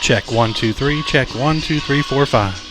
Check 1 2 3. Check 1 2 3 4 5.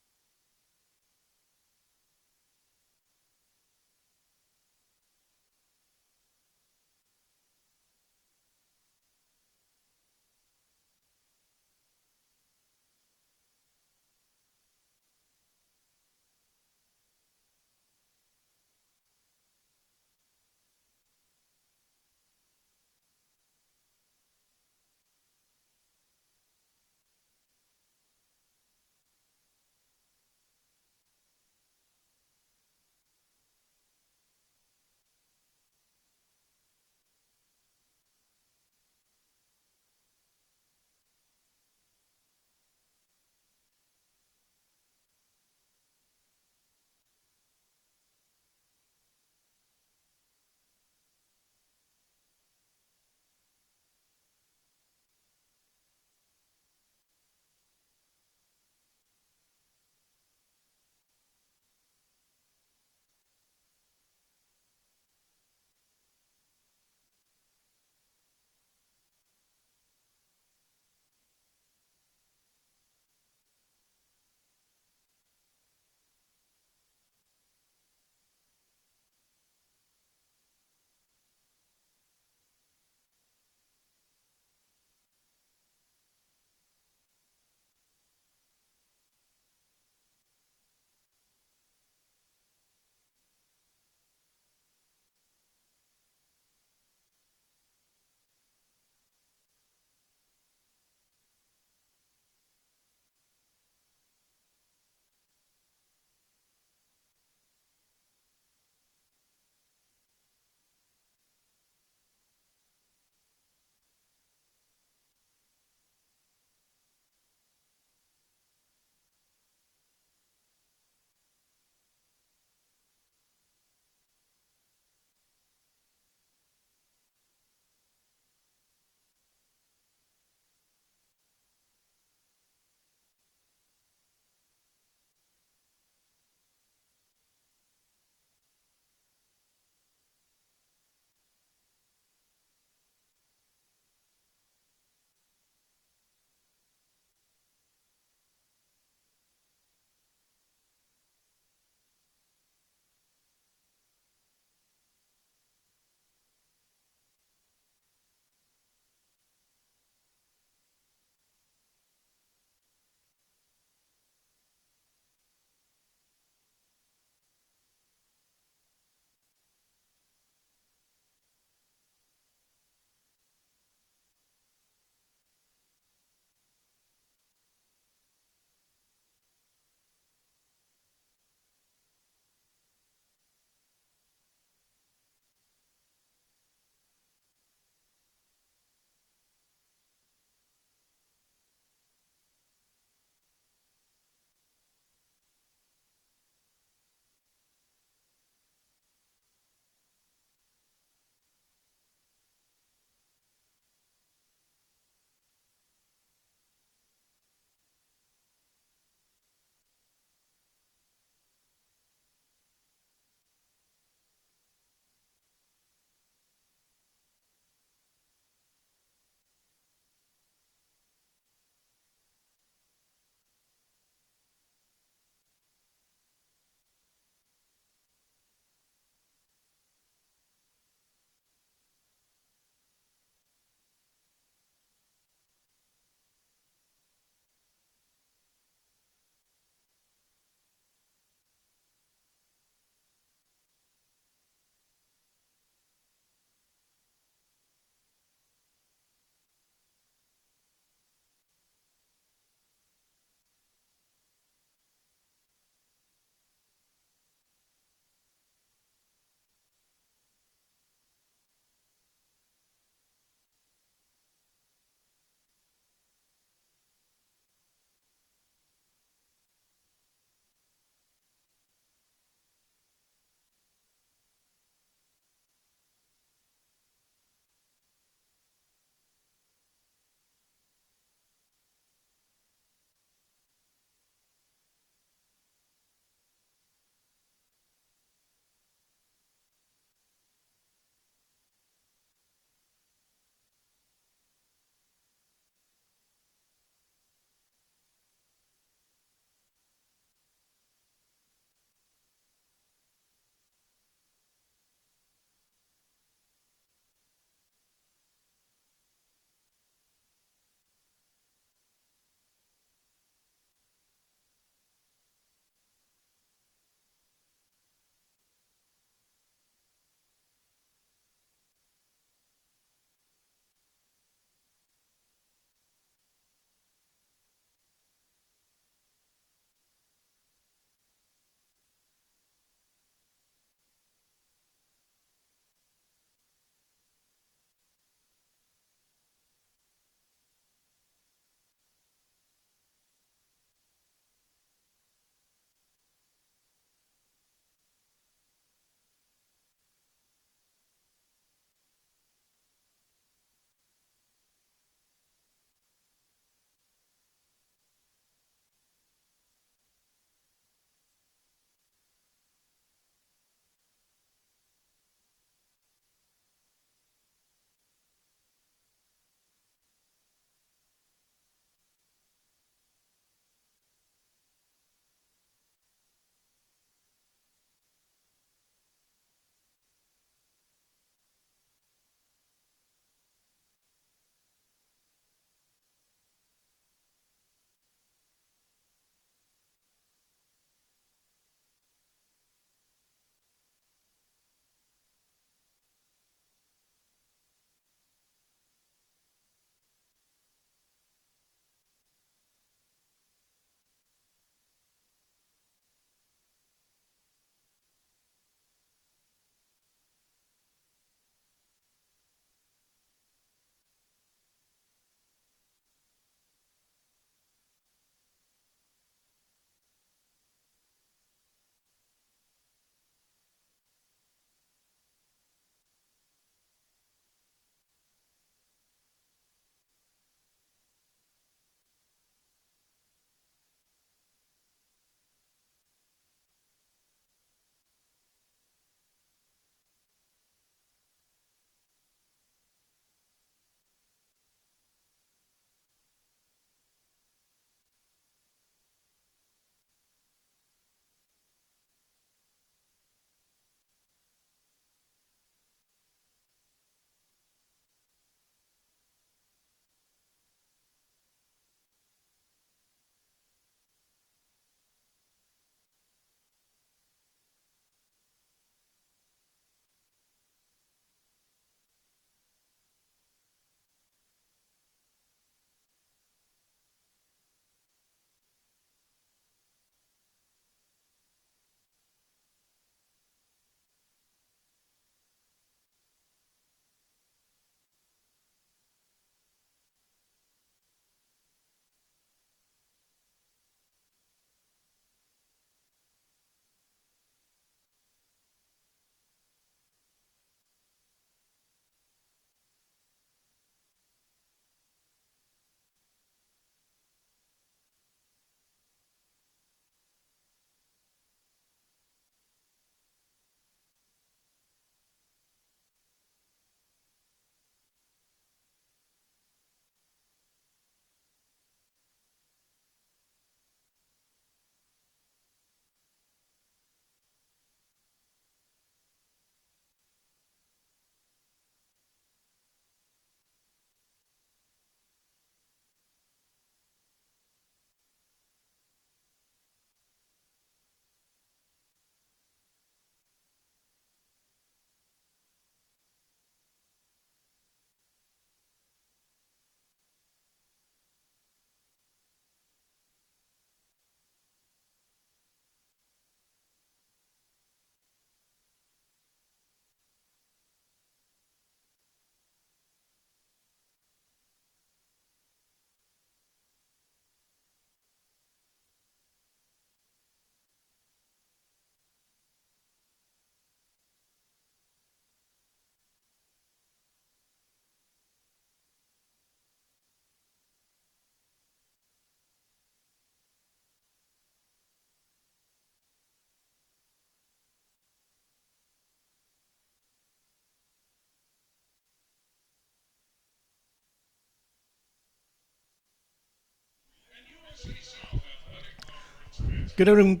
Good afternoon,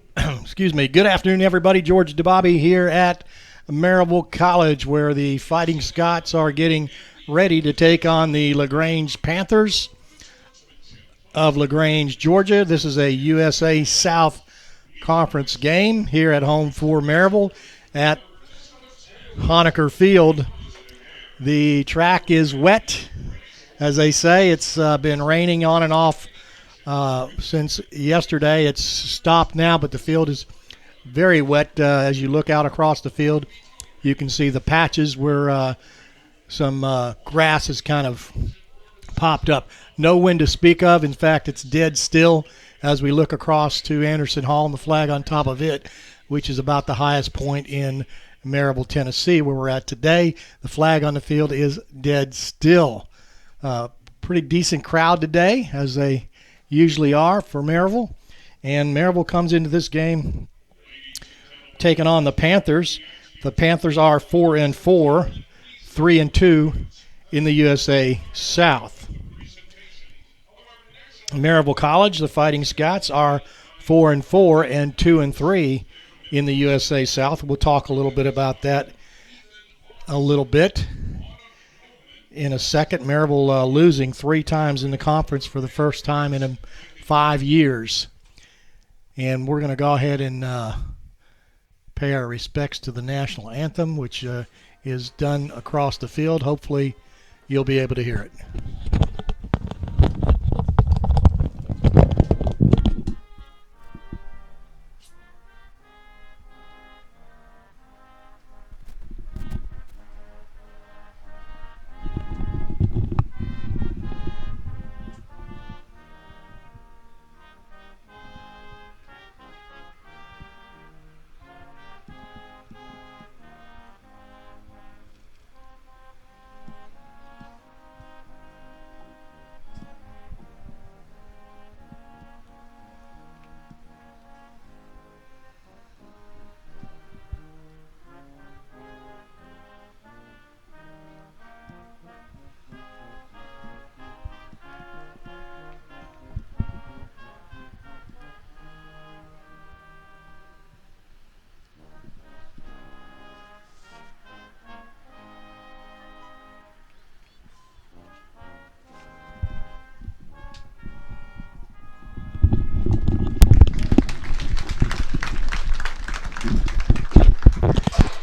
Good afternoon, everybody. George DeBobby here at Maryville College, where the Fighting Scots are getting ready to take on the LaGrange Panthers of LaGrange, Georgia. This is a USA South Conference game here at home for Maryville at Honecker Field. The track is wet, as they say. It's been raining on and off since yesterday. It's stopped now, but the field is very wet. As you look out across the field, you can see the patches where some grass has kind of popped up. No wind to speak of. In fact, it's dead still as we look across to Anderson Hall and the flag on top of it, which is about the highest point in Maryville, Tennessee, where we're at today. The flag on the field is dead still. Pretty decent crowd today, as they usually are for Maryville. And Maryville comes into this game taking on the Panthers. The Panthers are 4-4, 3-2 in the USA South. Maryville College, the Fighting Scots, are 4-4 and 2-3 in the USA South. We'll talk a little bit about that a little bit in a second. Maryville losing 3 times in the conference for the first time in 5 years. And we're going to go ahead and pay our respects to the national anthem, which is done across the field. Hopefully you'll be able to hear it.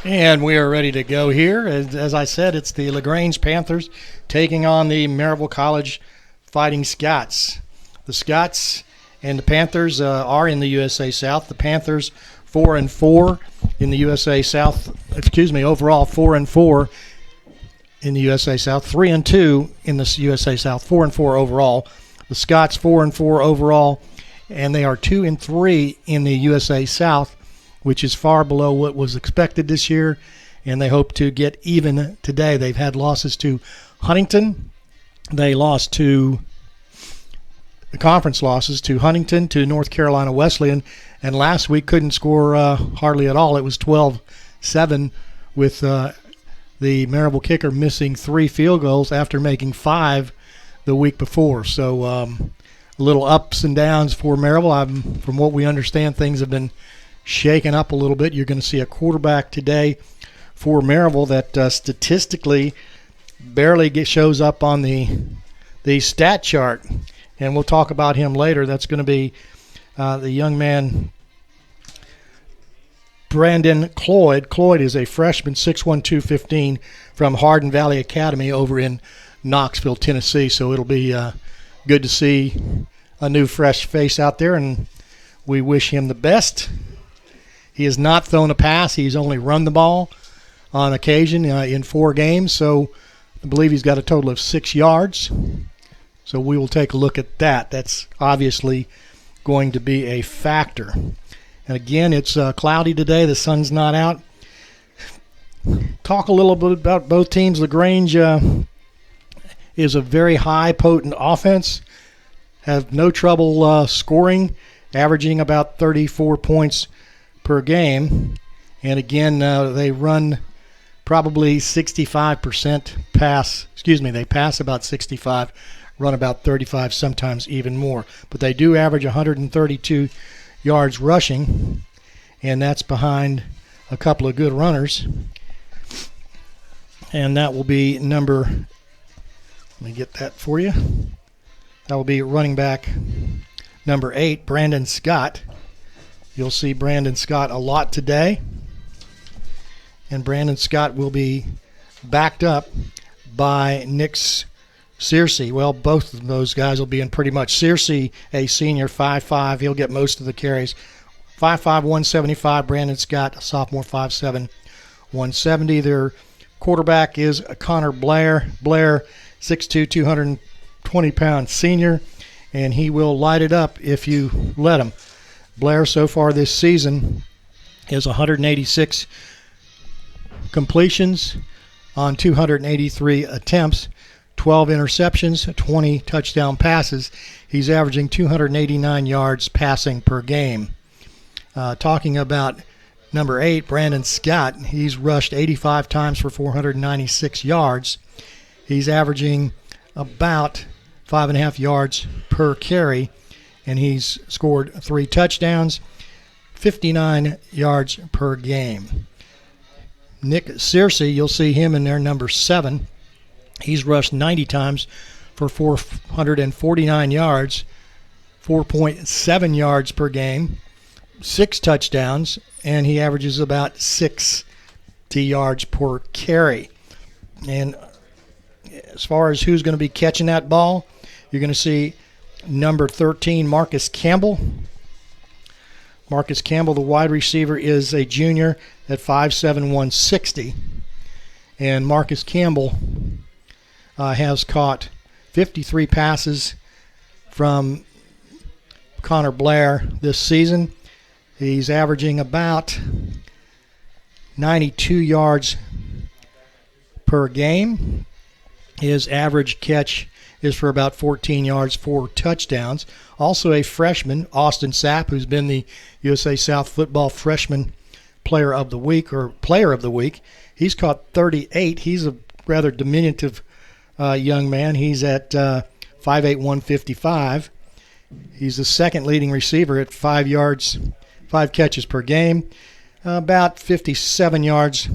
And we are ready to go here. As I said, it's the LaGrange Panthers taking on the Maryville College Fighting Scots. The Scots and the Panthers are in the USA South. The Panthers 4-4 in the USA South. Overall 4-4 in the USA South. 3-2 in the USA South. 4-4 overall. The Scots 4-4 overall, and they are 2-3 in the USA South, which is far below what was expected this year, and they hope to get even today. They've had losses to Huntington. They lost to the conference losses to Huntington, to North Carolina Wesleyan, and last week couldn't score hardly at all. It was 12-7 with the Maryville kicker missing 3 field goals after making 5 the week before. So a little ups and downs for Maryville. From what we understand, things have been shaken up a little bit. You're going to see a quarterback today for Maryville that statistically barely shows up on the stat chart, and we'll talk about him later. That's going to be the young man Brandon Cloyd. Cloyd is a freshman, 6'1", 215 from Hardin Valley Academy over in Knoxville, Tennessee. So it'll be good to see a new fresh face out there, and we wish him the best. He has not thrown a pass. He's only run the ball on occasion in 4 games. So I believe he's got a total of 6 yards. So we will take a look at that. That's obviously going to be a factor. And again, it's cloudy today. The sun's not out. Talk a little bit about both teams. LaGrange is a very high, potent offense. Have no trouble scoring, averaging about 34 points per game. And again, they run probably 65% pass. They pass about 65 run about 35, sometimes even more. But they do average 132 yards rushing, and that's behind a couple of good runners. And that will be let me get that for you. That will be running back number 8, Brandon Scott. You'll see Brandon Scott a lot today. And Brandon Scott will be backed up by Nick Searcy. Well, both of those guys will be in pretty much. Searcy, a senior, 5'5". He'll get most of the carries. 5'5", 175. Brandon Scott, a sophomore, 5'7", 170. Their quarterback is Connor Blair. Blair, 6'2", 220-pound senior, and he will light it up if you let him. Blair, so far this season, is 186 completions on 283 attempts, 12 interceptions, 20 touchdown passes. He's averaging 289 yards passing per game. Talking about number 8, Brandon Scott, he's rushed 85 times for 496 yards. He's averaging about 5.5 yards per carry, and he's scored 3 touchdowns, 59 yards per game. Nick Searcy, you'll see him in there, number 7. He's rushed 90 times for 449 yards, 4.7 yards per game, 6 touchdowns, and he averages about 60 yards per carry. And as far as who's going to be catching that ball, you're going to see number 13, Marcus Campbell. Marcus Campbell, the wide receiver, is a junior at 5'7", 160. And Marcus Campbell has caught 53 passes from Connor Blair this season. He's averaging about 92 yards per game. His average catch is for about 14 yards, 4 touchdowns. Also a freshman, Austin Sapp, who's been the USA South Football Freshman Player of the Week. He's caught 38. He's a rather diminutive young man. He's at 5'8", 155. He's the second leading receiver at 5 catches per game, about 57 yards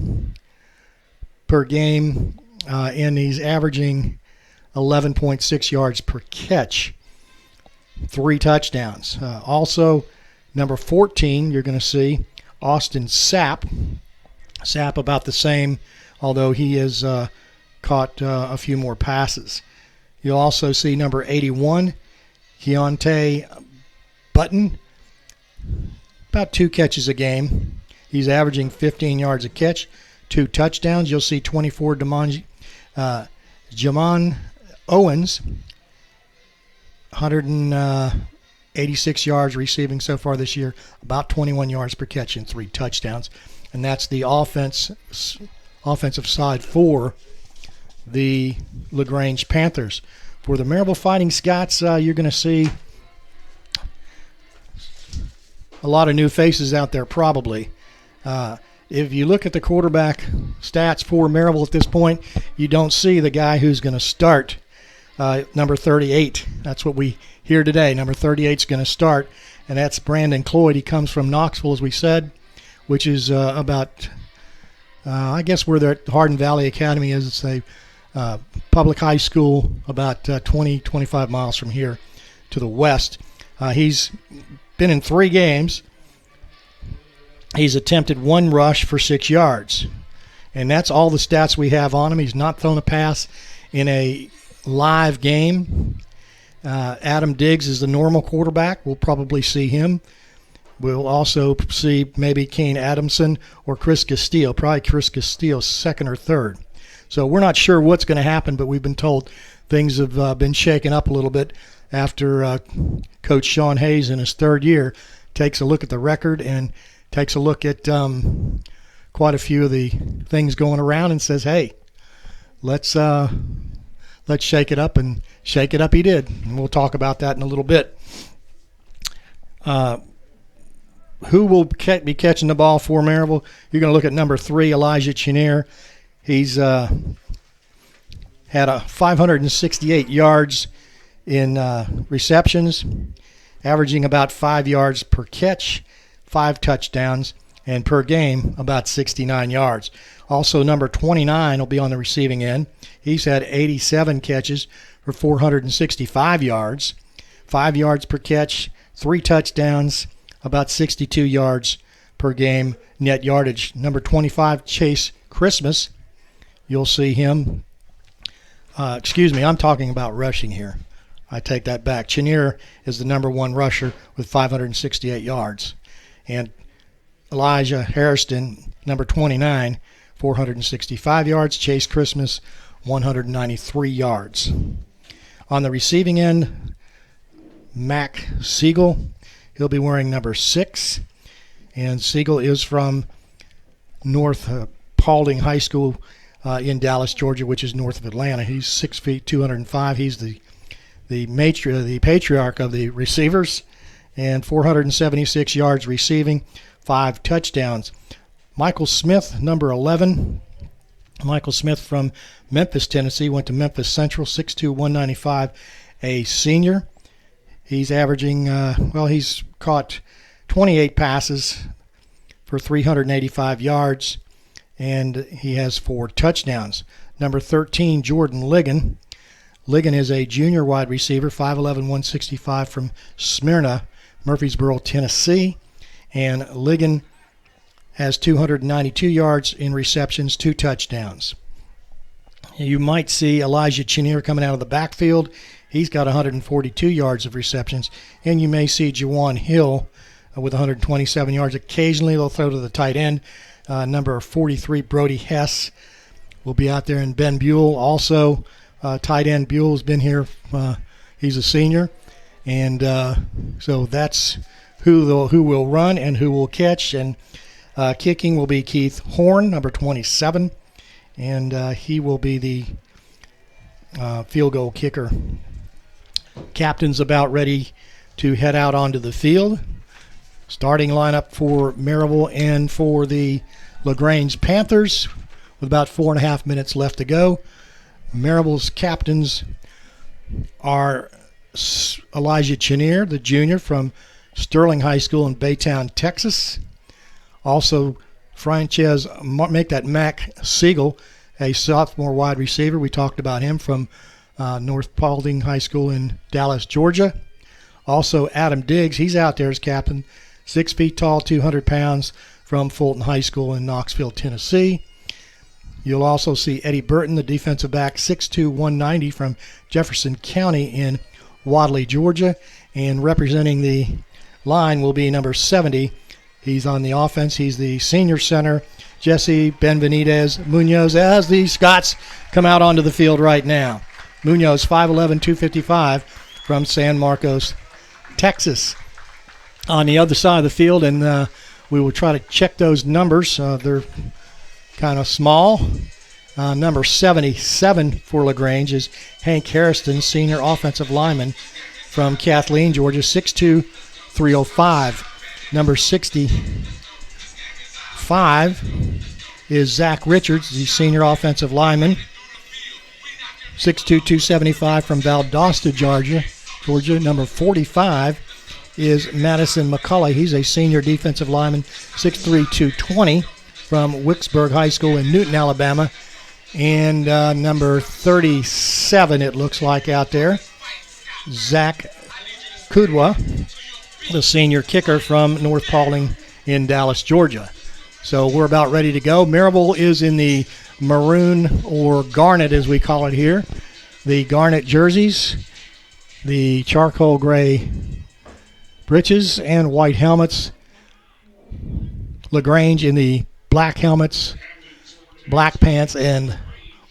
per game, and he's averaging 11.6 yards per catch, 3 touchdowns. Also, number 14, you're going to see Austin Sapp. Sapp about the same, although he has caught a few more passes. You'll also see number 81, Keontae Button, about 2 catches a game. He's averaging 15 yards a catch, 2 touchdowns. You'll see 24, Jamon Owens, 186 yards receiving so far this year, about 21 yards per catch and 3 touchdowns. And that's the offensive side for the LaGrange Panthers. For the Maryville Fighting Scots, you're going to see a lot of new faces out there probably. If you look at the quarterback stats for Maryville at this point, you don't see the guy who's going to start, number 38. That's what we hear today. Number 38 is going to start, and that's Brandon Cloyd. He comes from Knoxville, as we said, which is about, I guess where the Hardin Valley Academy is. It's a public high school about 25 miles from here to the west. He's been in 3 games. He's attempted 1 rush for 6 yards. And that's all the stats we have on him. He's not thrown a pass in a live game. Adam Diggs is the normal quarterback. We'll probably see him. We'll also see maybe Kane Adamson or Chris Castillo, probably Chris Castillo, 2nd or 3rd. So we're not sure what's going to happen, but we've been told things have been shaken up a little bit after Coach Sean Hayes in his 3rd year takes a look at the record and takes a look at quite a few of the things going around and says, hey, let's shake it up, and shake it up he did. And we'll talk about that in a little bit. Who will be catching the ball for Maryville? You're going to look at number 3, Elijah Chenier. He's had 568 yards in receptions, averaging about 5 yards per catch, 5 touchdowns, and per game about 69 yards. Also, number 29 will be on the receiving end. He's had 87 catches for 465 yards, 5 yards per catch, 3 touchdowns, about 62 yards per game net yardage. Number 25, Chase Christmas. You'll see him. I'm talking about rushing here. I take that back. Chenier is the number 1 rusher with 568 yards. And Elijah Hairston, number 29, 465 yards. Chase Christmas, 193 yards. On the receiving end, Mac Siegel. He'll be wearing number 6. And Siegel is from North Paulding High School in Dallas, Georgia, which is north of Atlanta. He's 6 feet, 205. He's the patriarch of the receivers, and 476 yards receiving, 5 touchdowns. Michael Smith, number 11. Michael Smith from Memphis, Tennessee, went to Memphis Central, 6'2", 195, a senior. He's averaging, he's caught 28 passes for 385 yards, and he has 4 touchdowns. Number 13, Jordan Ligon. Ligon is a junior wide receiver, 5'11", 165 from Smyrna, Murfreesboro, Tennessee. And Ligon has 292 yards in receptions, 2 touchdowns. You might see Elijah Chenier coming out of the backfield. He's got 142 yards of receptions. And you may see Juwan Hill with 127 yards. Occasionally they'll throw to the tight end. Number 43, Brody Hess, will be out there. And Ben Buell also. Tight end Buell's been here. He's a senior. And so that's who will run and who will catch. And kicking will be Keith Horn, number 27. And he will be the field goal kicker. Captain's about ready to head out onto the field. Starting lineup for Maryville and for the LaGrange Panthers with about 4.5 minutes left to go. Maryville's captains are Elijah Chenier, the junior from Sterling High School in Baytown, Texas. Also, Mac Siegel, a sophomore wide receiver. We talked about him from North Paulding High School in Dallas, Georgia. Also, Adam Diggs, he's out there as captain, 6 feet tall, 200 pounds, from Fulton High School in Knoxville, Tennessee. You'll also see Eddie Burton, the defensive back, 6'2", 190 from Jefferson County in Wadley, Georgia. And representing the line will be number 70. He's on the offense. He's the senior center, Jesse Benvenidez Munoz, as the Scots come out onto the field right now. Munoz, 5'11", 255 from San Marcos, Texas. On the other side of the field, and we will try to check those numbers. They're kind of small. Number 77 for LaGrange is Hank Harrison, senior offensive lineman from Kathleen, Georgia, 6'2", 305. Number 65 is Zach Richards, the senior offensive lineman, 6'2", 275 from Valdosta, Georgia. Number 45 is Madison McCullough. He's a senior defensive lineman, 6'3", 220 from Wicksburg High School in Newton, Alabama. And number 37, it looks like out there, Zach Kudwa, the senior kicker from North Paulding in Dallas, Georgia. So we're about ready to go. Maryville is in the maroon, or garnet as we call it here, the garnet jerseys, the charcoal gray breeches and white helmets. LaGrange in the black helmets, black pants, and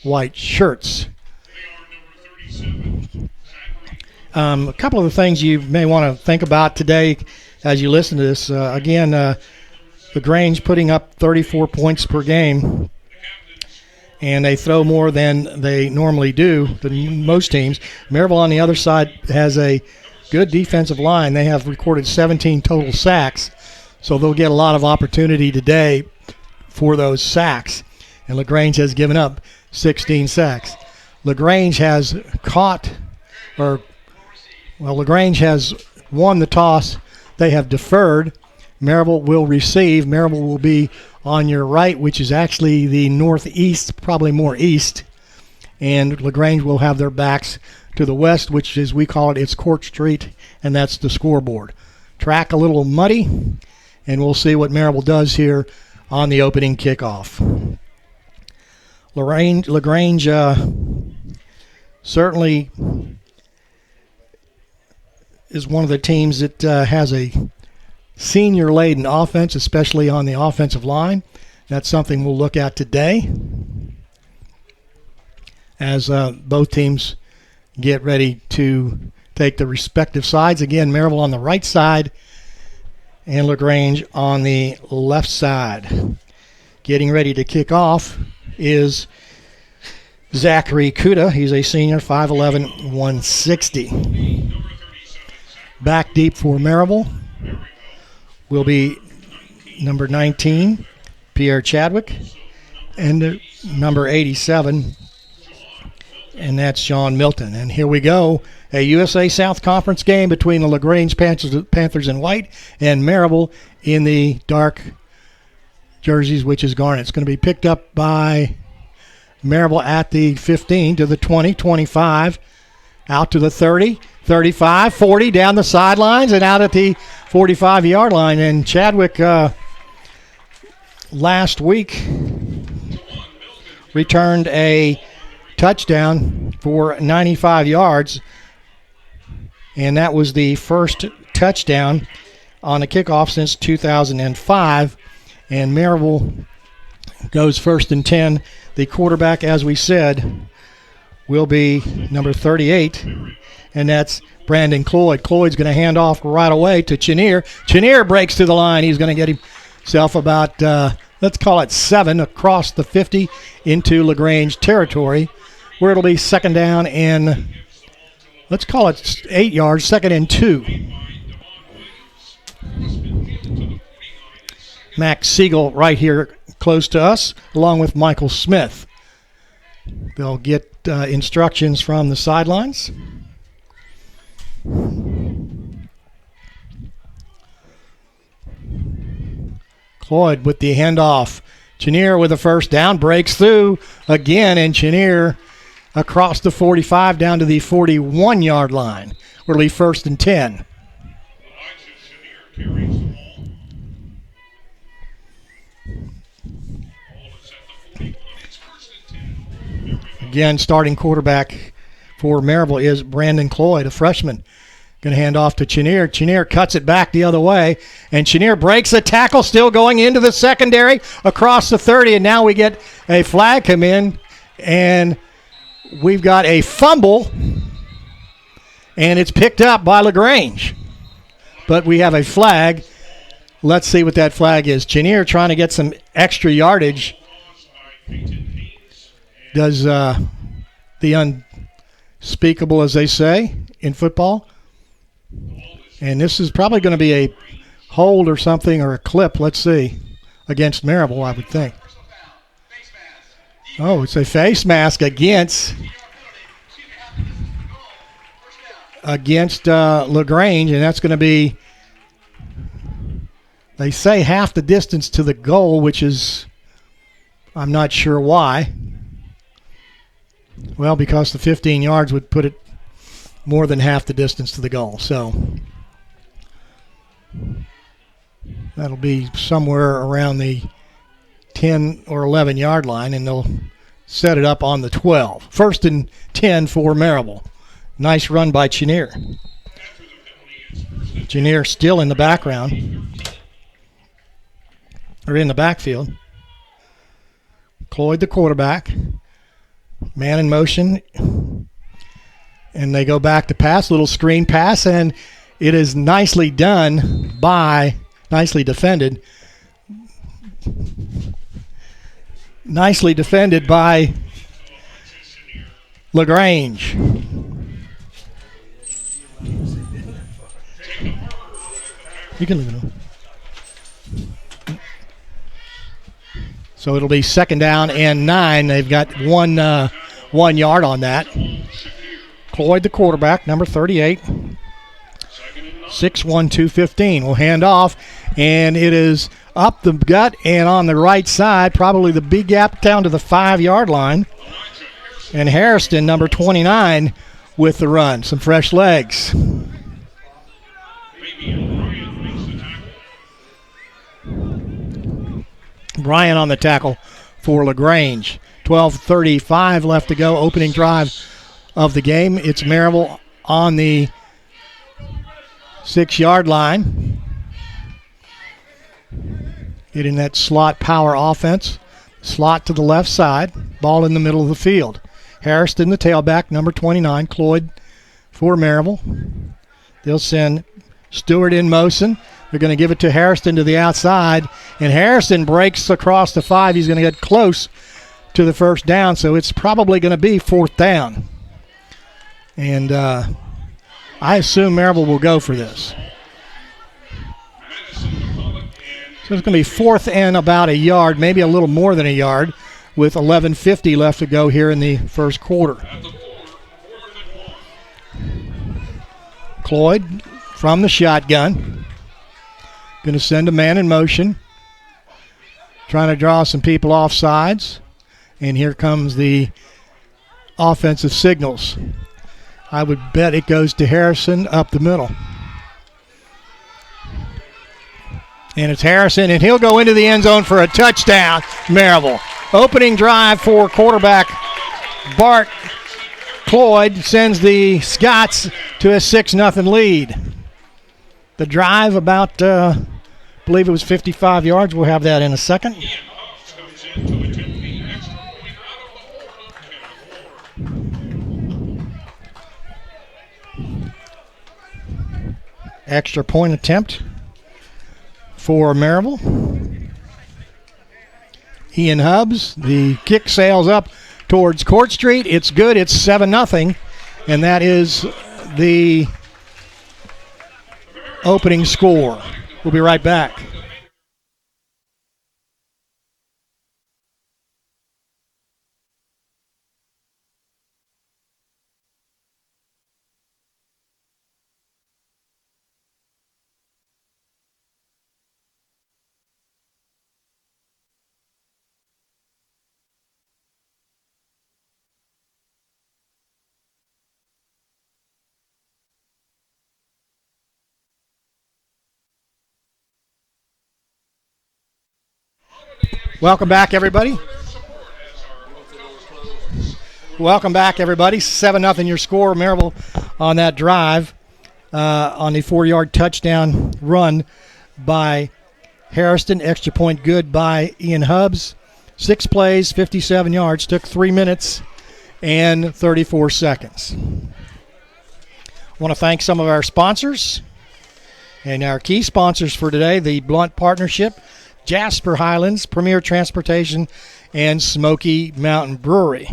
white shirts. A couple of the things you may want to think about today as you listen to this. LaGrange putting up 34 points per game, and they throw more than they normally do than most teams. Maryville on the other side has a good defensive line. They have recorded 17 total sacks, so they'll get a lot of opportunity today for those sacks. And LaGrange has given up 16 sacks. LaGrange has caught or Well, LaGrange has won the toss. They have deferred. Maryville will receive. Maryville will be on your right, which is actually the northeast, probably more east. And LaGrange will have their backs to the west, which is, we call it, it's Court Street, and that's the scoreboard. Track a little muddy, and we'll see what Maryville does here on the opening kickoff. LaGrange certainly is one of the teams that has a senior-laden offense, especially on the offensive line. That's something we'll look at today as both teams get ready to take the respective sides. Again, Maryville on the right side and LaGrange on the left side. Getting ready to kick off is Zachary Kuda. He's a senior, 5'11", 160. Back deep for Maryville will be number 19, Pierre Chadwick, and number 87, and that's Sean Milton. And here we go, a USA South Conference game between the LaGrange Panthers in white and Maryville in the dark jerseys, which is garnet. It's going to be picked up by Maryville at the 15 to the 20, 25, out to the 30, 35, 40, down the sidelines, and out at the 45-yard line. And Chadwick last week returned a touchdown for 95 yards, and that was the first touchdown on a kickoff since 2005. And Maryville goes 1st and 10. The quarterback, as we said, will be number 38, and that's Brandon Cloyd. Cloyd's going to hand off right away to Chenier. Chenier breaks to the line. He's going to get himself about, let's call it 7, across the 50 into LaGrange territory, where it'll be second down and, let's call it 8 yards, 2nd and 2. Max Siegel right here close to us, along with Michael Smith. They'll get instructions from the sidelines. Cloyd with the handoff. Chenier with the first down, breaks through again, and Chenier across the 45 down to the 41-yard line. We'll leave 1st and 10. Again, starting quarterback for Maryville is Brandon Cloyd, a freshman. Going to hand off to Chenier. Chenier cuts it back the other way, and Chenier breaks a tackle, still going into the secondary across the 30, and now we get a flag come in, and we've got a fumble, and it's picked up by LaGrange. But we have a flag. Let's see what that flag is. Chenier trying to get some extra yardage. Does the unspeakable, as they say in football. And this is probably going to be a hold or something, or a clip, let's see, against Maryville, I would think. Oh, it's a face mask against LaGrange, and that's going to be, they say, half the distance to the goal, which is, I'm not sure why. Well, because the 15 yards would put it more than half the distance to the goal. So that'll be somewhere around the 10 or 11-yard line, and they'll set it up on the 12. 1st and 10 for Maryville. Nice run by Chenier. Chenier still in the background, or in the backfield. Cloyd, the quarterback. Man in motion, and they go back to pass, little screen pass, and it is nicely defended by LaGrange. You can leave it on. So it'll be 2nd down and 9. They've got 1 yard on that. Cloyd, the quarterback, number 38. 6'1", 215. Will hand off, and it is up the gut and on the right side, probably the big gap down to the 5-yard line. And Harrison, number 29, with the run. Some fresh legs. Bryan on the tackle for LaGrange. 12:35 left to go. Opening drive of the game. It's Maryville on the 6-yard line. Getting that slot power offense. Slot to the left side. Ball in the middle of the field. Harrison, the tailback, number 29. Cloyd for Maryville. They'll send Stewart in motion. They're going to give it to Harrison to the outside, and Harrison breaks across the 5. He's going to get close to the first down, so it's probably going to be 4th down. And I assume Maryville will go for this. So it's going to be 4th and about a yard, maybe a little more than a yard, with 11:50 left to go here in the first quarter. Cloyd from the shotgun. Going to send a man in motion. Trying to draw some people off sides. And here comes the offensive signals. I would bet it goes to Harrison up the middle. And it's Harrison, and he'll go into the end zone for a touchdown, Maryville. Opening drive for quarterback Bart Cloyd sends the Scots to a 6-0 lead. The drive about, I believe it was 55 yards. We'll have that in a second. Extra point attempt for Maryville. Ian Hubbs, the kick sails up towards Court Street. It's good. It's 7-0, and that is the opening score. We'll be right back. Welcome back, everybody. Welcome back, everybody. 7-0 your score. Maryville on that drive on the 4-yard touchdown run by Harrison. Extra point good by Ian Hubbs. 6 plays, 57 yards. Took 3 minutes and 34 seconds. I want to thank some of our sponsors and our key sponsors for today, the Blunt Partnership, Jasper Highlands, Premier Transportation, and Smoky Mountain Brewery.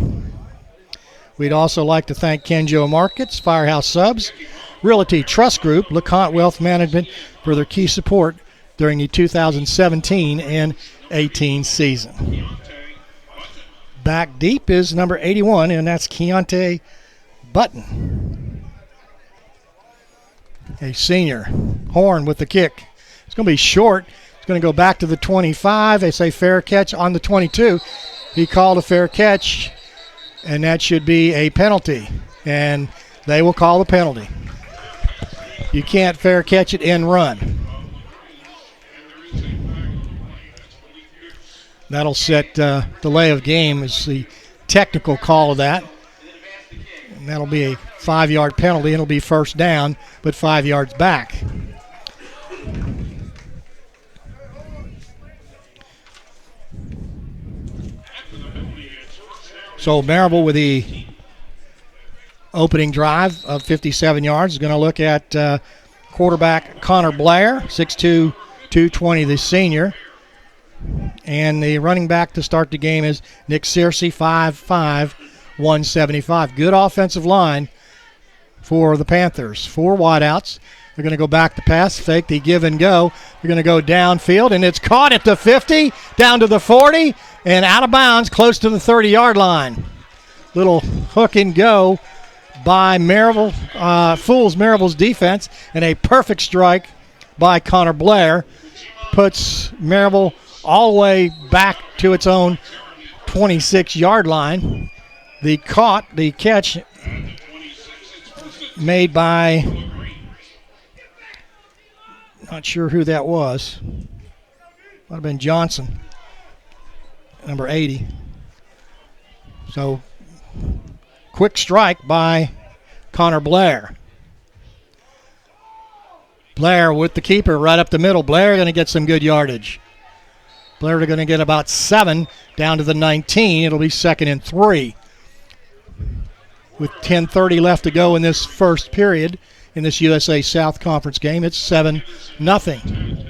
We'd also like to thank Kenjo Markets, Firehouse Subs, Realty Trust Group, LeConte Wealth Management for their key support during the 2017 and 18 season. Back deep is number 81, and that's Keontae Button, a senior. Horn with the kick. It's going to be short. Going to go back to the 25. They say fair catch on the 22. He called a fair catch, and that should be a penalty, and they will call the penalty. You can't fair catch it and run. That'll set delay of game is the technical call of that. And that'll be a 5-yard penalty, and it'll be first down, but 5 yards back. So Maryville with the opening drive of 57 yards is going to look at quarterback Connor Blair, 6'2", 220, the senior. And the running back to start the game is Nick Searcy, 5'5", 175. Good offensive line for the Panthers. 4 wideouts. They're going to go back to pass, fake the give and go. They're going to go downfield, and it's caught at the 50, down to the 40, and out of bounds close to the 30-yard line. Little hook and go by Maryville, fools Maryville's defense, and a perfect strike by Connor Blair puts Maryville all the way back to its own 26-yard line. The catch made by, not sure who that was. Might have been Johnson, number 80. So, quick strike by Connor Blair. Blair with the keeper right up the middle. Blair going to get some good yardage. Blair going to get about 7 down to the 19. It'll be 2nd and 3. With 10:30 left to go in this first period in this USA South Conference game, it's 7-0.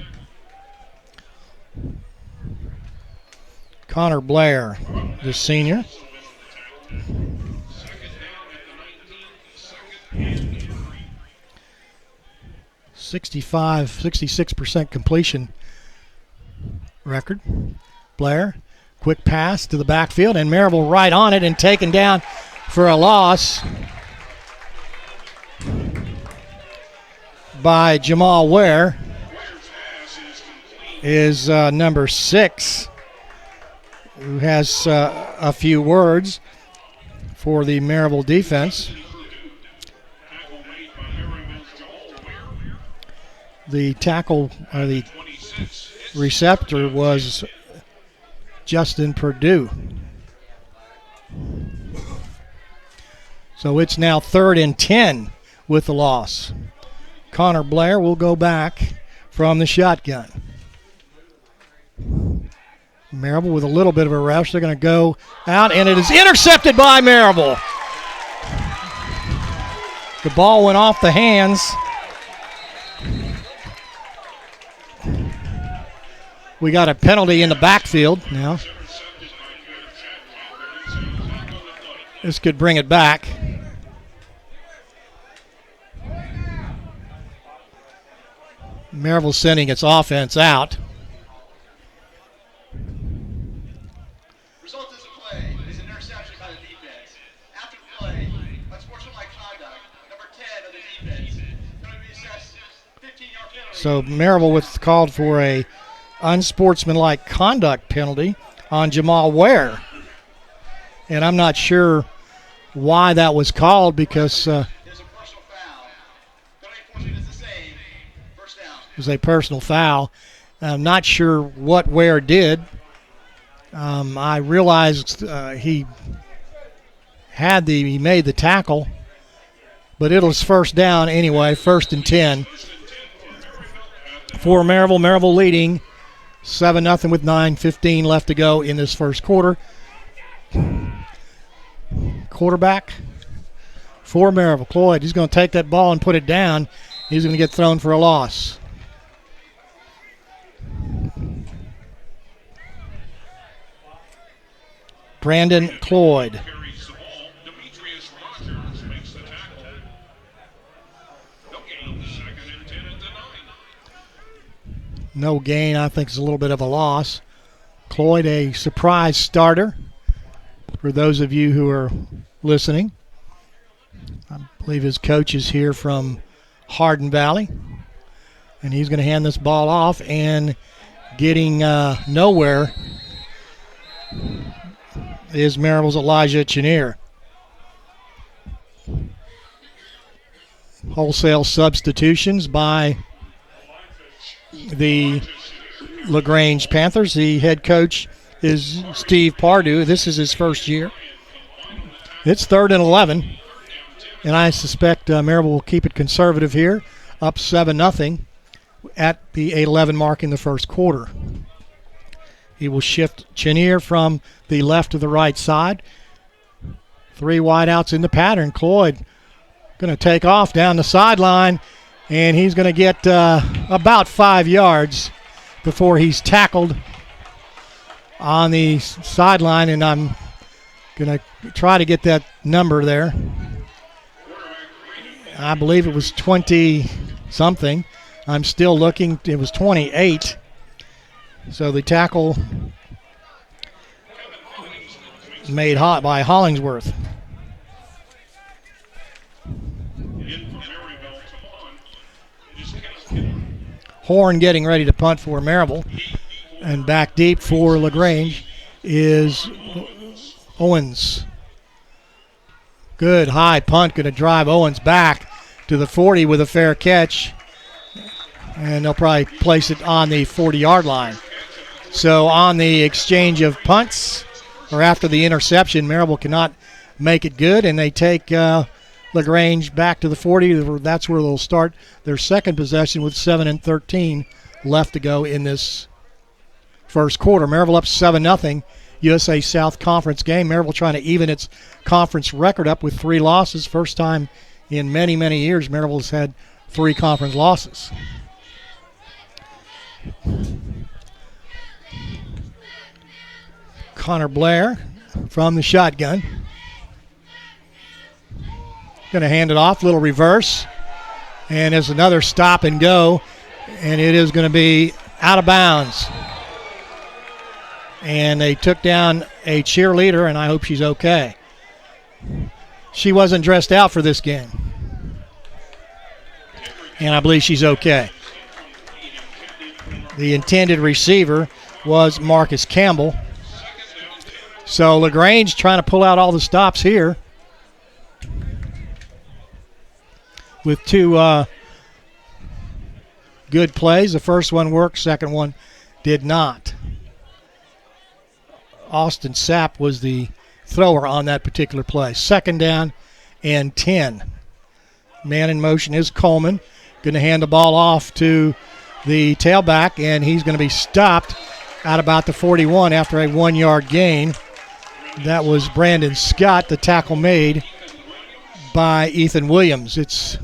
Connor Blair, the senior. $66% completion record. Blair, quick pass to the backfield, and Maryville right on it and taken down for a loss by Jamal Ware. Is number 6, who has a few words for the Maryville defense. The tackle, or the receptor, was Justin Perdue. So it's now 3rd and 10 with the loss. Connor Blair will go back from the shotgun. Maryville with a little bit of a rush. They're going to go out, and it is intercepted by Maryville. The ball went off the hands. We got a penalty in the backfield now. This could bring it back. Maryville sending its offense out. Result of the play is an interception by the defense. After the play, unsportsmanlike conduct, number 10 of the defense. Going to be assessed 15-yard penalty. So Maryville was called for a unsportsmanlike conduct penalty on Jamal Ware. And I'm not sure why that was called, because There's a personal foul. Penalty enforcement is the same. First down. it was a personal foul. I'm not sure what Ware did. I realized he made the tackle, but it was first down anyway, 1st and 10 for Maryville. Maryville leading 7-0 with 9:15 left to go in this first quarter. Quarterback for Maryville, Cloyd. He's going to take that ball and put it down. He's going to get thrown for a loss. Brandon Cloyd. No gain, I think, is a little bit of a loss. Cloyd, a surprise starter for those of you who are listening. I believe his coach is here from Hardin Valley, and he's going to hand this ball off, and getting nowhere is Maryville's Elijah Chenier. Wholesale substitutions by the LaGrange Panthers. The head coach is Steve Pardue. This is his first year. It's 3rd and 11, and I suspect Maryville will keep it conservative here, up 7-0 at the 8:11 mark in the first quarter. He will shift Chenier from the left to the right side. 3 wideouts in the pattern. Cloyd going to take off down the sideline, and he's going to get about 5 yards before he's tackled on the sideline, and I'm going to try to get that number there. I believe it was 20-something. I'm still looking. It was 28. So the tackle made hot by Hollingsworth. Horn getting ready to punt for Maryville. And back deep for LaGrange is Owens. Good high punt, going to drive Owens back to the 40 with a fair catch. And they'll probably place it on the 40-yard line. So on the exchange of punts, or after the interception, Maryville cannot make it good, and they take LaGrange back to the 40. That's where they'll start their second possession with 7:13 left to go in this first quarter. Maryville up 7-0. USA South Conference game. Maryville trying to even its conference record up with 3 losses. First time in many, many years Maryville has had 3 conference losses. Connor Blair from the shotgun. Going to hand it off, little reverse. And there's another stop and go. And it is going to be out of bounds. And they took down a cheerleader, and I hope she's okay. She wasn't dressed out for this game. And I believe she's okay. The intended receiver was Marcus Campbell. So LaGrange trying to pull out all the stops here with 2 good plays. The first one worked, second one did not. Austin Sapp was the thrower on that particular play. 2nd down and 10. Man in motion is Coleman. Going to hand the ball off to the tailback, and he's going to be stopped at about the 41 after a 1-yard gain. That was Brandon Scott, the tackle made by Ethan Williams.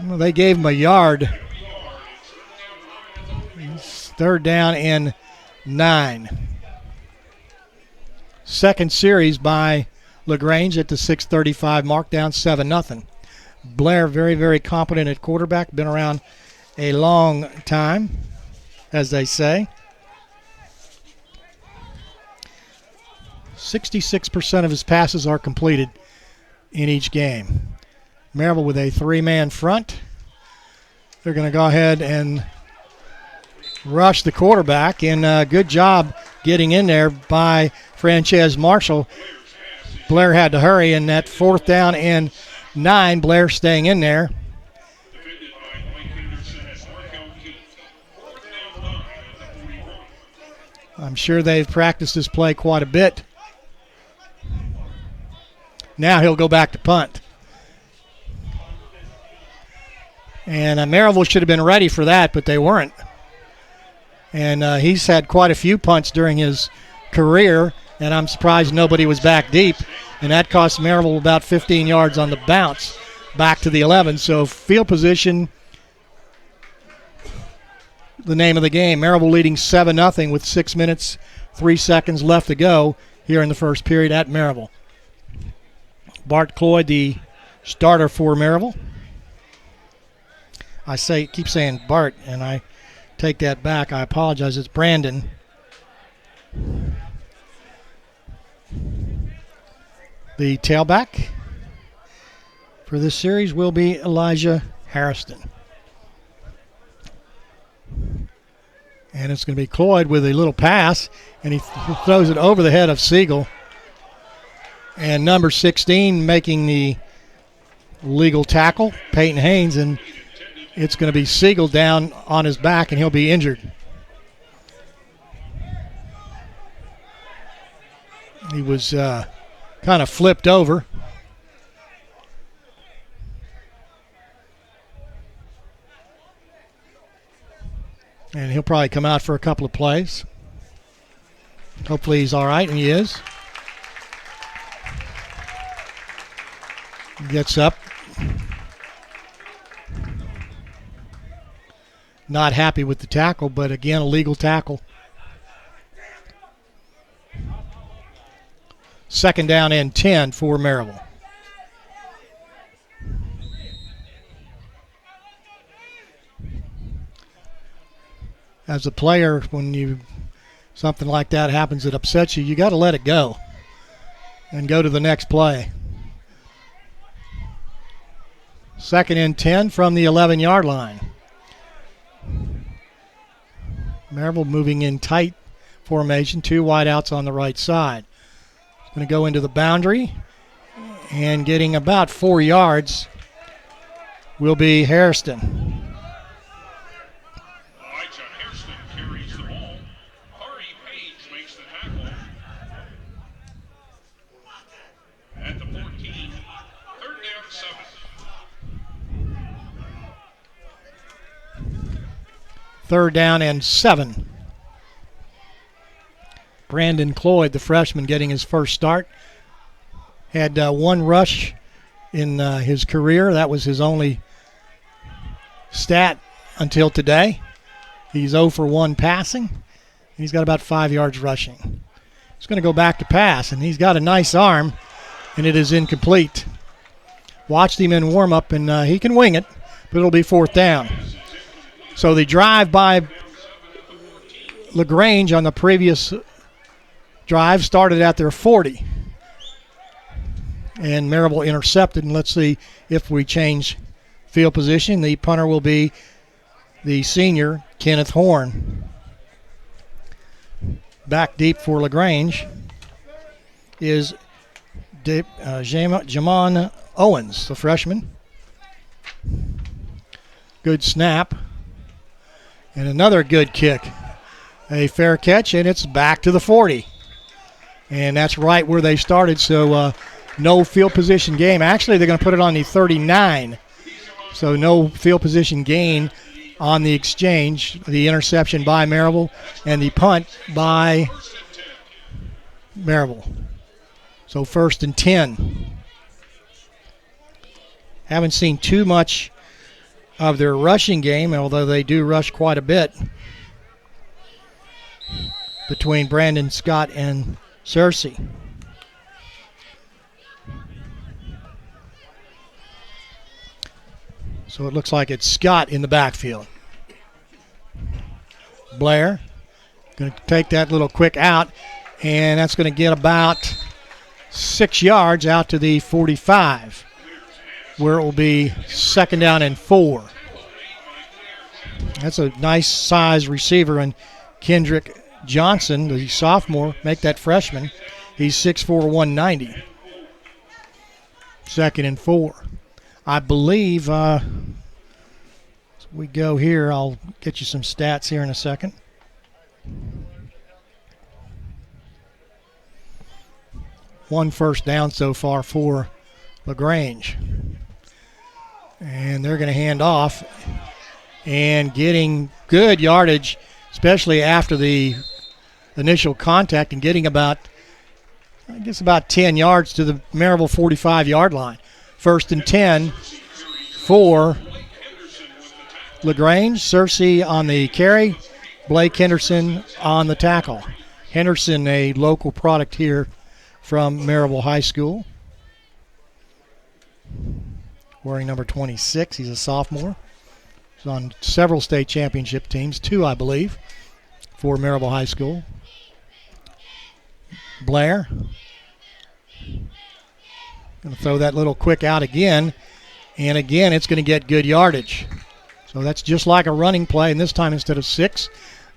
They gave him a yard. It's 3rd down and 9. Second series by LaGrange at the 6:35 mark, down 7-0. Blair very, very competent at quarterback. Been around a long time, as they say. 66% of his passes are completed in each game. Maryville with a 3-man front. They're going to go ahead and rush the quarterback, and good job getting in there by Frances Marshall. Blair had to hurry, and that 4th down and 9, Blair staying in there. I'm sure they've practiced this play quite a bit. Now he'll go back to punt. And Maryville should have been ready for that, but they weren't. And he's had quite a few punts during his career, and I'm surprised nobody was back deep. And that cost Maryville about 15 yards on the bounce back to the 11. So field position, the name of the game. Maryville leading 7-0 with 6 minutes, 3 seconds left to go here in the first period at Maryville. Bart Cloyd, the starter for Maryville. I keep saying Bart, and I take that back. I apologize. It's Brandon. The tailback for this series will be Elijah Harrison. And it's going to be Cloyd with a little pass, and he throws it over the head of Siegel. And number 16 making the legal tackle, Peyton Haynes, and it's going to be Siegel down on his back, and he'll be injured. He was kind of flipped over. And he'll probably come out for a couple of plays. Hopefully he's all right, and he is. Gets up. Not happy with the tackle, but again, a legal tackle. 2nd down and 10 for Maryville. As a player, when something like that happens that upsets you, you got to let it go and go to the next play. 2nd and 10 from the 11-yard line. Maryville moving in tight formation, 2 wideouts on the right side. Going to go into the boundary, and getting about 4 yards will be Hairston. Elijah Hairston carries the ball. Corey Page makes the tackle. At the 14, 3rd down 7. 3rd down and 7. Brandon Cloyd, the freshman, getting his first start. Had 1 rush in his career. That was his only stat until today. He's 0 for 1 passing. He's got about 5 yards rushing. He's going to go back to pass, and he's got a nice arm, and it is incomplete. Watched him in warm-up, and he can wing it, but it'll be 4th down. So the drive by LaGrange on the previous drive started at their 40. And Maryville intercepted, and let's see if we change field position. The punter will be the senior, Kenneth Horn. Back deep for LaGrange is Jamon Owens, the freshman. Good snap. And another good kick. A fair catch, and it's back to the 40. And that's right where they started, so no field position game. Actually, they're going to put it on the 39. So no field position gain on the exchange. The interception by Maryville and the punt by Maryville. So 1st and 10. Haven't seen too much of their rushing game, although they do rush quite a bit between Brandon Scott and Cersei. So it looks like it's Scott in the backfield. Blair going to take that little quick out, and that's going to get about 6 yards out to the 45, where it will be 2nd down and 4. That's a nice size receiver, and Kendrick Johnson, the sophomore, make that freshman. He's 6'4", 190. 2nd and 4. I believe as we go here, I'll get you some stats here in a second. One first down so far for LaGrange. And they're going to hand off, and getting good yardage, especially after the initial contact, and getting about 10 yards to the Maryville 45-yard line. 1st and 10 for LaGrange. Cersei on the carry. Blake Henderson on the tackle. Henderson, a local product here from Maryville High School. Wearing number 26. He's a sophomore. He's on several state championship teams, 2, I believe, for Maryville High School. Blair. Going to throw that little quick out again. And again, it's going to get good yardage. So that's just like a running play. And this time, instead of 6,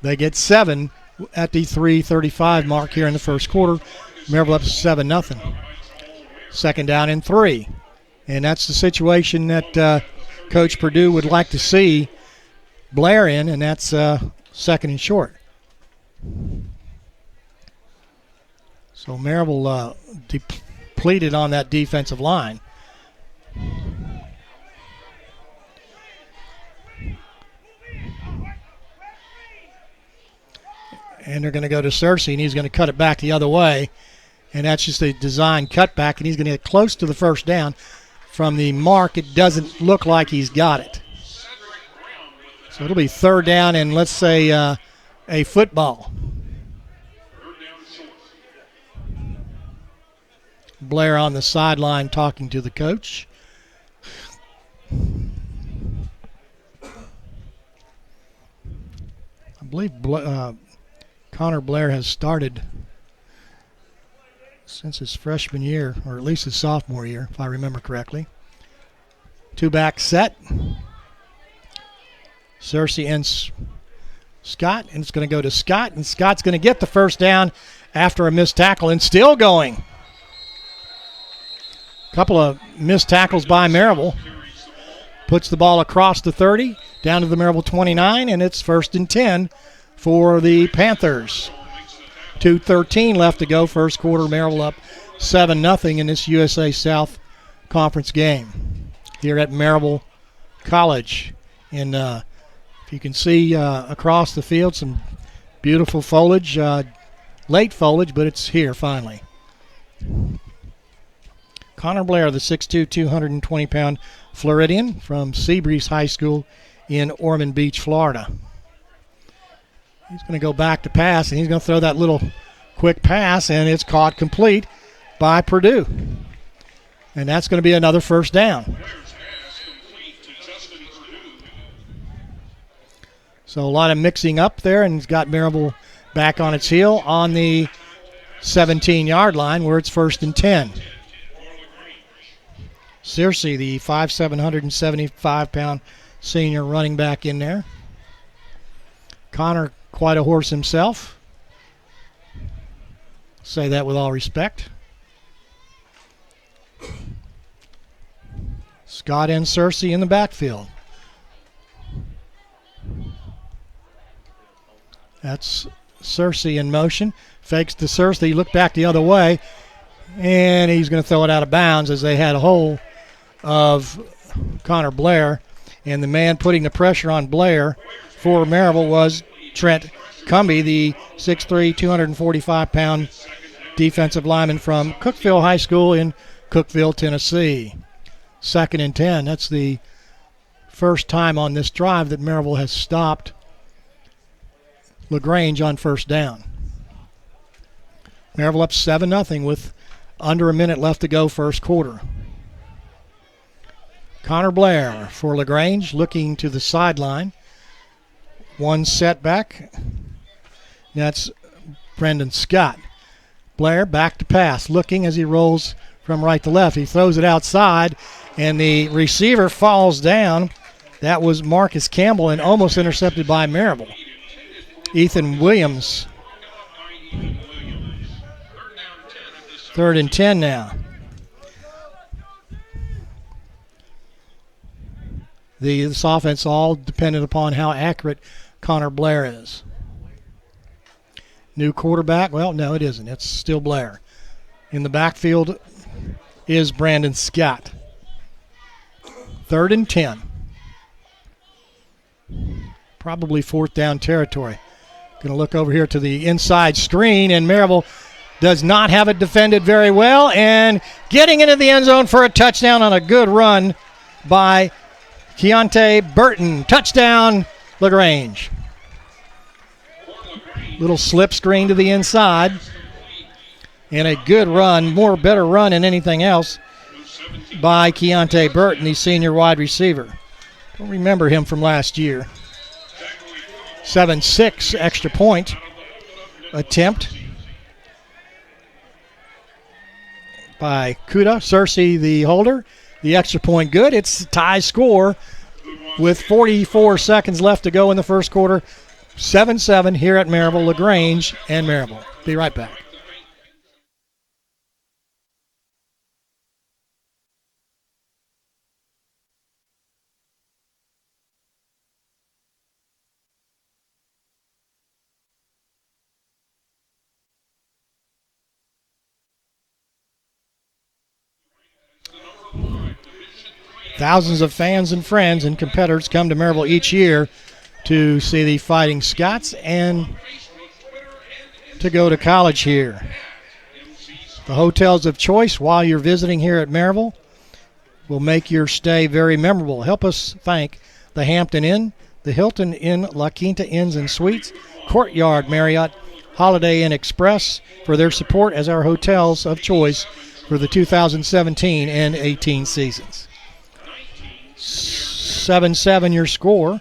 they get 7 at the 3:35 mark here in the first quarter. Maryville up to 7-0. 2nd down and 3. And that's the situation that Coach Purdue would like to see Blair in, and that's 2nd and short. So Maryville depleted on that defensive line. And they're going to go to Cersei, and he's going to cut it back the other way. And that's just a design cutback, and he's going to get close to the first down. From the mark, it doesn't look like he's got it. So it'll be 3rd down and, let's say, a football. Blair on the sideline talking to the coach. I believe Connor Blair has started since his freshman year, or at least his sophomore year, if I remember correctly. 2-back set. Cersei and Scott, and it's going to go to Scott, and Scott's going to get the first down after a missed tackle and still going. A couple of missed tackles by Maryville. Puts the ball across the 30, down to the Maryville 29, and it's 1st and 10 for the Panthers. 2:13 left to go. First quarter, Maryville up 7-0 in this USA South Conference game here at Maryville College. And if you can see across the field, some beautiful foliage, late foliage, but it's here finally. Connor Blair, the 6'2", 220-pound Floridian from Seabreeze High School in Ormond Beach, Florida. He's going to go back to pass, and he's going to throw that little quick pass, and it's caught complete by Purdue. And that's going to be another first down. So a lot of mixing up there, and he's got Maryville back on its heel on the 17-yard line where it's 1st and 10. Searcy, the 5'7", 175-pound senior running back in there. Connor, quite a horse himself. Say that with all respect. Scott and Searcy in the backfield. That's Searcy in motion. Fakes to Searcy. Look back the other way. And he's going to throw it out of bounds as they had a hold of Connor Blair. And the man putting the pressure on Blair for Maryville was Trent Cumby, the 6'3", 245-pound defensive lineman from Cookeville High School in Cookeville, Tennessee. 2nd and 10. That's the first time on this drive that Maryville has stopped LaGrange on first down. Maryville up 7-0 with under a minute left to go first quarter. Connor Blair for LaGrange looking to the sideline. One setback. That's Brendan Scott. Blair back to pass, looking as he rolls from right to left. He throws it outside, and the receiver falls down. That was Marcus Campbell and almost intercepted by Maryville. Ethan Williams. 3rd and 10 now. This offense all dependent upon how accurate Connor Blair is. New quarterback. Well, no, it isn't. It's still Blair. In the backfield is Brandon Scott. 3rd and 10. Probably 4th down territory. Going to look over here to the inside screen, and Maryville does not have it defended very well, and getting into the end zone for a touchdown on a good run by Keontae Burton. Touchdown, LaGrange. Little slip screen to the inside, and a good run, better run than anything else by Keontae Burton, the senior wide receiver. Don't remember him from last year. 7-6 extra point attempt by Kuda. Searcy, the holder. The extra point good. It's a tie score with 44 seconds left to go in the first quarter. 7-7 here at Maryville, LaGrange, and Maryville. Be right back. Thousands of fans and friends and competitors come to Maryville each year to see the Fighting Scots and to go to college here. The hotels of choice while you're visiting here at Maryville will make your stay very memorable. Help us thank the Hampton Inn, the Hilton Inn, La Quinta Inns and Suites, Courtyard Marriott, Holiday Inn Express for their support as our hotels of choice for the 2017 and 18 seasons. 7-7 your score.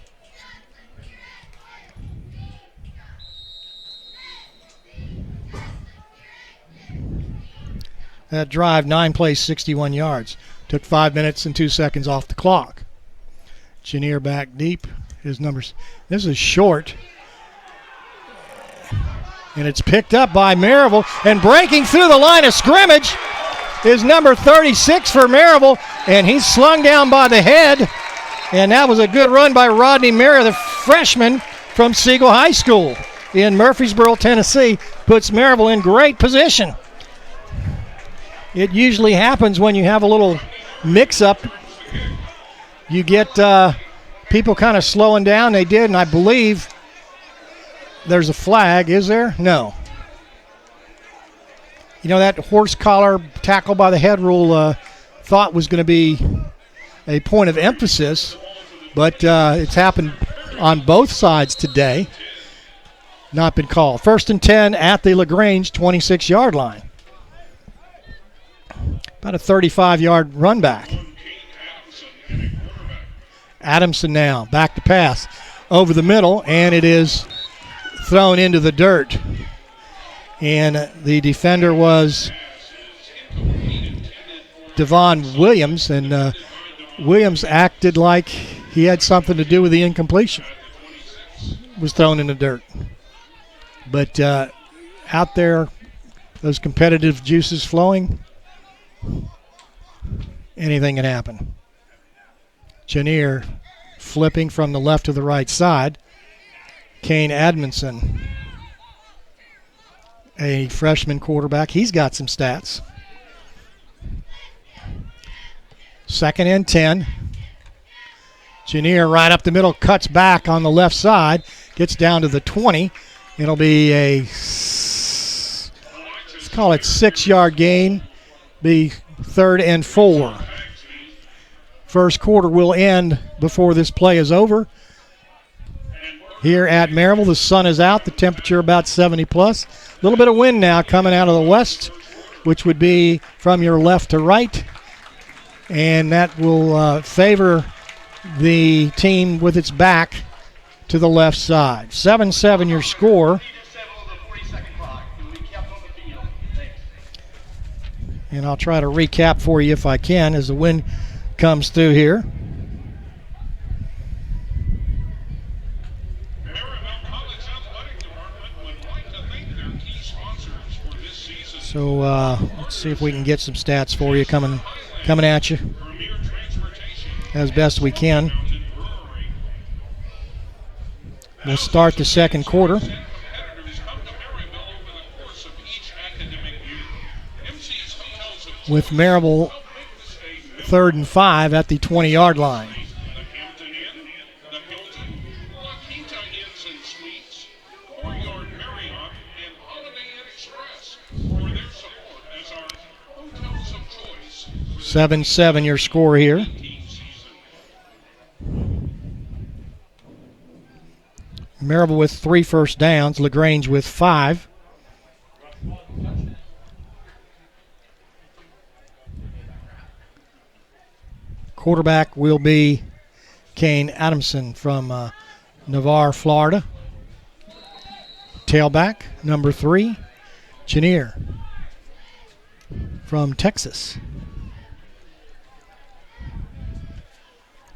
That drive, 9 plays, 61 yards. Took 5 minutes and 2 seconds off the clock. Chenier back deep. His numbers. This is short. And it's picked up by Maryville. And breaking through the line of scrimmage is number 36 for Maryville. And he's slung down by the head. And that was a good run by Rodney Mara, the freshman from Siegel High School in Murfreesboro, Tennessee. Puts Maryville in great position. It usually happens when you have a little mix-up. You get people kind of slowing down. They did, and I believe there's a flag. Is there? No. You know, that horse collar tackle by the head rule thought was going to be a point of emphasis, but it's happened on both sides today. Not been called. 1st and 10 at the LaGrange 26-yard line. About a 35-yard run back. Adamson now back to pass over the middle, and it is thrown into the dirt. And the defender was Devon Williams, and Williams acted like he had something to do with the incompletion. Was thrown in the dirt. But out there, those competitive juices flowing, anything can happen. Chenier flipping from the left to the right side. Kane Admonson, a freshman quarterback. He's got some stats. 2nd and 10. Chenier right up the middle, cuts back on the left side, gets down to the 20. It'll be a, let's call it 6-yard gain, be 3rd and 4. First quarter will end before this play is over. Here at Maryville, the sun is out, the temperature about 70 plus. A little bit of wind now coming out of the west, which would be from your left to right. And that will favor the team with its back to the left side. 7-7 your score. And I'll try to recap for you if I can as the wind comes through here. So let's see if we can get some stats for you coming at you as best we can. We'll start the second quarter. With Maryville 3rd and 5 at the 20-yard line. Seven, 7 your score here. Maryville with 3 first downs, LaGrange with 5. Quarterback will be Kane Adamson from Navarre, Florida. Tailback, number 3, Chenier from Texas.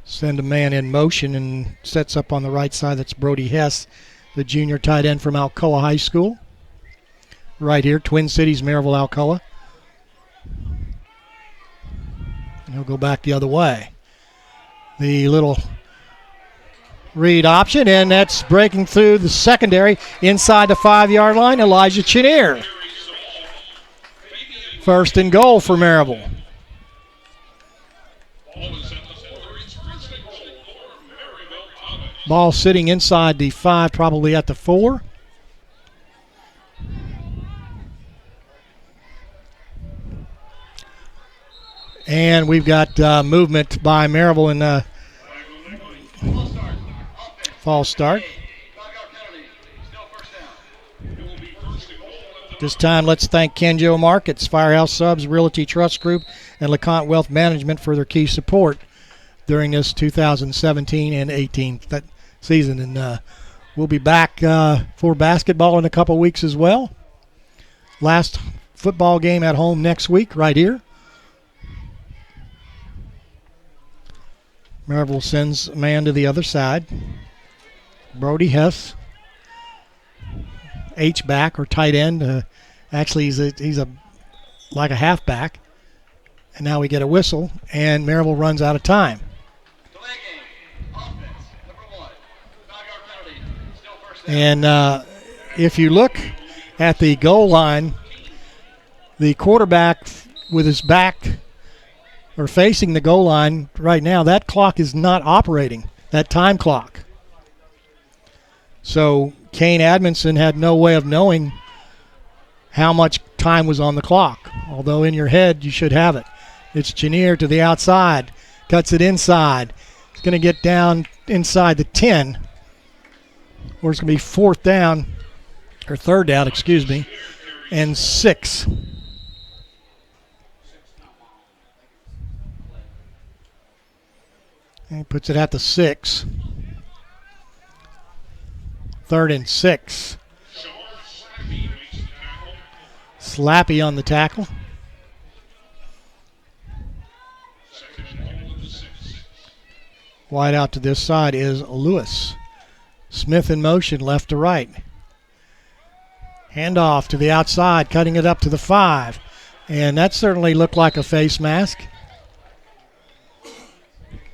Send a man in motion and sets up on the right side. That's Brody Hess, the junior tight end from Alcoa High School. Right here, Twin Cities, Maryville, Alcoa. And he'll go back the other way. The little read option, and that's breaking through the secondary inside the 5-yard line, Elijah Chenier. 1st and goal for Maryville. Ball sitting inside the 5, probably at the 4. And we've got movement by Maryville in false start. This time, let's thank Kenjo Markets, Firehouse Subs, Realty Trust Group, and LeConte Wealth Management for their key support during this 2017 and 18 season. And we'll be back for basketball in a couple weeks as well. Last football game at home next week, right here. Maryville sends a man to the other side. Brody Hess H-back or tight end. Actually, he's like a halfback. And now we get a whistle, and Maryville runs out of time. Delay game. Offense, number 1. 5-yard penalty. Still first down. And if you look at the goal line, the quarterback with his back or facing the goal line right now, that clock is not operating, that time clock. So Kane Admonson had no way of knowing how much time was on the clock, although in your head you should have it. It's Chenier to the outside, cuts it inside. It's going to get down inside the 10, or it's going to be third down, and 6. And he puts it at the 6. 3rd and 6. Slappy on the tackle. Wide out to this side is Lewis. Smith in motion, left to right. Handoff to the outside, cutting it up to the 5. And that certainly looked like a face mask.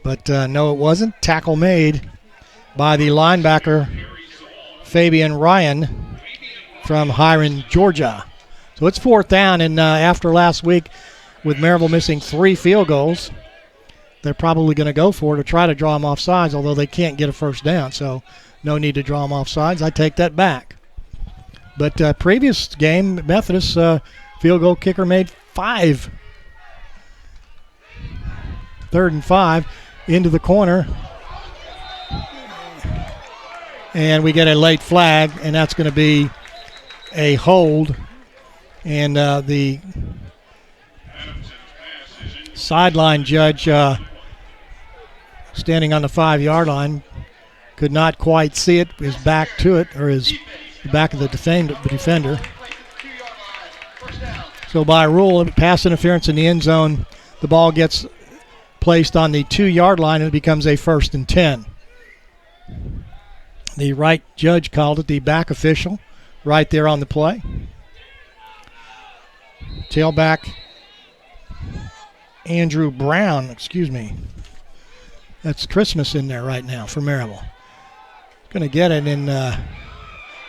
But no, it wasn't. Tackle made by the linebacker, Fabian Ryan from Hiron, Georgia. So it's 4th down, and after last week with Maryville missing 3 field goals, they're probably going to go for it or try to draw them off sides, although they can't get a first down, so no need to draw them off sides. I take that back. But previous game, Methodist field goal kicker made 5. 3rd and 5 into the corner. And we get a late flag, and that's going to be a hold. And the sideline judge standing on the 5-yard line could not quite see it, his back to it, or his back of the defender. So by rule, pass interference in the end zone, the ball gets placed on the 2-yard line and it becomes a 1st and 10. The right judge called it, the back official, right there on the play. Tailback Andrew Brown, That's Christmas in there right now for Maryville. Going to get it, and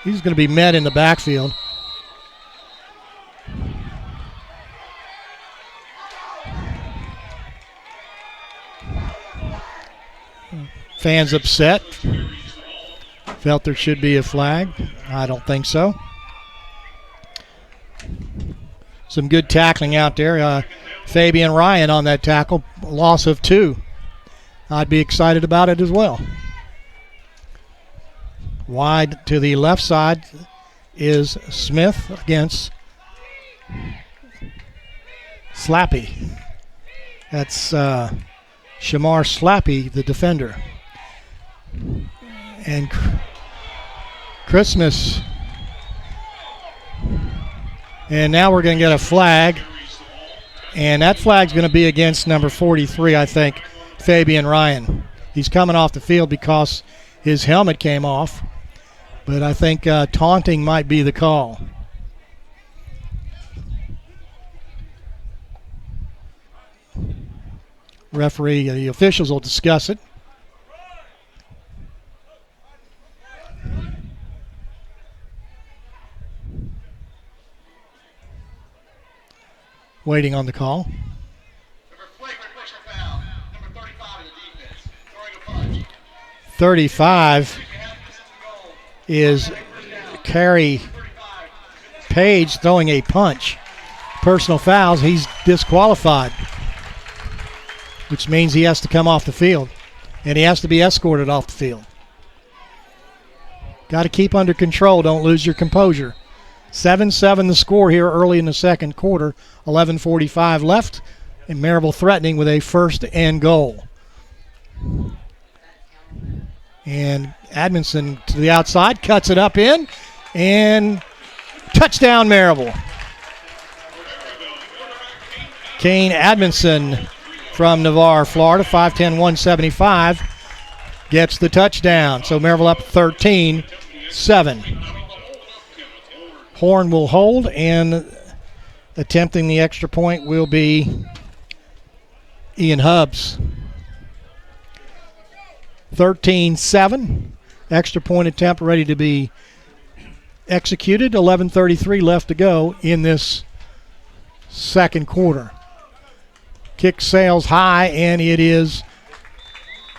he's going to be met in the backfield. Fans upset. Felt there should be a flag. I don't think so. Some good tackling out there. Fabian Ryan on that tackle. Loss of 2. I'd be excited about it as well. Wide to the left side is Smith against Slappy. That's Shamar Slappy, the defender. And Christmas. And now we're going to get a flag. And that flag's going to be against number 43, I think, Fabian Ryan. He's coming off the field because his helmet came off. But I think taunting might be the call. Referee, the officials will discuss it. Waiting on the call. 35 is Carey Page throwing a punch. Personal fouls, he's disqualified, which means he has to come off the field, and he has to be escorted off the field. Got to keep under control. Don't lose your composure. 7-7 the score here early in the second quarter. 11:45 left, and Maryville threatening with a 1st and goal. And Admonson to the outside, cuts it up in, and touchdown Maryville. Kane Admonson from Navarre, Florida, 5'10", 175, gets the touchdown. So Maryville up 13-7. Horn will hold, and attempting the extra point will be Ian Hubbs. 13-7. Extra point attempt ready to be executed. 11:33 left to go in this second quarter. Kick sails high, and it is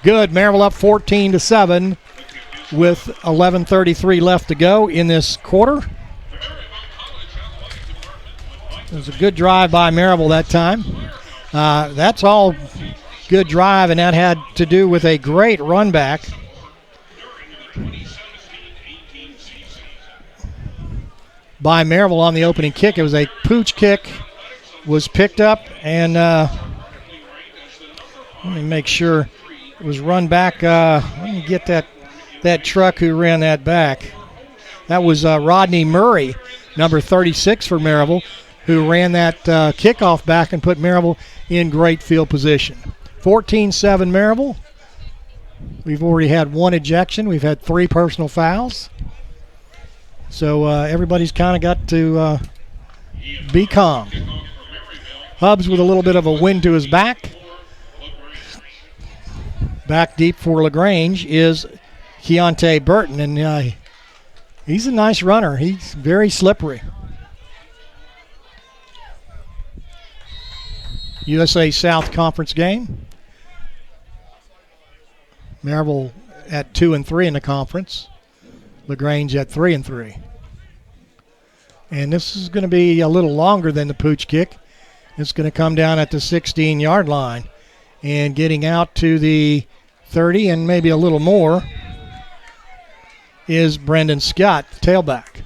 good. Maryville up 14-7 with 11:33 left to go in this quarter. It was a good drive by Maryville that time. That's all good drive, and that had to do with a great run back by Maryville on the opening kick. It was a pooch kick, was picked up, and let me make sure it was run back. Let me get that truck who ran that back. That was Rodney Murray, number 36 for Maryville, who ran that kickoff back and put Maryville in great field position. 14-7 Maryville. We've already had one ejection. We've had 3 personal fouls. So everybody's kind of got to be calm. Hubbs with a little bit of a wind to his back. Back deep for LaGrange is Keontae Burton, and he's a nice runner. He's very slippery. USA South Conference game. Maryville at 2-3 in the conference. LaGrange at 3-3. And this is going to be a little longer than the pooch kick. It's going to come down at the 16-yard line. And getting out to the 30 and maybe a little more is Brendan Scott, tailback.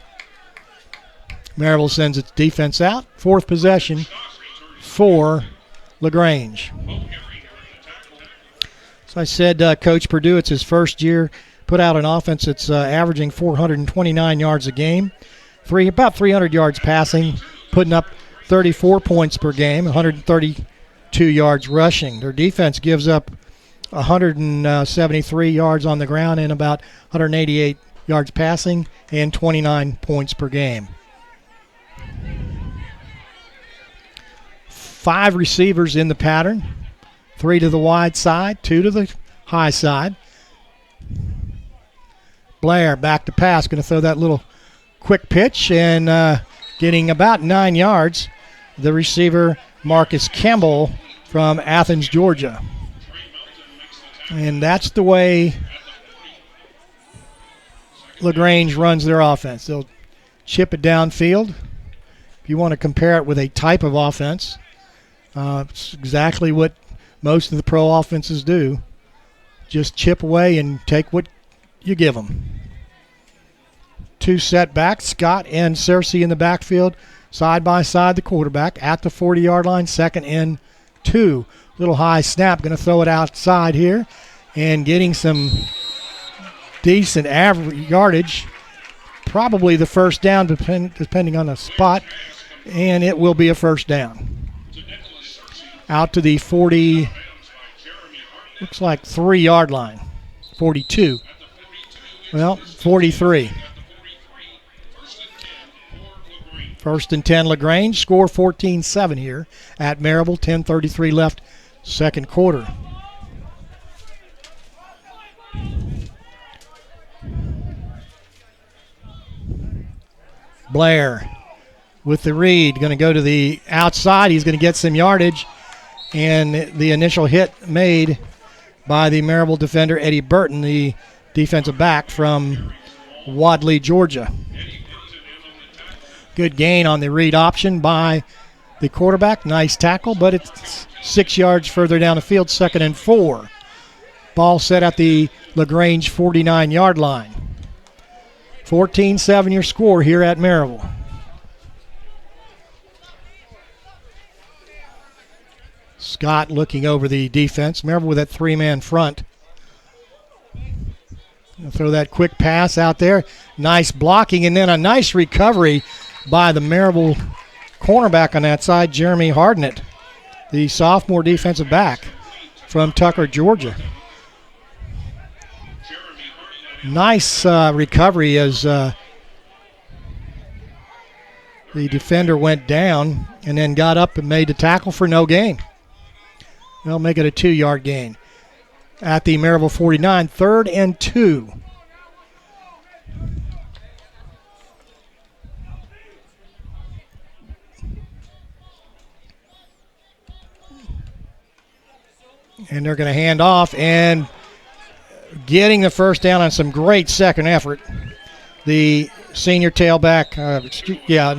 Maryville sends its defense out. 4th possession for LaGrange. So I said Coach Purdue, it's his first year, put out an offense that's averaging 429 yards a game, about 300 yards passing, putting up 34 points per game, 132 yards rushing. Their defense gives up 173 yards on the ground and about 188 yards passing and 29 points per game. 5 receivers in the pattern, 3 to the wide side, 2 to the high side. Blair back to pass, going to throw that little quick pitch and getting about 9 yards. The receiver, Marcus Campbell from Athens, Georgia. And that's the way LaGrange runs their offense. They'll chip it downfield. If you want to compare it with a type of offense, it's exactly what most of the pro offenses do. Just chip away and take what you give them. 2 setbacks, Scott and Cersei in the backfield, side by side the quarterback at the 40-yard line, 2nd and 2. Little high snap, going to throw it outside here and getting some decent average yardage. Probably the first down depending on the spot, and it will be a first down. Out to the 40, looks like 3-yard line, 42. Well, 43. 1st and 10 LaGrange, score 14-7 here at Maryville, 10:33 left, second quarter. Blair with the read, going to go to the outside. He's going to get some yardage, and the initial hit made by the Maryville defender, Eddie Burton, the defensive back from Wadley, Georgia. Good gain on the read option by the quarterback. Nice tackle, but it's 6 yards further down the field, 2nd and 4. Ball set at the LaGrange 49-yard line. 14-7 your score here at Maryville. Scott looking over the defense. Maryville with that 3-man front. Throw that quick pass out there. Nice blocking, and then a nice recovery by the Maryville cornerback on that side, Jeremy Hardnett, the sophomore defensive back from Tucker, Georgia. Nice recovery as The defender went down and then got up and made the tackle for no gain. They'll make it a 2-yard gain. At the Maryville 49, 3rd and 2. And they're going to hand off, and getting the first down on some great second effort, the senior tailback,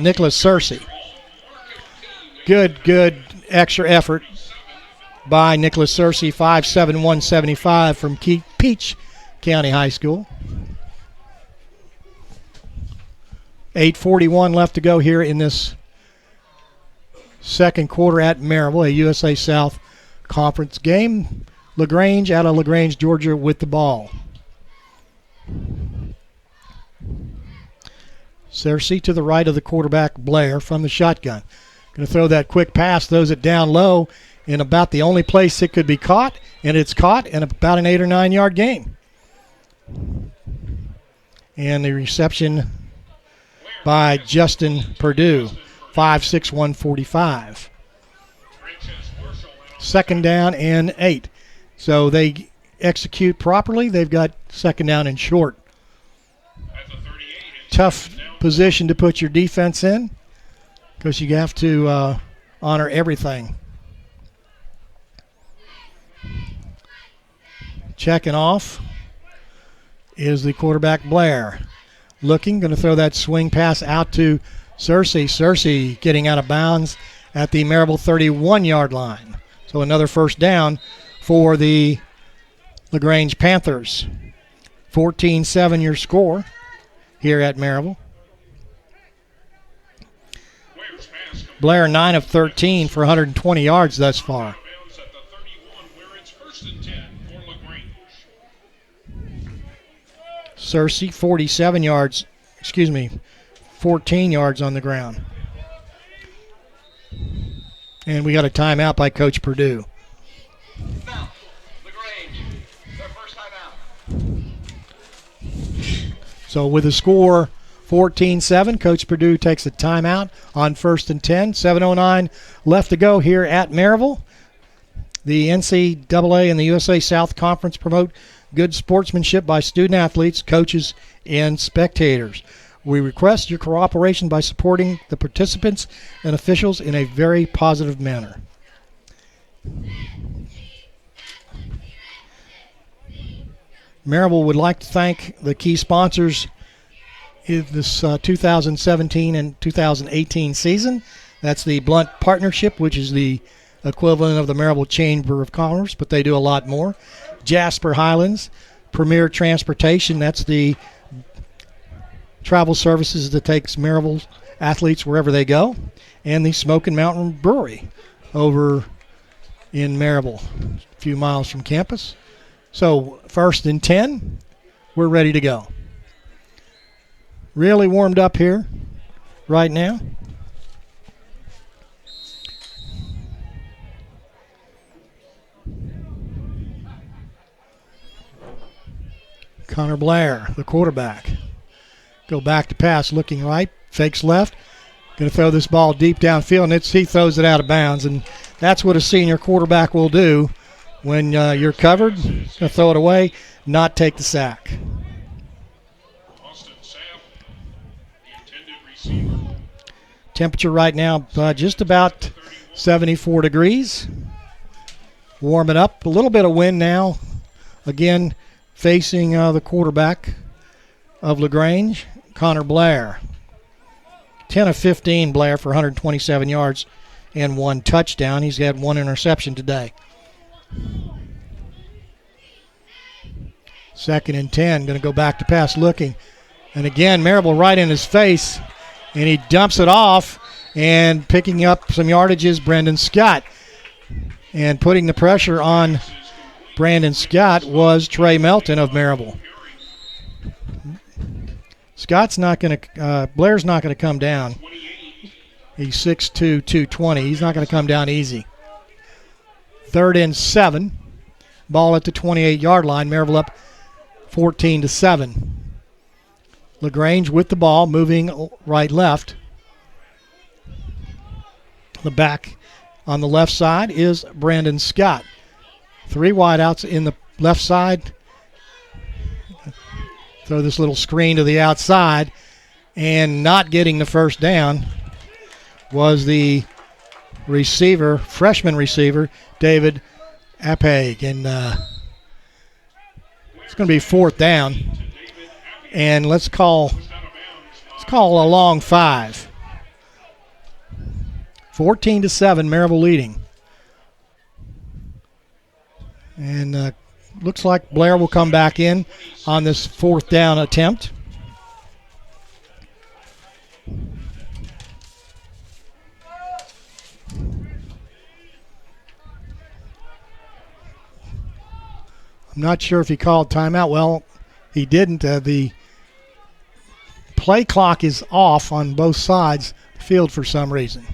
Nicholas Searcy. Good extra effort by Nicholas Searcy, 5'7", 175 from Peach County High School. 8:41 left to go here in this second quarter at Maryville, a USA South Conference game. LaGrange out of LaGrange, Georgia with the ball. Searcy to the right of the quarterback, Blair, from the shotgun. Going to throw that quick pass, throws it down low in about the only place it could be caught, and it's caught in about an 8 or 9 yard gain. And the reception by Justin Purdue, 5'6", 145. Second down and 8. So they execute properly. They've got second down and short. Tough position to put your defense in because you have to honor everything. Checking off is the quarterback, Blair. Looking, going to throw that swing pass out to Searcy. Searcy getting out of bounds at the Maryville 31-yard line. So another first down for the LaGrange Panthers. 14-7 your score here at Maryville. Blair 9 of 13 for 120 yards thus far. Searcy 14 yards on the ground. And we got a timeout by Coach Purdue. Now, LaGrange, their first timeout. So with the score 14-7, Coach Purdue takes a timeout on 1st and 10. 7:09 left to go here at Maryville. The NCAA and the USA South Conference promote good sportsmanship by student athletes, coaches, and spectators. We request your cooperation by supporting the participants and officials in a very positive manner. Maryville would like to thank the key sponsors in this 2017 and 2018 season. That's the Blunt Partnership, which is the equivalent of the Maryville Chamber of Commerce, but they do a lot more. Jasper Highlands, Premier Transportation, that's the travel services that takes Maryville athletes wherever they go, and the Smokin' Mountain Brewery over in Maryville, a few miles from campus. So 1st and 10, we're ready to go. Really warmed up here right now. Connor Blair, the quarterback. Go back to pass, looking right, fakes left. Going to throw this ball deep downfield, and he throws it out of bounds. And that's what a senior quarterback will do when you're covered. Going to throw it away, not take the sack. Temperature right now just about 74 degrees. Warming up. A little bit of wind now. Again, facing the quarterback of LaGrange, Connor Blair. 10 of 15, Blair, for 127 yards and 1 touchdown. He's had 1 interception today. 2nd and 10, going to go back to pass, looking. And again, Maryville right in his face, and he dumps it off, and picking up some yardage is Brendan Scott. And putting the pressure on Brandon Scott was Trey Melton of Maryville. Blair's not going to come down. He's 6'2", 220. He's not going to come down easy. 3rd and 7. Ball at the 28-yard line. Maryville up 14-7. LaGrange with the ball, moving right left. The back on the left side is Brandon Scott. 3 wideouts in the left side. Throw this little screen to the outside, and not getting the first down was the receiver, freshman receiver, David Apeg. And it's going to be 4th down. And let's call a long 5. 14-7, Maryville leading. And looks like Blair will come back in on this 4th down attempt. I'm not sure if he called timeout. Well, he didn't. The play clock is off on both sides of the field for some reason.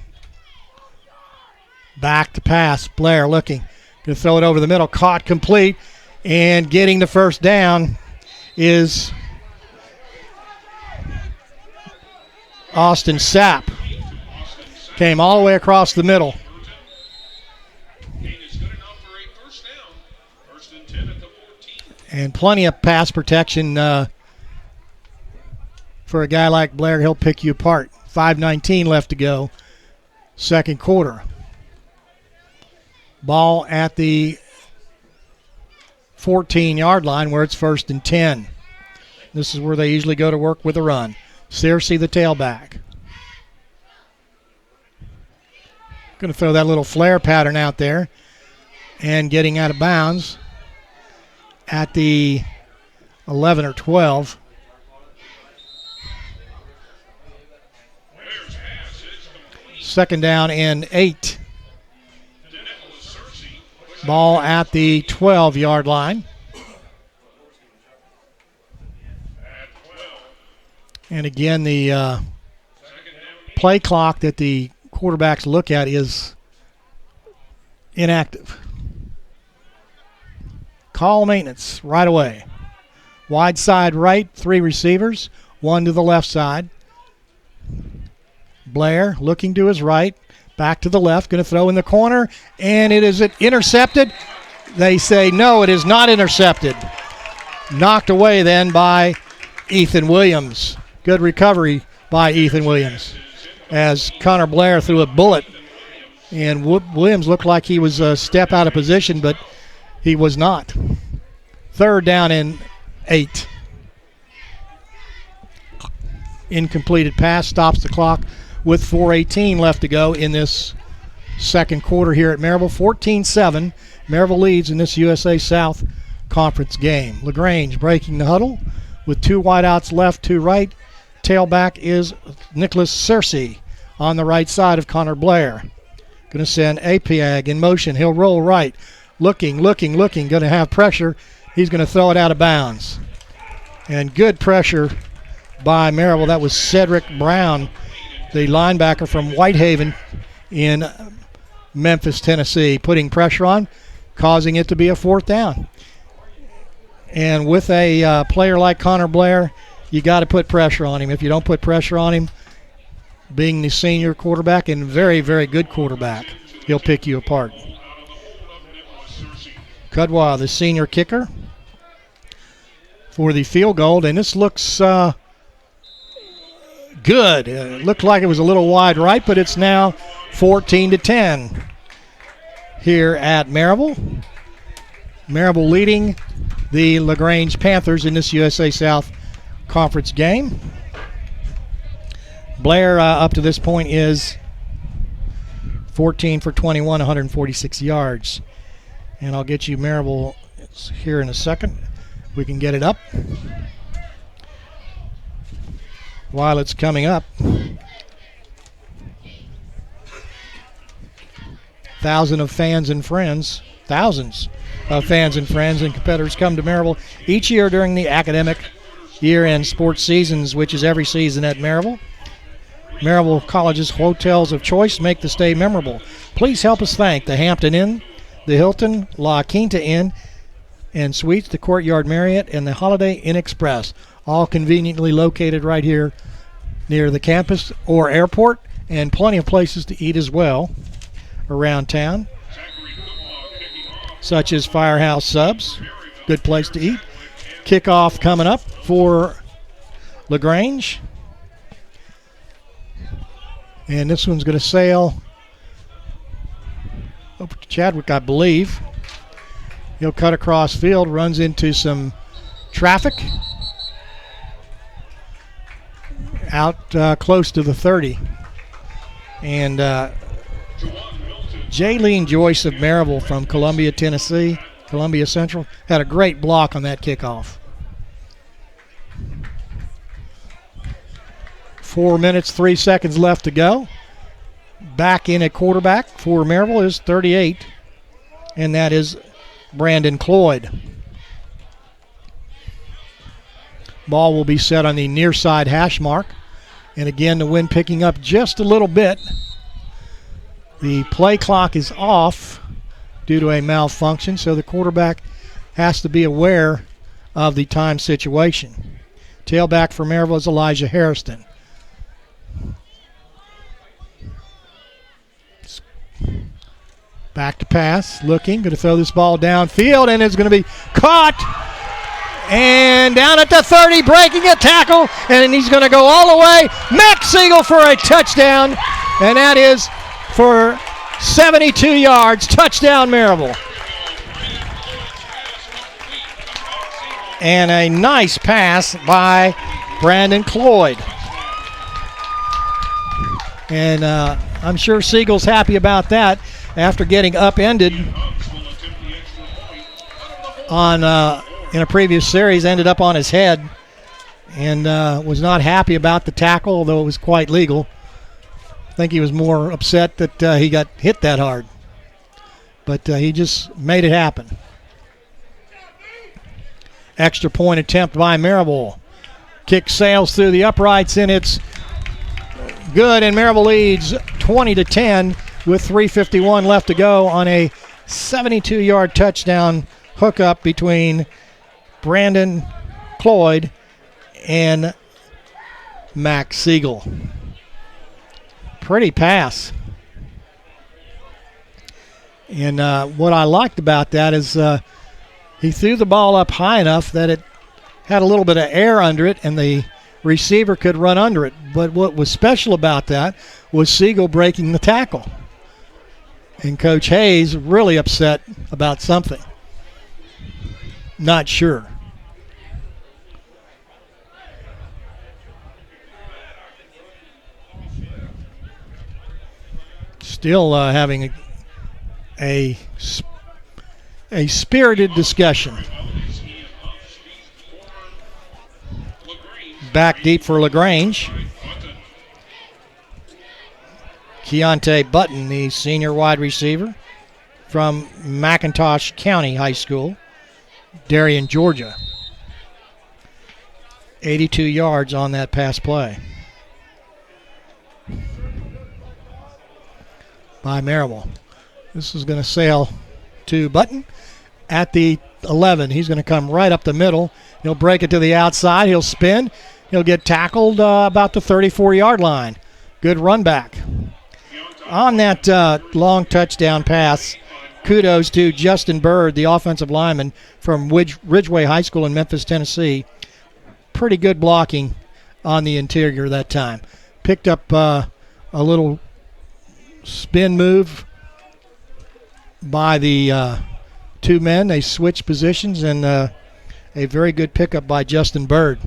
Back to pass. Blair looking. Going to throw it over the middle. Caught complete. And getting the first down is Austin Sapp. Came all the way across the middle. And plenty of pass protection for a guy like Blair. He'll pick you apart. 5:19 left to go, second quarter. Ball at the 14-yard line where it's 1st and 10. This is where they usually go to work with a run. Searcy, the tailback. Going to throw that little flare pattern out there. And getting out of bounds at the 11 or 12. Second down and 8. Ball at the 12-yard line. And again, the play clock that the quarterbacks look at is inactive. Call maintenance right away. Wide side right, 3 receivers, 1 to the left side. Blair looking to his right, back to the left, going to throw in the corner, and is it intercepted? They say no, it is not intercepted. Knocked away then by Ethan Williams. Good recovery by Ethan Williams as Connor Blair threw a bullet, and Williams looked like he was a step out of position, but he was not. 3rd down and 8. Incompleted pass stops the clock with 4:18 left to go in this second quarter here at Maryville. 14-7. Maryville leads in this USA South Conference game. LaGrange breaking the huddle with 2 wideouts left, 2 right. Tailback is Nicholas Searcy on the right side of Connor Blair. Going to send Apiag in motion. He'll roll right. Looking. Going to have pressure. He's going to throw it out of bounds. And good pressure by Maryville. That was Cedric Brown, the linebacker from Whitehaven in Memphis, Tennessee, putting pressure on, causing it to be a 4th down. And with a player like Connor Blair, you got to put pressure on him. If you don't put pressure on him, being the senior quarterback and very, very good quarterback, he'll pick you apart. Cudwa, the senior kicker, for the field goal, and this looks good. It looked like it was a little wide right, but it's now 14-10 here at Maryville. Maryville leading the LaGrange Panthers in this USA South Conference game. Blair up to this point is 14 for 21, 146 yards. And I'll get you Maryville here in a second. We can get it up. While it's coming up, thousands of fans and friends and competitors come to Maryville each year during the academic year-end sports seasons, which is every season at Maryville. Maryville College's hotels of choice make the stay memorable. Please help us thank the Hampton Inn, the Hilton La Quinta Inn and Suites, the Courtyard Marriott, and the Holiday Inn Express, all conveniently located right here near the campus or airport and plenty of places to eat as well around town, such as Firehouse Subs. Good place to eat. Kickoff coming up for LaGrange. And this one's going to sail over to Chadwick, I believe. He'll cut across field, runs into some traffic out close to the 30. And Jaylene Joyce of Maryville from Columbia, Tennessee, Columbia Central, had a great block on that kickoff. 4 minutes, 3 seconds left to go. Back in at quarterback for Maryville is 38, and that is Brandon Cloyd. Ball will be set on the near side hash mark. And again, the wind picking up just a little bit. The play clock is off due to a malfunction, so the quarterback has to be aware of the time situation. Tailback for Maryville is Elijah Harrison. Back to pass, looking, going to throw this ball downfield, and it's going to be caught. And down at the 30, breaking a tackle, and he's going to go all the way. Max Siegel for a touchdown, and that is for 72 yards. Touchdown, Maryville. And a nice pass by Brandon Cloyd. And I'm sure Siegel's happy about that after getting upended on in a previous series, ended up on his head, and was not happy about the tackle, although it was quite legal. I think he was more upset that he got hit that hard. But he just made it happen. Extra point attempt by Maryville. Kick sails through the uprights, and it's good, and Maryville leads 20-10 with 3:51 left to go on a 72-yard touchdown hookup between Brandon Cloyd and Max Siegel. Pretty pass. And what I liked about that is he threw the ball up high enough that it had a little bit of air under it and the receiver could run under it. But what was special about that was Siegel breaking the tackle. And Coach Hayes really upset about something. Not sure. Still having a spirited discussion. Back deep for LaGrange. Keontae Button, the senior wide receiver from McIntosh County High School, Darien, Georgia. 82 yards on that pass play by Maryville. This is going to sail to Button at the 11. He's going to come right up the middle. He'll break it to the outside. He'll spin. He'll get tackled about the 34-yard line. Good run back. On that long touchdown pass, kudos to Justin Bird, the offensive lineman from Ridgeway High School in Memphis, Tennessee. Pretty good blocking on the interior that time. Picked up a little spin move by the two men. They switched positions, and a very good pickup by Justin Bird.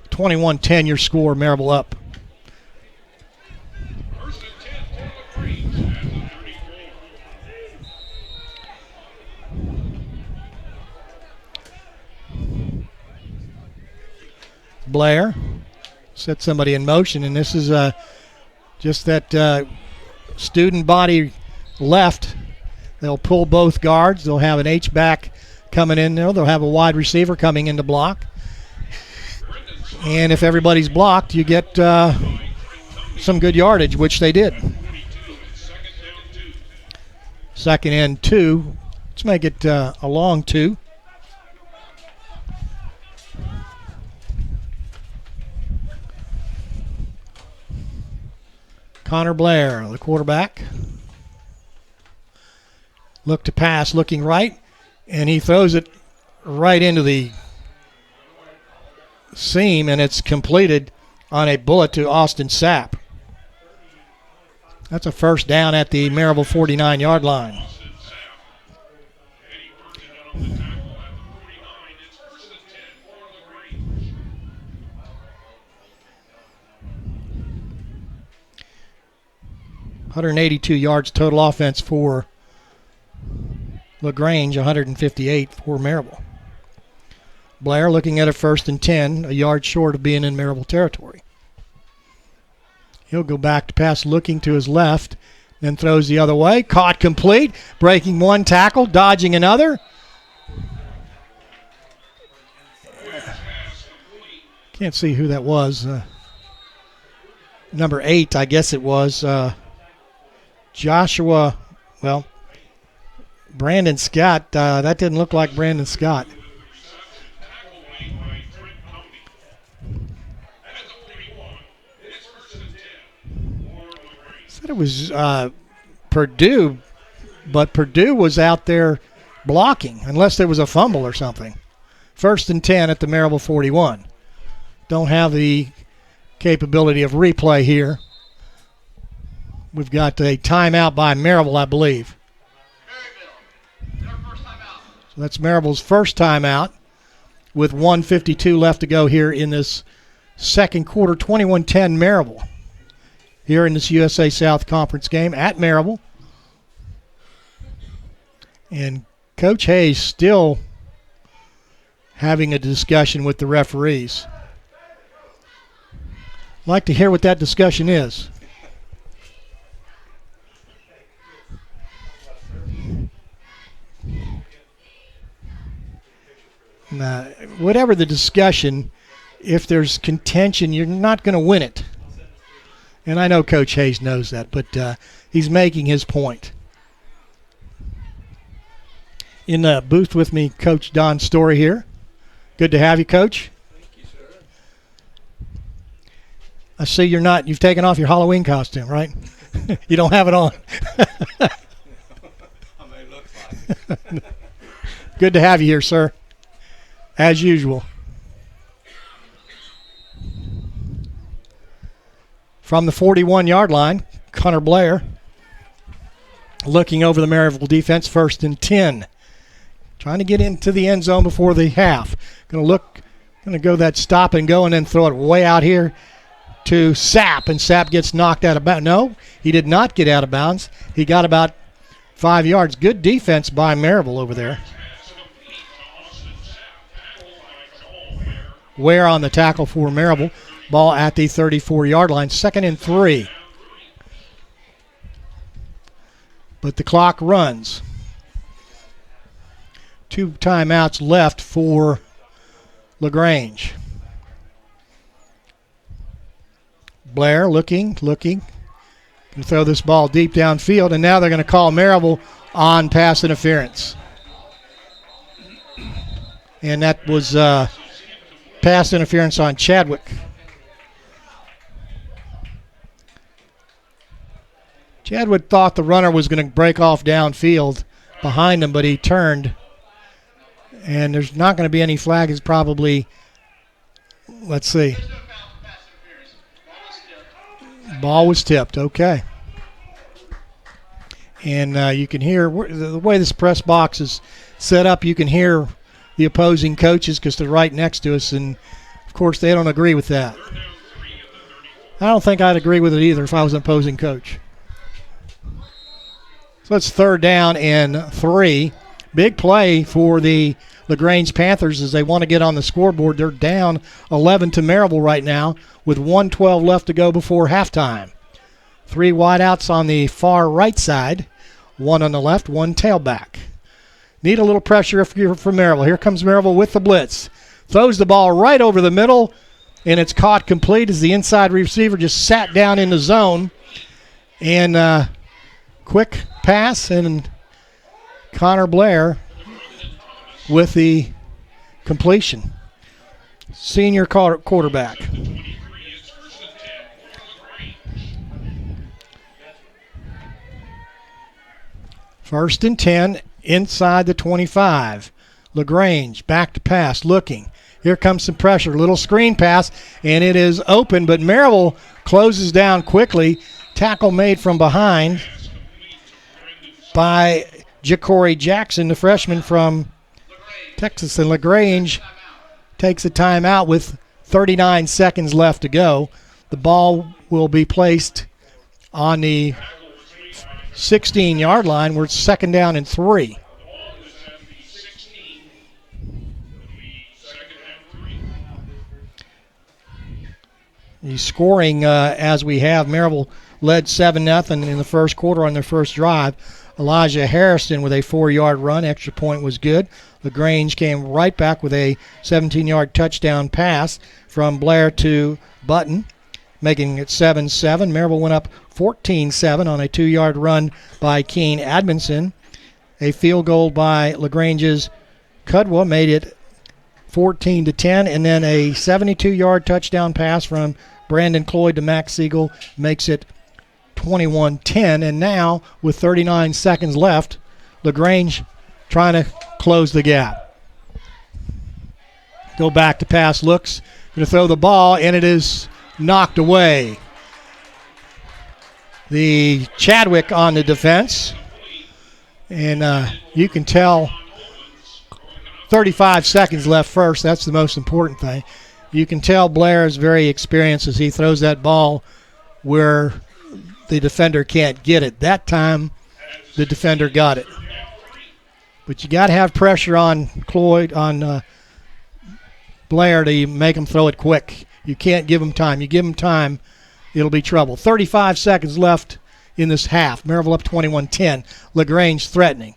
21-10 your score, Maryville up. Blair set somebody in motion, and this is just that student body left. They'll pull both guards. They'll have an H-back coming in there. They'll have a wide receiver coming in to block. And if everybody's blocked, you get some good yardage, which they did. Second and 2. Let's make it a long 2. Connor Blair, the quarterback. Look to pass, looking right, and he throws it right into the seam, and it's completed on a bullet to Austin Sapp. That's a first down at the Maryville 49-yard line. 182 yards total offense for LaGrange, 158 for Maryville. Blair looking at a 1st and 10, a yard short of being in Maryville territory. He'll go back to pass, looking to his left, then throws the other way. Caught complete, breaking one tackle, dodging another. Can't see who that was. Number 8, I guess it was. Joshua, well, Brandon Scott. That didn't look like Brandon Scott. Said it was Purdue, but Purdue was out there blocking, unless there was a fumble or something. 1st and 10 at the Maryville 41. Don't have the capability of replay here. We've got a timeout by Maryville, I believe. Maryville, their first timeout. So that's Maryville's first timeout with 1:52 left to go here in this second quarter. 21-10 Maryville here in this USA South Conference game at Maryville. And Coach Hayes still having a discussion with the referees. I'd like to hear what that discussion is. Whatever the discussion, if there's contention, you're not going to win it. And I know Coach Hayes knows that, but he's making his point. In the booth with me, Coach Don Story here. Good to have you, Coach. Thank you, sir. I see you've taken off your Halloween costume, right? You don't have it on. I may look like it. Good to have you here, sir. As usual. From the 41-yard line, Connor Blair looking over the Maryville defense, 1st and 10. Trying to get into the end zone before the half. Going to go that stop and go and then throw it way out here to Sapp, and Sapp gets knocked out of bounds. No, he did not get out of bounds. He got about 5 yards. Good defense by Maryville over there. Ware on the tackle for Maryville. Ball at the 34-yard line. 2nd and 3. But the clock runs. 2 timeouts left for LaGrange. Blair looking. Can throw this ball deep downfield, and now they're going to call Maryville on pass interference. And that was pass interference on Chadwick. Chadwick thought the runner was going to break off downfield behind him, but he turned. And there's not going to be any flag. It's probably, let's see. Ball was tipped. Okay. And you can hear, the way this press box is set up, you can hear the opposing coaches because they're right next to us. And, of course, they don't agree with that. I don't think I'd agree with it either if I was an opposing coach. So it's 3rd down and 3. Big play for the LaGrange Panthers as they want to get on the scoreboard. They're down 11 to Maryville right now with 1:12 left to go before halftime. 3 wideouts on the far right side, 1 on the left, 1 tailback. Need a little pressure if you're from Maryville. Here comes Maryville with the blitz. Throws the ball right over the middle, and it's caught complete as the inside receiver just sat down in the zone. And quick pass, and Connor Blair with the completion. Senior quarterback. First and 10 inside the 25. LaGrange back to pass, looking. Here comes some pressure. Little screen pass, and it is open, but Maryville closes down quickly. Tackle made from behind by Ja'Cory Jackson, the freshman from Texas. And LaGrange takes a timeout with 39 seconds left to go. The ball will be placed on the 16-yard line. We're second down and 3. The scoring as we have, Maryville led 7-0 in the first quarter on their first drive. Elijah Harrison with a 4-yard run. Extra point was good. LaGrange came right back with a 17-yard touchdown pass from Blair to Button, making it 7-7. Maryville went up 14-7 on a 2-yard run by Keene Admonson. A field goal by LaGrange's Cudwa made it 14-10, and then a 72-yard touchdown pass from Brandon Cloyd to Max Siegel makes it 21-10. And now, with 39 seconds left, LaGrange trying to close the gap. Go back to pass, looks, going to throw the ball, and it is knocked away. The Chadwick on the defense, and you can tell 35 seconds left first. That's the most important thing. You can tell Blair is very experienced as he throws that ball where the defender can't get it. That time, the defender got it. But you got to have pressure on Cloyd, on Blair to make him throw it quick. You can't give him time. You give him time, it'll be trouble. 35 seconds left in this half. Maryville up 21-10. LaGrange threatening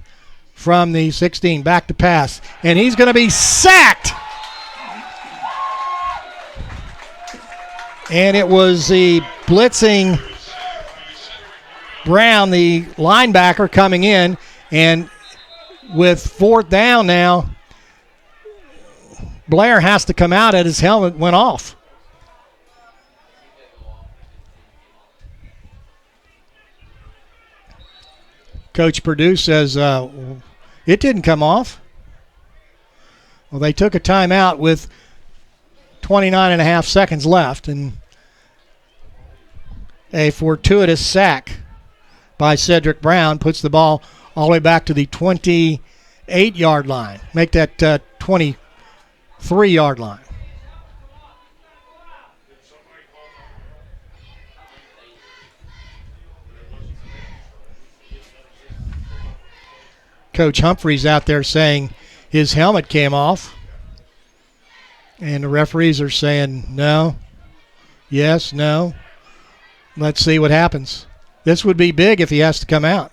from the 16, back to pass, and he's going to be sacked. And it was the blitzing Brown, the linebacker, coming in, and with 4th down now, Blair has to come out as his helmet went off. Coach Perdue says it didn't come off. Well, they took a timeout with 29 and a half seconds left, and a fortuitous sack by Cedric Brown puts the ball all the way back to the 28-yard line. Make that 23-yard line. Coach Humphreys out there saying his helmet came off. And the referees are saying no, yes, no. Let's see what happens. This would be big if he has to come out.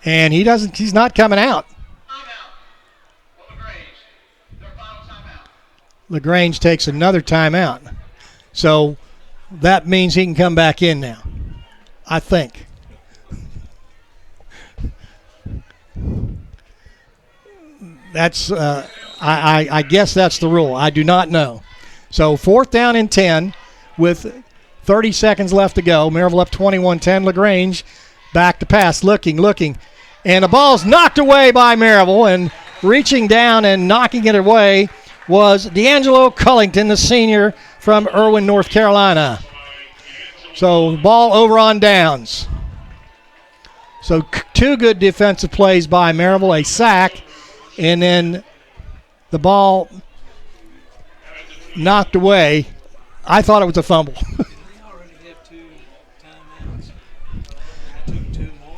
And he's not coming out. LaGrange takes another timeout. So that means he can come back in now, I think. That's I guess that's the rule. I do not know. So 4th down and 10 with 30 seconds left to go. Maryville up 21-10. LaGrange back to pass, looking. And the ball's knocked away by Maryville, and reaching down and knocking it away was D'Angelo Cullington, the senior from Irwin, North Carolina. So ball over on downs. So 2 good defensive plays by Maryville, a sack, and then the ball knocked away. I thought it was a fumble. We already have 2 timeouts. 2 more.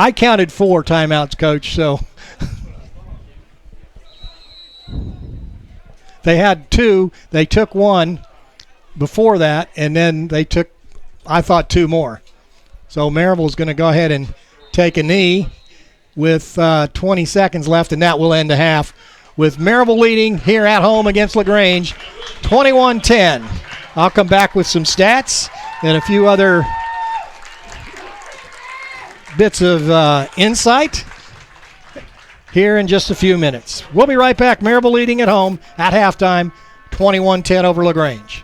I counted 4 timeouts, Coach, so they had 2. They took 1 before that, and then they took, I thought, 2 more. So Maryville's going to go ahead and take a knee with 20 seconds left, and that will end the half with Maryville leading here at home against LaGrange, 21-10. I'll come back with some stats and a few other bits of insight here in just a few minutes. We'll be right back. Maryville leading at home at halftime, 21-10 over LaGrange.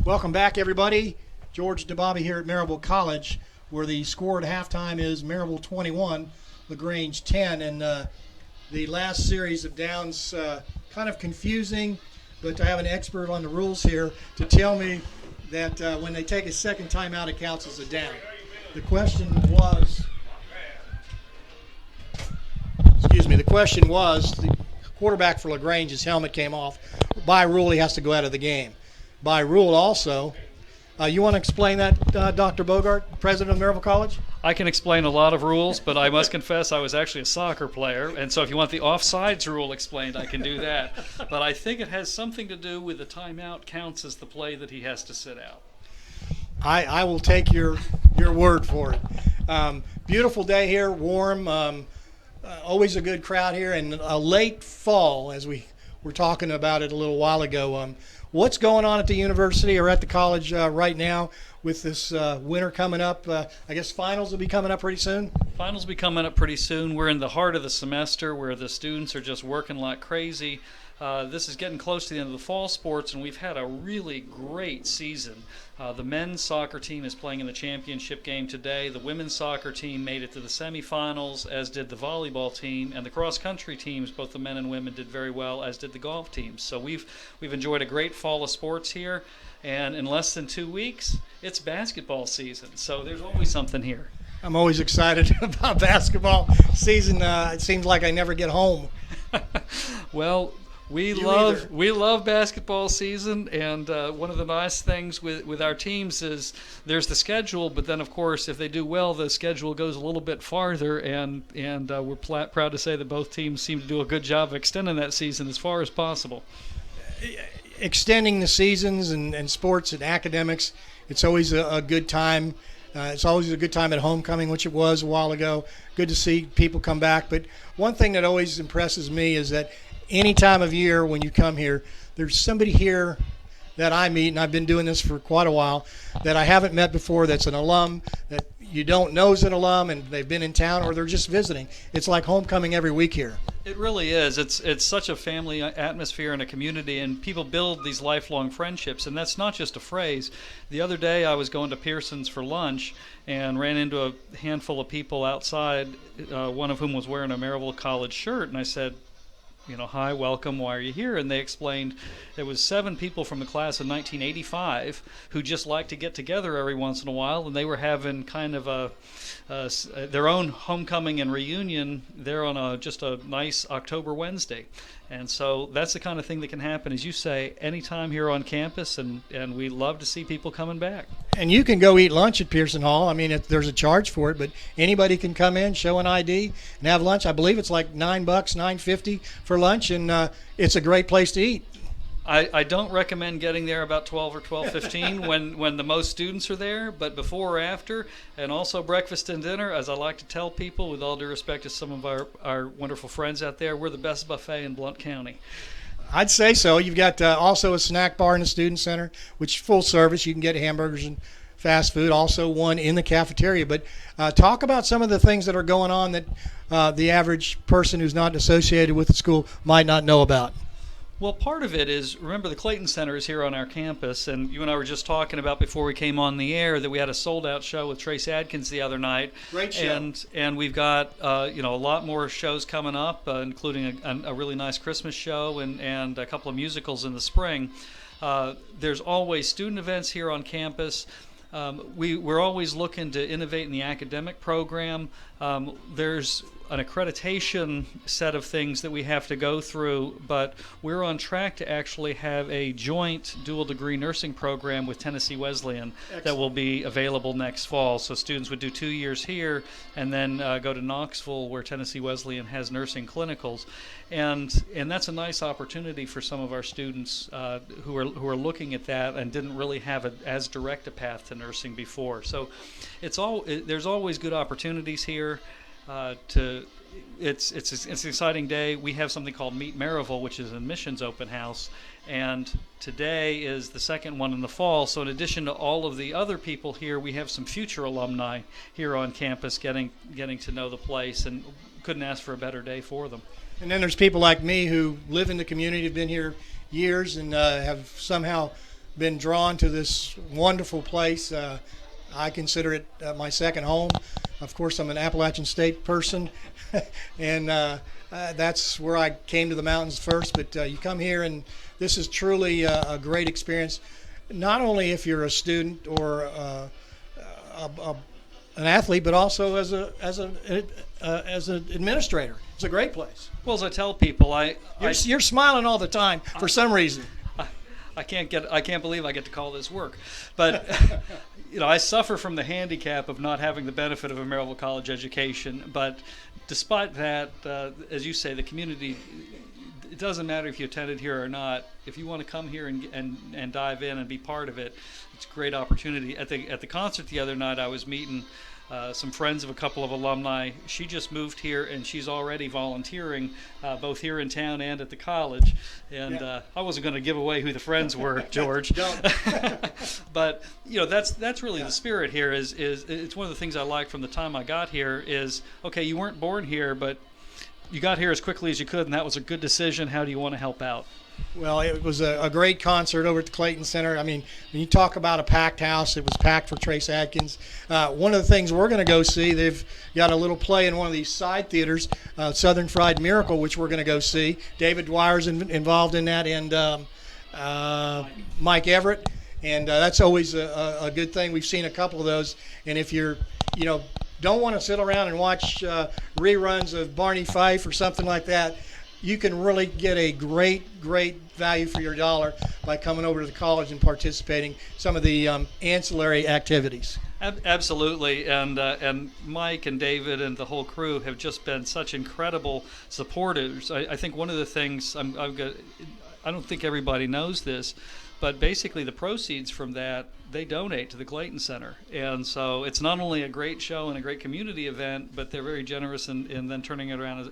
Welcome back, everybody. George DeBobby here at Maryville College, where the score at halftime is Maryville 21, LaGrange 10. And the last series of downs, kind of confusing, but I have an expert on the rules here to tell me that when they take a second timeout, it counts as a down. The question was, the quarterback for LaGrange, his helmet came off. By rule, he has to go out of the game. By rule also, you want to explain that, Dr. Bogart, president of Maryville College? I can explain a lot of rules, but I must confess I was actually a soccer player, and so if you want the offsides rule explained, I can do that. But I think it has something to do with the timeout counts as the play that he has to sit out. I will take your word for it. Beautiful day here, warm, always a good crowd here, and a late fall, as we were talking about it a little while ago. What's going on at the university or at the college right now with this winter coming up? I guess finals will be coming up pretty soon? Finals will be coming up pretty soon. We're in the heart of the semester where the students are just working like crazy. This is getting close to the end of the fall sports, and we've had a really great season. The men's soccer team is playing in the championship game today. The women's soccer team made it to the semifinals, as did the volleyball team, and the cross-country teams, both the men and women, did very well, as did the golf teams. So we've enjoyed a great fall of sports here, and in less than 2 weeks, it's basketball season. So there's always something here. I'm always excited about basketball season. It seems like I never get home. Well, we love basketball season, and one of the nice things with our teams is there's the schedule, but then of course if they do well, the schedule goes a little bit farther, and we're proud to say that both teams seem to do a good job of extending that season as far as possible. Extending the seasons and sports and academics, it's always a good time. It's always a good time at homecoming, which it was a while ago. Good to see people come back. But one thing that always impresses me is that any time of year when you come here, there's somebody here that I meet, and I've been doing this for quite a while, that I haven't met before, that's an alum that you don't know is an alum, and they've been in town or they're just visiting. It's like homecoming every week here. It really is. It's such a family atmosphere and a community, and people build these lifelong friendships, and that's not just a phrase. The other day I was going to Pearson's for lunch and ran into a handful of people outside, one of whom was wearing a Maryville College shirt, and I said, hi, welcome, why are you here? And they explained there was 7 people from the class of 1985 who just like to get together every once in a while, and they were having kind of their own homecoming and reunion there on just a nice October Wednesday. And so that's the kind of thing that can happen, as you say, anytime here on campus, and we love to see people coming back. And you can go eat lunch at Pearson Hall. I mean, there's a charge for it, but anybody can come in, show an ID, and have lunch. I believe it's like $9, $9.50 for lunch, and it's a great place to eat. I don't recommend getting there about 12 or 12:15 when the most students are there, but before or after, and also breakfast and dinner, as I like to tell people, with all due respect to some of our wonderful friends out there, we're the best buffet in Blount County. I'd say so. You've got also a snack bar in the student center, which is full service. You can get hamburgers and fast food, also one in the cafeteria. But talk about some of the things that are going on that the average person who's not associated with the school might not know about. Well, part of it is, remember, the Clayton Center is here on our campus, and you and I were just talking about before we came on the air that we had a sold-out show with Trace Adkins the other night. Great show. And we've got a lot more shows coming up, including a really nice Christmas show and a couple of musicals in the spring. There's always student events here on campus. We're always looking to innovate in the academic program. There's an accreditation set of things that we have to go through, but we're on track to actually have a joint dual degree nursing program with Tennessee Wesleyan. Excellent. That will be available next fall. So students would do 2 years here and then go to Knoxville, where Tennessee Wesleyan has nursing clinicals, and that's a nice opportunity for some of our students who are looking at that and didn't really have as direct a path to nursing before. So there's always good opportunities here. It's an exciting day. We have something called Meet Maryville, which is an admissions open house, and today is the second one in the fall. So in addition to all of the other people here, we have some future alumni here on campus getting to know the place, and couldn't ask for a better day for them. And then there's people like me who live in the community, have been here years, and have somehow been drawn to this wonderful place. I consider it my second home. Of course, I'm an Appalachian State person, and that's where I came to the mountains first. But you come here, and this is truly a great experience. Not only if you're a student or an athlete, but also as an administrator. It's a great place. Well, as I tell people, You're smiling all the time for some reason. I can't believe I get to call this work, but I suffer from the handicap of not having the benefit of a Maryville College education. But despite that, as you say, the community. It doesn't matter if you attended here or not. If you want to come here and dive in and be part of it, it's a great opportunity. At the concert the other night, I was meeting some friends of a couple of alumni. She just moved here, and she's already volunteering both here in town and at the college. And I wasn't going to give away who the friends were, George. But that's really the spirit here. Is it's one of the things I like from the time I got here. Is okay, you weren't born here, but you got here as quickly as you could, and that was a good decision. How do you want to help out? Well, it was a great concert over at the Clayton Center. I mean, when you talk about a packed house, it was packed for Trace Adkins. One of the things we're going to go see, they've got a little play in one of these side theaters, Southern Fried Miracle, which we're going to go see. David Dwyer's involved in that, and Mike Everett. And that's always a good thing. We've seen a couple of those. And if you're, don't want to sit around and watch reruns of Barney Fife or something like that, you can really get a great value for your dollar by coming over to the college and participating in some of the ancillary activities. Absolutely, and Mike and David and the whole crew have just been such incredible supporters. I think one of the things I don't think everybody knows this, but basically the proceeds from that, they donate to the Clayton Center. And so it's not only a great show and a great community event, but they're very generous in then turning it around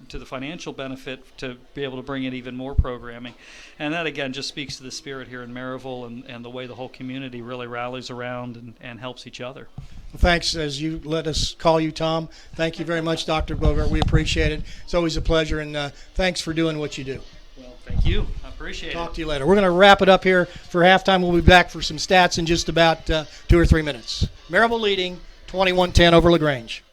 to the financial benefit to be able to bring in even more programming. And that, again, just speaks to the spirit here in Maryville and the way the whole community really rallies around and helps each other. Well, thanks, as you let us call you Tom. Thank you very much, Dr. Bogart. We appreciate it. It's always a pleasure, and thanks for doing what you do. Well, thank you. I appreciate it. Talk to you later. We're going to wrap it up here for halftime. We'll be back for some stats in just about 2 or 3 minutes. Maryville leading 21-10 over LaGrange.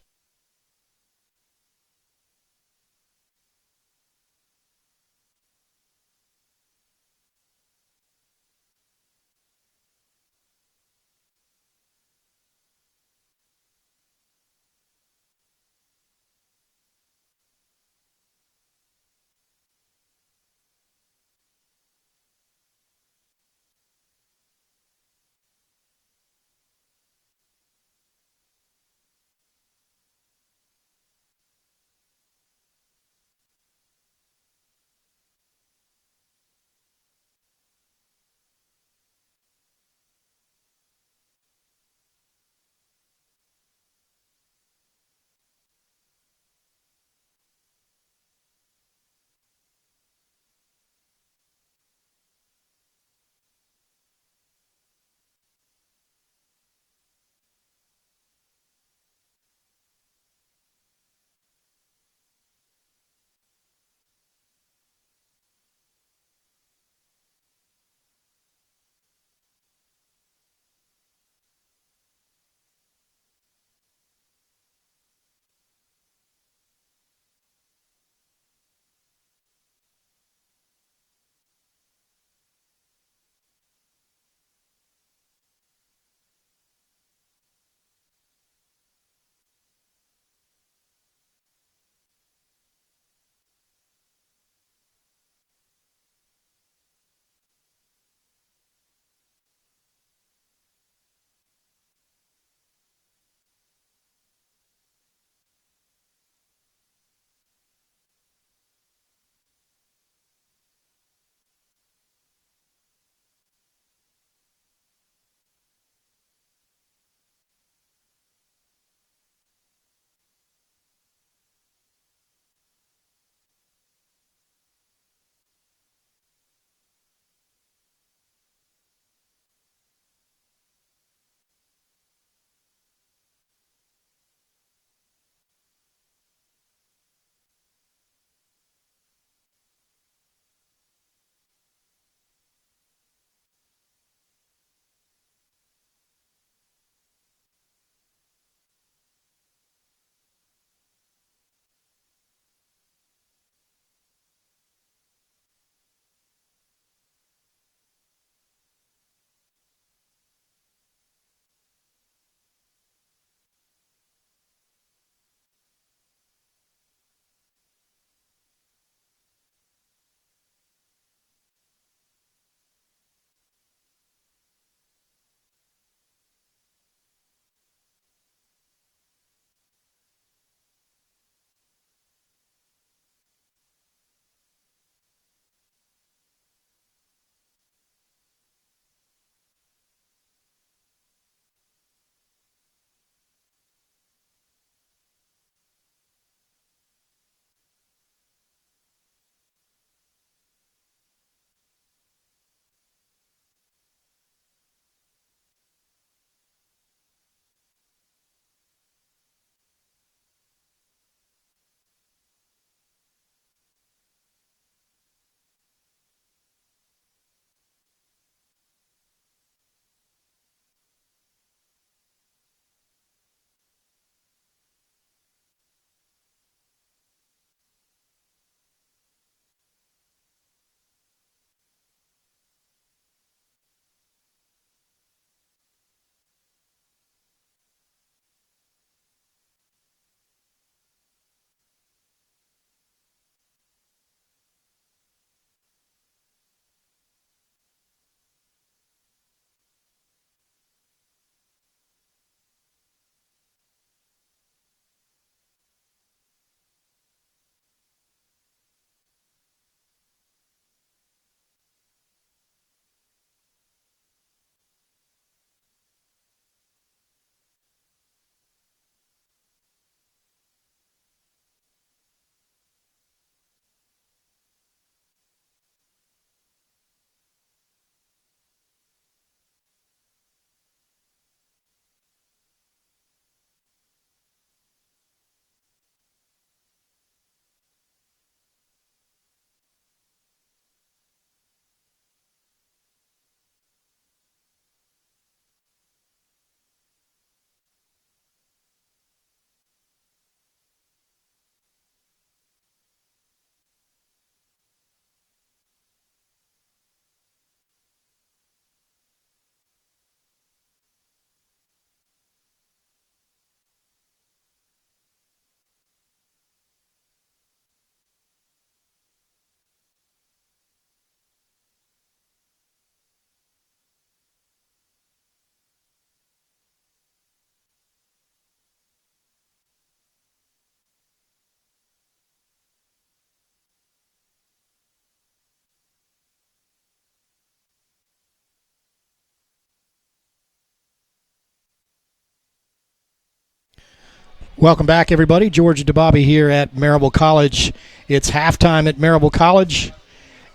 Welcome back, everybody. George DeBobby here at Maryville College. It's halftime at Maryville College,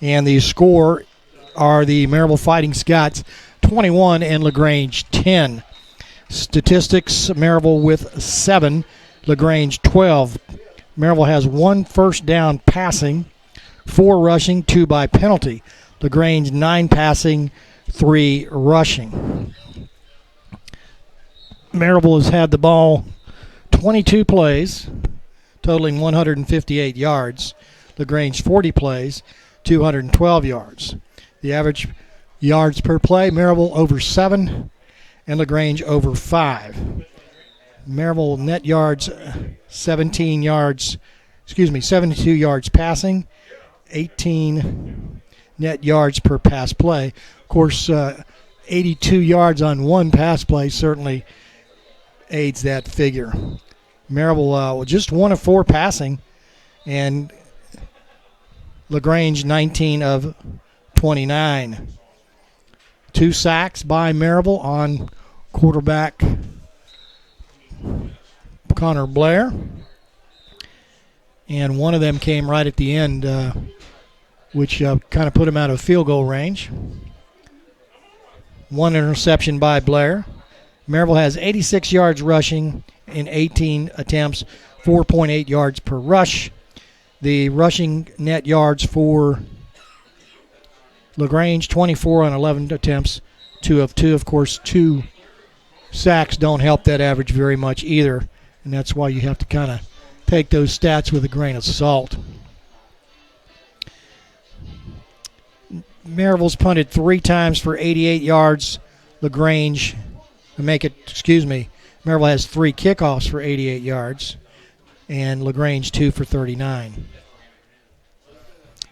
and the score are the Maryville Fighting Scots 21 and LaGrange 10. Statistics, Maryville with 7, LaGrange 12. Maryville has 1 first down passing, 4 rushing, 2 by penalty. LaGrange 9 passing, 3 rushing. Maryville has had the ball 22 plays, totaling 158 yards. LaGrange 40 plays, 212 yards. The average yards per play, Maryville over 7 and LaGrange over 5. Maryville net yards 72 yards passing, 18 net yards per pass play. Of course, 82 yards on 1 pass play certainly aids that figure. Maryville just 1 of 4 passing, and LaGrange 19 of 29. 2 sacks by Maryville on quarterback Connor Blair, and one of them came right at the end, which kind of put him out of field goal range. 1 interception by Blair. Maryville has 86 yards rushing in 18 attempts, 4.8 yards per rush. The rushing net yards for LaGrange, 24 on 11 attempts, 2 of 2. Of course, 2 sacks don't help that average very much either, and that's why you have to kind of take those stats with a grain of salt. Maryville's punted 3 times for 88 yards. LaGrange, Maryville has 3 kickoffs for 88 yards, and LaGrange 2 for 39.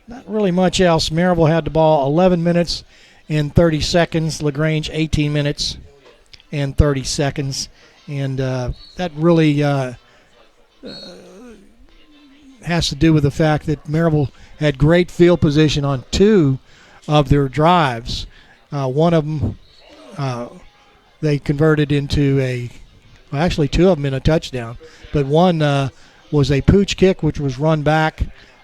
Not really much else. Maryville had the ball 11 minutes and 30 seconds. LaGrange 18 minutes and 30 seconds. And that really has to do with the fact that Maryville had great field position on 2 of their drives. One of them they converted into actually 2 of them in a touchdown. But one was a pooch kick, which was run back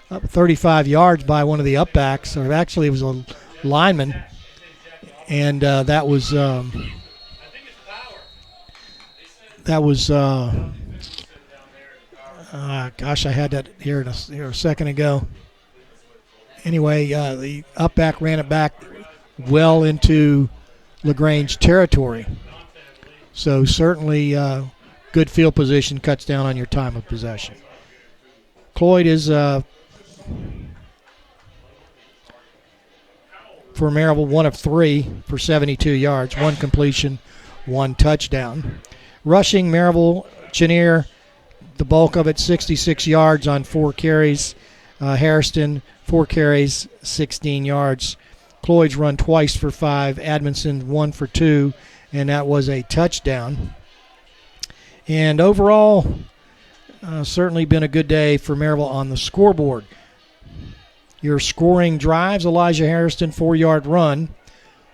up 35 yards by one of the upbacks, or actually it was a lineman, and that was gosh, I had that here a second ago. Anyway, the upback ran it back well into LaGrange territory, so certainly good field position cuts down on your time of possession. Cloyd is for Maryville 1 of 3 for 72 yards, 1 completion, 1 touchdown. Rushing, Maryville, Chenier, the bulk of it, 66 yards on 4 carries. Hairston, 4 carries, 16 yards. Cloyd's run twice for 5. Admonson 1 for 2, and that was a touchdown. And overall, certainly been a good day for Maryville on the scoreboard. Your scoring drives, Elijah Hairston, 4-yard run.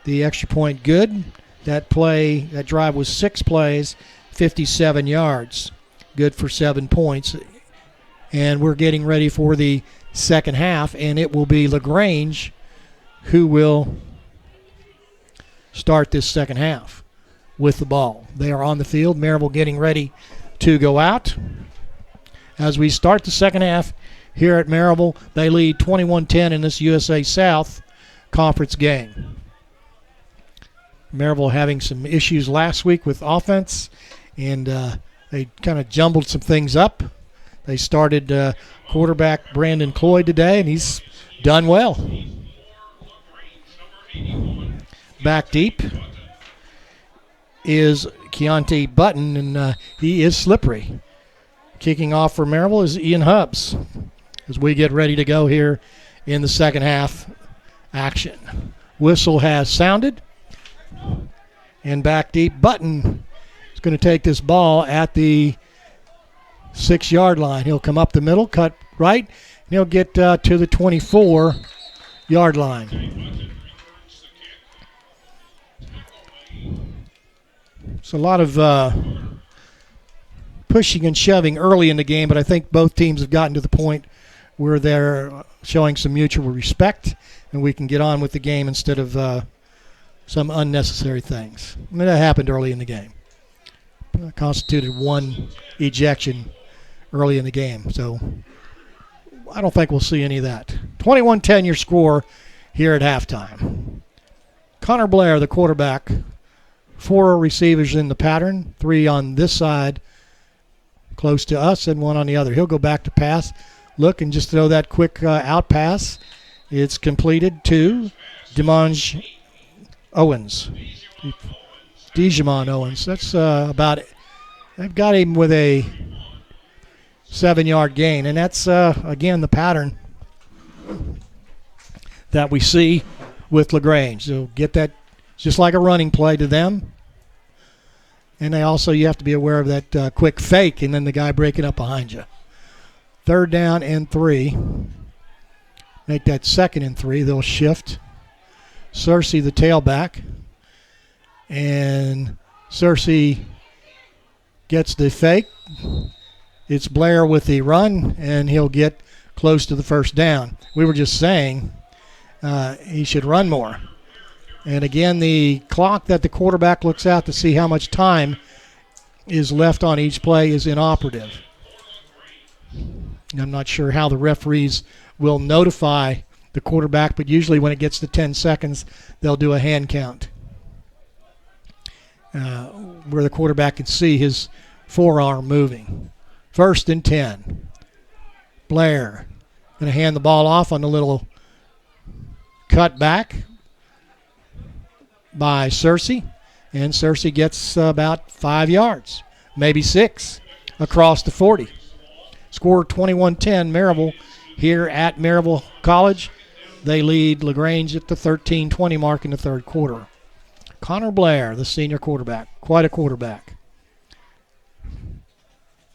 The extra point good. That drive was 6 plays, 57 yards. Good for 7 points. And we're getting ready for the second half, and it will be LaGrange who will start this second half with the ball. They are on the field. Maryville getting ready to go out. As we start the second half here at Maryville, they lead 21-10 in this USA South conference game. Maryville having some issues last week with offense, and they kind of jumbled some things up. They started quarterback Brandon Cloyd today, and he's done well. Back deep is Keontae Button, and he is slippery. Kicking off for Maryville is Ian Hubbs as we get ready to go here in the second half action. Whistle has sounded, and back deep, Button is going to take this ball at the 6-yard line. He'll come up the middle, cut right, and he'll get to the 24-yard line. It's a lot of pushing and shoving early in the game, but I think both teams have gotten to the point where they're showing some mutual respect, and we can get on with the game instead of some unnecessary things. I mean, that happened early in the game. Constituted one ejection early in the game, so I don't think we'll see any of that. 21-10 your score here at halftime. Connor Blair, the quarterback, 4 receivers in the pattern, 3 on this side close to us and 1 on the other. He'll go back to pass, look, and just throw that quick out pass. It's completed to Demonge Owens. Dijamon Owens. That's about it. They've got him with a 7-yard gain, and that's, again, the pattern that we see with LaGrange. So get that just like a running play to them. And you have to be aware of that quick fake and then the guy breaking up behind you. 3rd down and 3. Make that 2nd and 3. They'll shift. Searcy, the tailback. And Searcy gets the fake. It's Blair with the run, and he'll get close to the 1st down. We were just saying he should run more. And again, the clock that the quarterback looks at to see how much time is left on each play is inoperative. I'm not sure how the referees will notify the quarterback, but usually when it gets to 10 seconds, they'll do a hand count where the quarterback can see his forearm moving. 1st and 10. Blair going to hand the ball off on the little cut back by Searcy, and Searcy gets about 5 yards, maybe 6, across the 40. Score 21-10 Maryville here at Maryville College. They lead LaGrange at the 13-20 mark in the 3rd quarter. Connor Blair, the senior quarterback, quite a quarterback,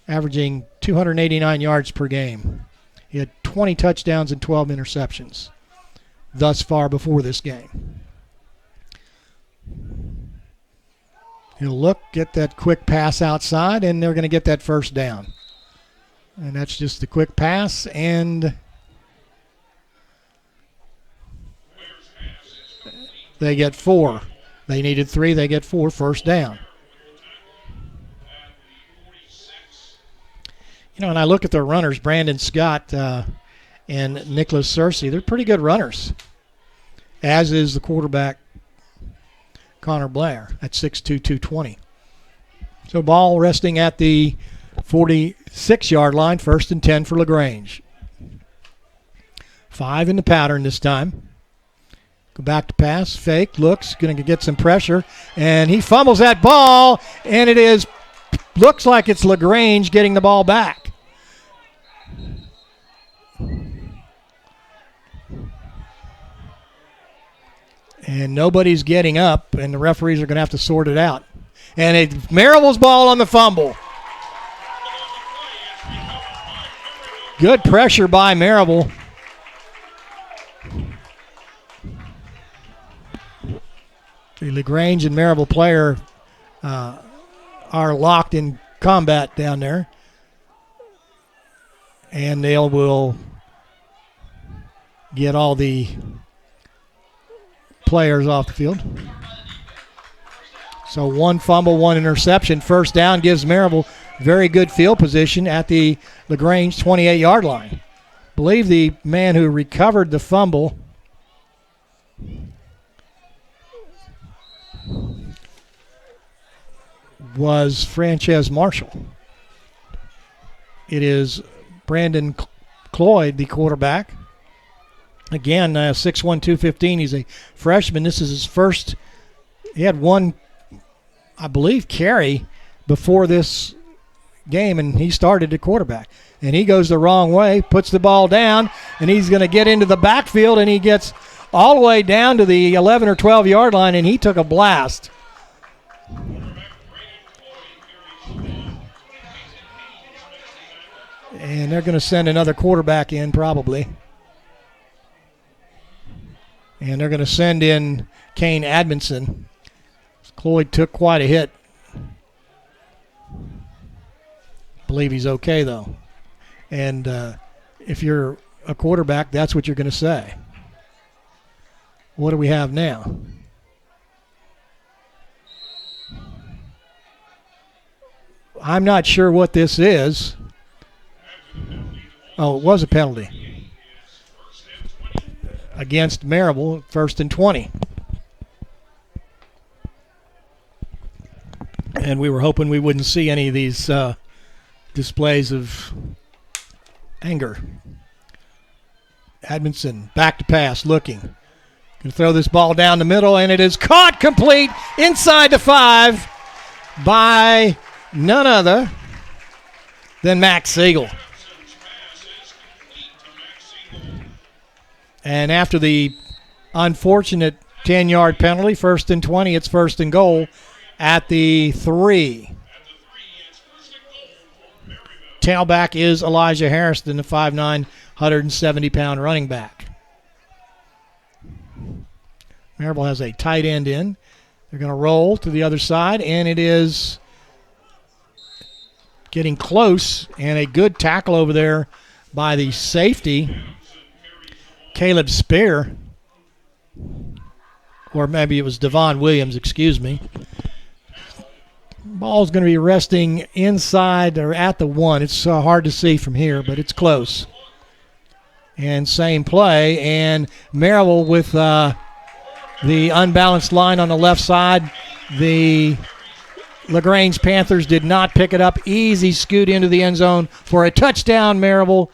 averaging 289 yards per game. He had 20 touchdowns and 12 interceptions thus far before this game. He'll look, get that quick pass outside, and they're going to get that 1st down. And that's just the quick pass, and they get 4. They needed 3. They get 4, 1st down. And I look at their runners, Brandon Scott and Nicholas Searcy. They're pretty good runners, as is the quarterback, Connor Blair, at 6'2", 220. So ball resting at the 46-yard line, 1st and 10 for LaGrange. 5 in the pattern this time. Go back to pass, fake, looks, going to get some pressure, and he fumbles that ball, and looks like it's LaGrange getting the ball back. And nobody's getting up, and the referees are going to have to sort it out. And it's Maryville's ball on the fumble. Good pressure by Maryville. The LaGrange and Maryville player are locked in combat down there. And they will get all the players off the field. So 1 fumble, 1 interception. 1st down gives Maryville very good field position at the LaGrange 28-yard line. I believe the man who recovered the fumble was Frances Marshall. It is Brandon Cloyd, the quarterback. Again, 6'1", 215. He's a freshman. This is his first. He had 1, I believe, carry before this game, and he started at quarterback. And he goes the wrong way, puts the ball down, and he's going to get into the backfield, and he gets all the way down to the 11 or 12-yard line, and he took a blast. And they're going to send another quarterback in probably. And they're going to send in Kane believe he's okay, though. And if you're a quarterback, that's what you're going to say. What do we have now? I'm not sure what this is. Oh, it was a penalty against Maryville, 1st and 20. And we were hoping we wouldn't see any of these displays of anger. Edmondson back to pass, looking. Going to throw this ball down the middle, and it is caught complete inside the 5 by none other than Max Siegel. And after the unfortunate 10-yard penalty, 1st and 20, it's 1st and goal at the 3. Tailback is Elijah Harrison, the 5'9", 170-pound running back. Maryville has a tight end in. They're going to roll to the other side, and it is getting close, and a good tackle over there by the safety, Caleb Spear, or maybe it was Devon Williams, excuse me. Ball's going to be resting inside or at the 1. It's hard to see from here, but it's close. And same play, and Maryville with the unbalanced line on the left side. The LaGrange Panthers did not pick it up. Easy scoot into the end zone for a touchdown, Maryville.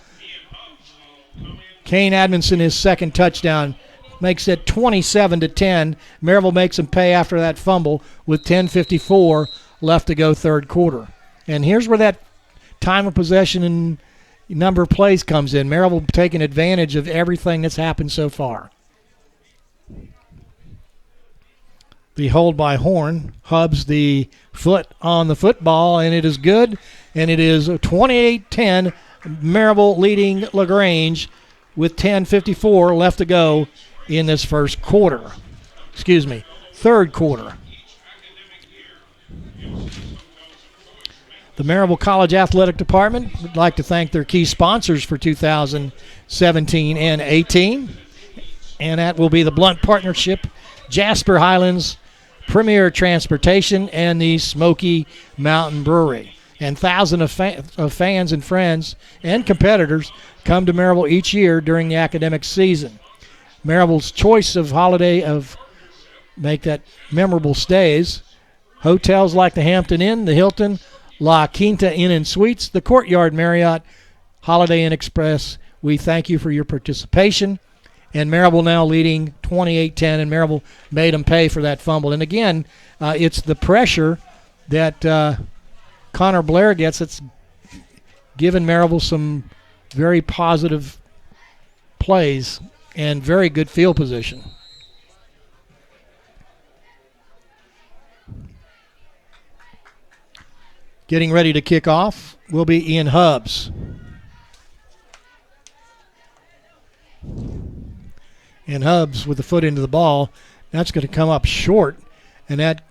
Kane Edmondson, his second touchdown, makes it 27-10. Maryville makes them pay after that fumble with 10:54 left to go third quarter. And here's where that time of possession and number of plays comes in. Maryville taking advantage of everything that's happened so far. The hold by Horn hubs the foot on the football, and it is good. And it is 28-10, Maryville leading LaGrange with 10:54 left to go in this third quarter. The Maryville College Athletic Department would like to thank their key sponsors for 2017 and 18. And that will be the Blunt Partnership, Jasper Highlands, Premier Transportation, and the Smoky Mountain Brewery. And thousands of fans and friends and competitors come to Maryville each year during the academic season. Maryville's choice of holiday of make that memorable stays. Hotels like the Hampton Inn, the Hilton, La Quinta Inn and Suites, the Courtyard Marriott, Holiday Inn Express. We thank you for your participation. And Maryville now leading 28-10, and Maryville made them pay for that fumble. And again, it's the pressure that Connor Blair gets that's given Maryville some very positive plays and very good field position. Getting ready to kick off will be Ian Hubbs. And Hubbs with the foot into the ball. That's going to come up short, and that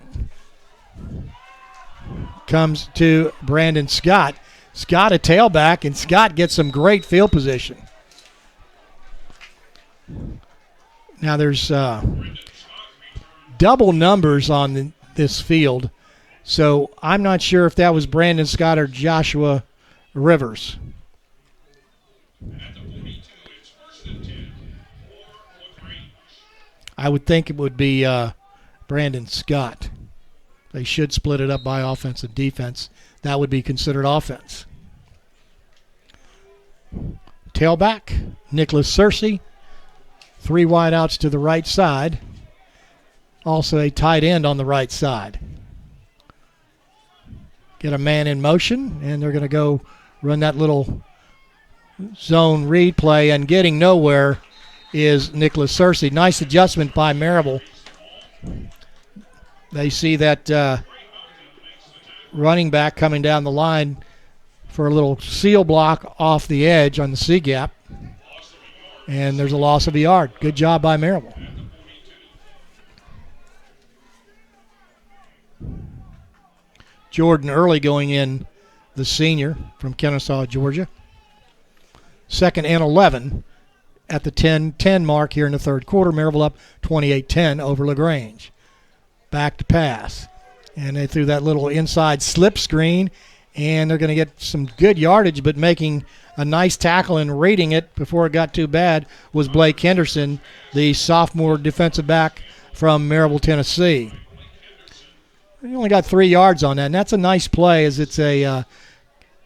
comes to Brandon Scott. Scott a tailback, and Scott gets some great field position. Now there's double numbers on this field, so I'm not sure if that was Brandon Scott or Joshua Rivers. I would think it would be Brandon Scott. They should split it up by offense and defense. That would be considered offense. Tailback, Nicholas Searcy. 3 wideouts to the right side. Also a tight end on the right side. Get a man in motion, and they're going to go run that little zone read play, and getting nowhere is Nicholas Searcy. Nice adjustment by Maryville. They see that running back coming down the line for a little seal block off the edge on the C gap. And there's a loss of a yard. Good job by Maryville. Jordan Early going in the senior from Kennesaw, Georgia. 2nd and 11 at the 10-10 mark here in the third quarter. Maryville up 28-10 over LaGrange. Back to pass. And they threw that little inside slip screen, and they're going to get some good yardage, but making a nice tackle and rating it before it got too bad was Blake Henderson, the sophomore defensive back from Maryville, Tennessee. He only got 3 yards on that, and that's a nice play as it's a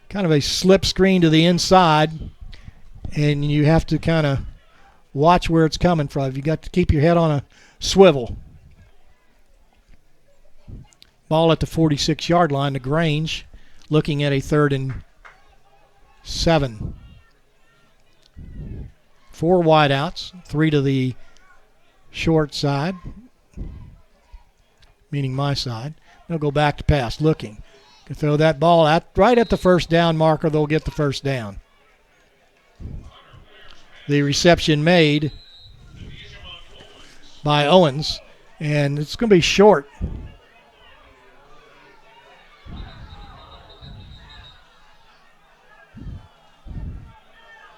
kind of a slip screen to the inside, and you have to kind of watch where it's coming from. You got to keep your head on a swivel. Ball at the 46-yard line. LaGrange looking at a 3rd and 7. 4 wideouts, 3 to the short side, meaning my side. They'll go back to pass, looking to throw that ball out right at the first down marker. They'll get the first down. The reception made by Owens, and it's going to be short.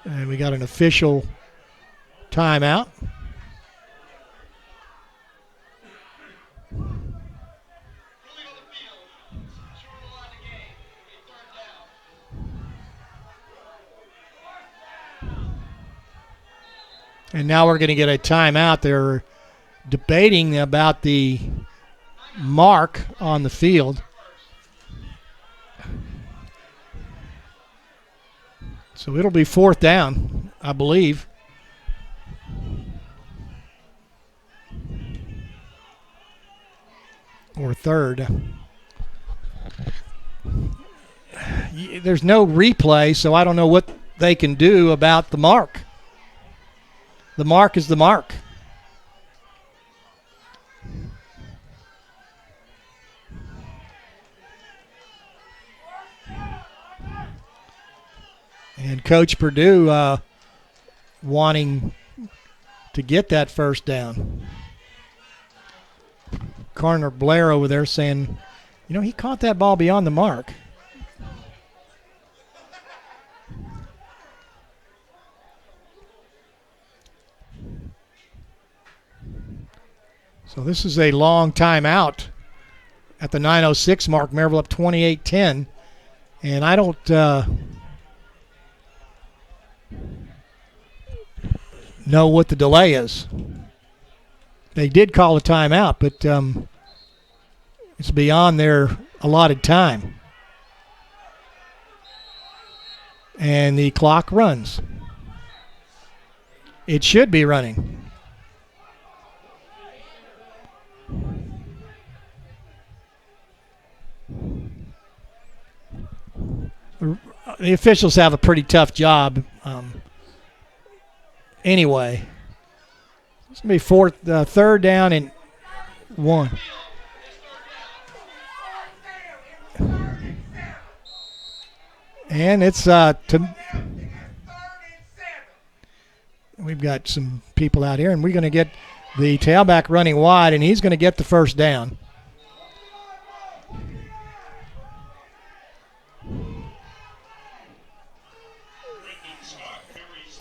And we got an official timeout. And now we're going to get a timeout. They're debating about the mark on the field. So it'll be 4th down, I believe. Or 3rd. There's no replay, so I don't know what they can do about the mark. The mark is the mark. And Coach Purdue wanting to get that first down. Connor Blair over there saying, you know, he caught that ball beyond the mark. So this is a long timeout at the 9:06 mark. Maryville up 28-10. And I don't know what the delay is. They did call a timeout, but it's beyond their allotted time. And the clock runs. It should be running. The officials have a pretty tough job. Anyway, it's going to be 3rd down and 1. And it's we've got some people out here, and we're going to get the tailback running wide, and he's going to get the first down.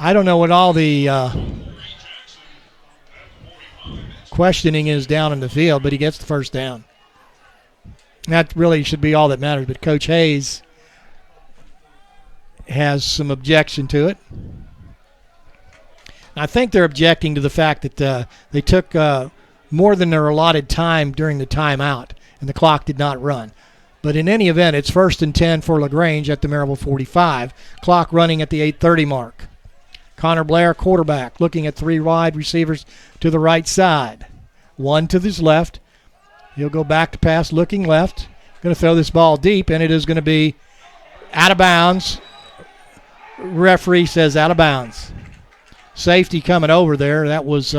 I don't know what all the questioning is down in the field, but he gets the first down. That really should be all that matters, but Coach Hayes has some objection to it. I think they're objecting to the fact that they took more than their allotted time during the timeout, and the clock did not run. But in any event, it's 1st and 10 for LaGrange at the Maryville 45. Clock running at the 8:30 mark. Connor Blair, quarterback, looking at 3 wide receivers to the right side. 1 to his left. He'll go back to pass, looking left. Going to throw this ball deep, and it is going to be out of bounds. Referee says out of bounds. Safety coming over there. That was,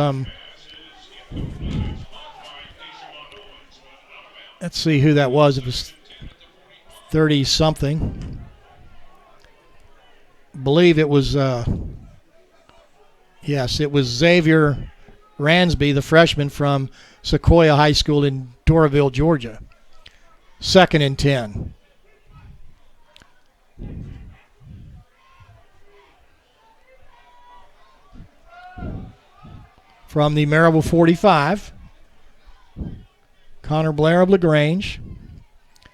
let's see who that was. It was 30-something. I believe it was, yes, it was Xavier Ransby, the freshman from Sequoia High School in Doraville, Georgia. 2nd and 10. From the Maryville 45, Connor Blair of LaGrange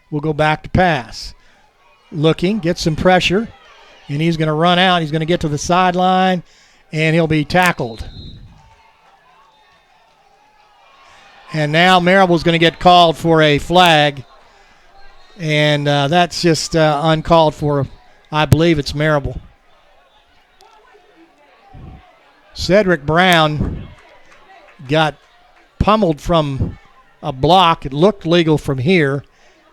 will go back to pass. Looking, get some pressure, and he's going to run out. He's going to get to the sideline, and he'll be tackled. And now Maryville's going to get called for a flag, and that's just uncalled for. I believe it's Maryville. Cedric Brown got pummeled from a block. It looked legal from here,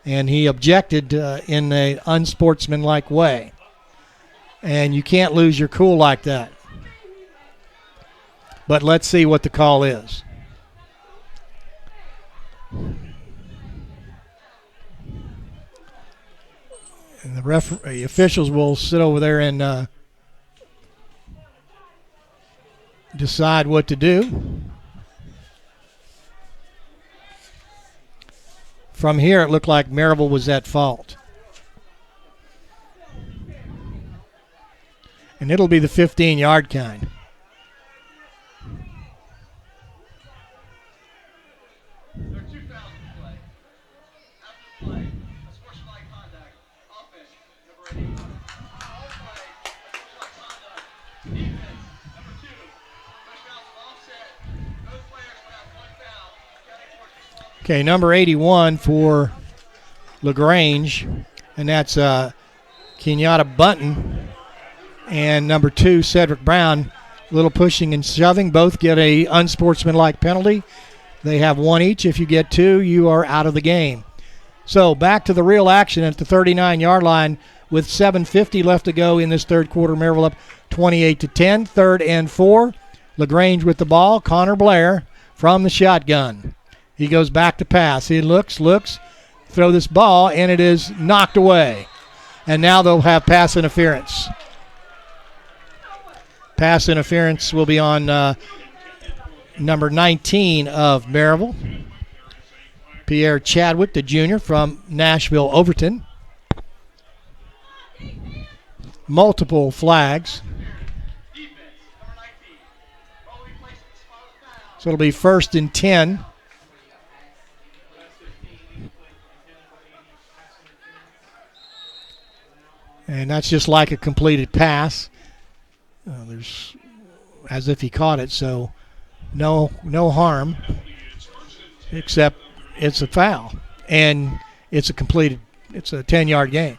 and he objected in an unsportsmanlike way. And you can't lose your cool like that. But let's see what the call is. And the officials will sit over there and decide what to do. From here, it looked like Maryville was at fault. And it'll be the 15-yard kind. There are 2 fouls in play. After the play, unsportsmanlike conduct. Offense, number 80. Foul play, unsportsmanlike conduct. Defense, number 2. Both fouls were offset. Both players will have 1 foul. Counting towards the ball. Okay, number 81 for LaGrange, and that's Kenyatta Bunton. And number 2, Cedric Brown. A little pushing and shoving. Both get a unsportsmanlike penalty. They have 1 each. If you get 2, you are out of the game. So back to the real action at the 39-yard line with 7:50 left to go in this third quarter. Maryville up 28-10. 3rd and 4. LaGrange with the ball. Connor Blair from the shotgun. He goes back to pass. He looks, throw this ball, and it is knocked away. And now they'll have pass interference. Pass interference will be on number 19 of Maryville, Pierre Chadwick, the junior from Nashville Overton. Multiple flags. So it'll be 1st and 10. And that's just like a completed pass. There's as if he caught it, so no harm, except it's a foul. And it's a 10-yard gain.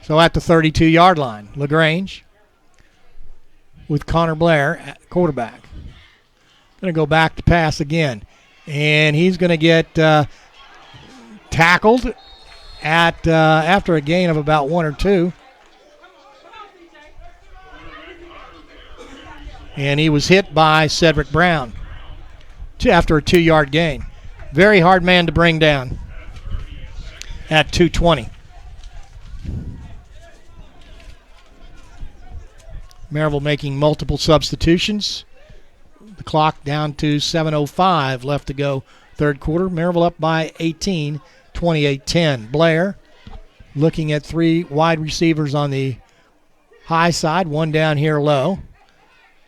So at the 32-yard line, LaGrange with Connor Blair at quarterback. Going to go back to pass again. And he's going to get tackled at after a gain of about 1 or 2. And he was hit by Cedric Brown after a 2-yard gain. Very hard man to bring down at 2:20. Maryville making multiple substitutions. The clock down to 7:05 left to go. Third quarter. Maryville up by 18, 28-10. Blair looking at 3 wide receivers on the high side, 1 down here low.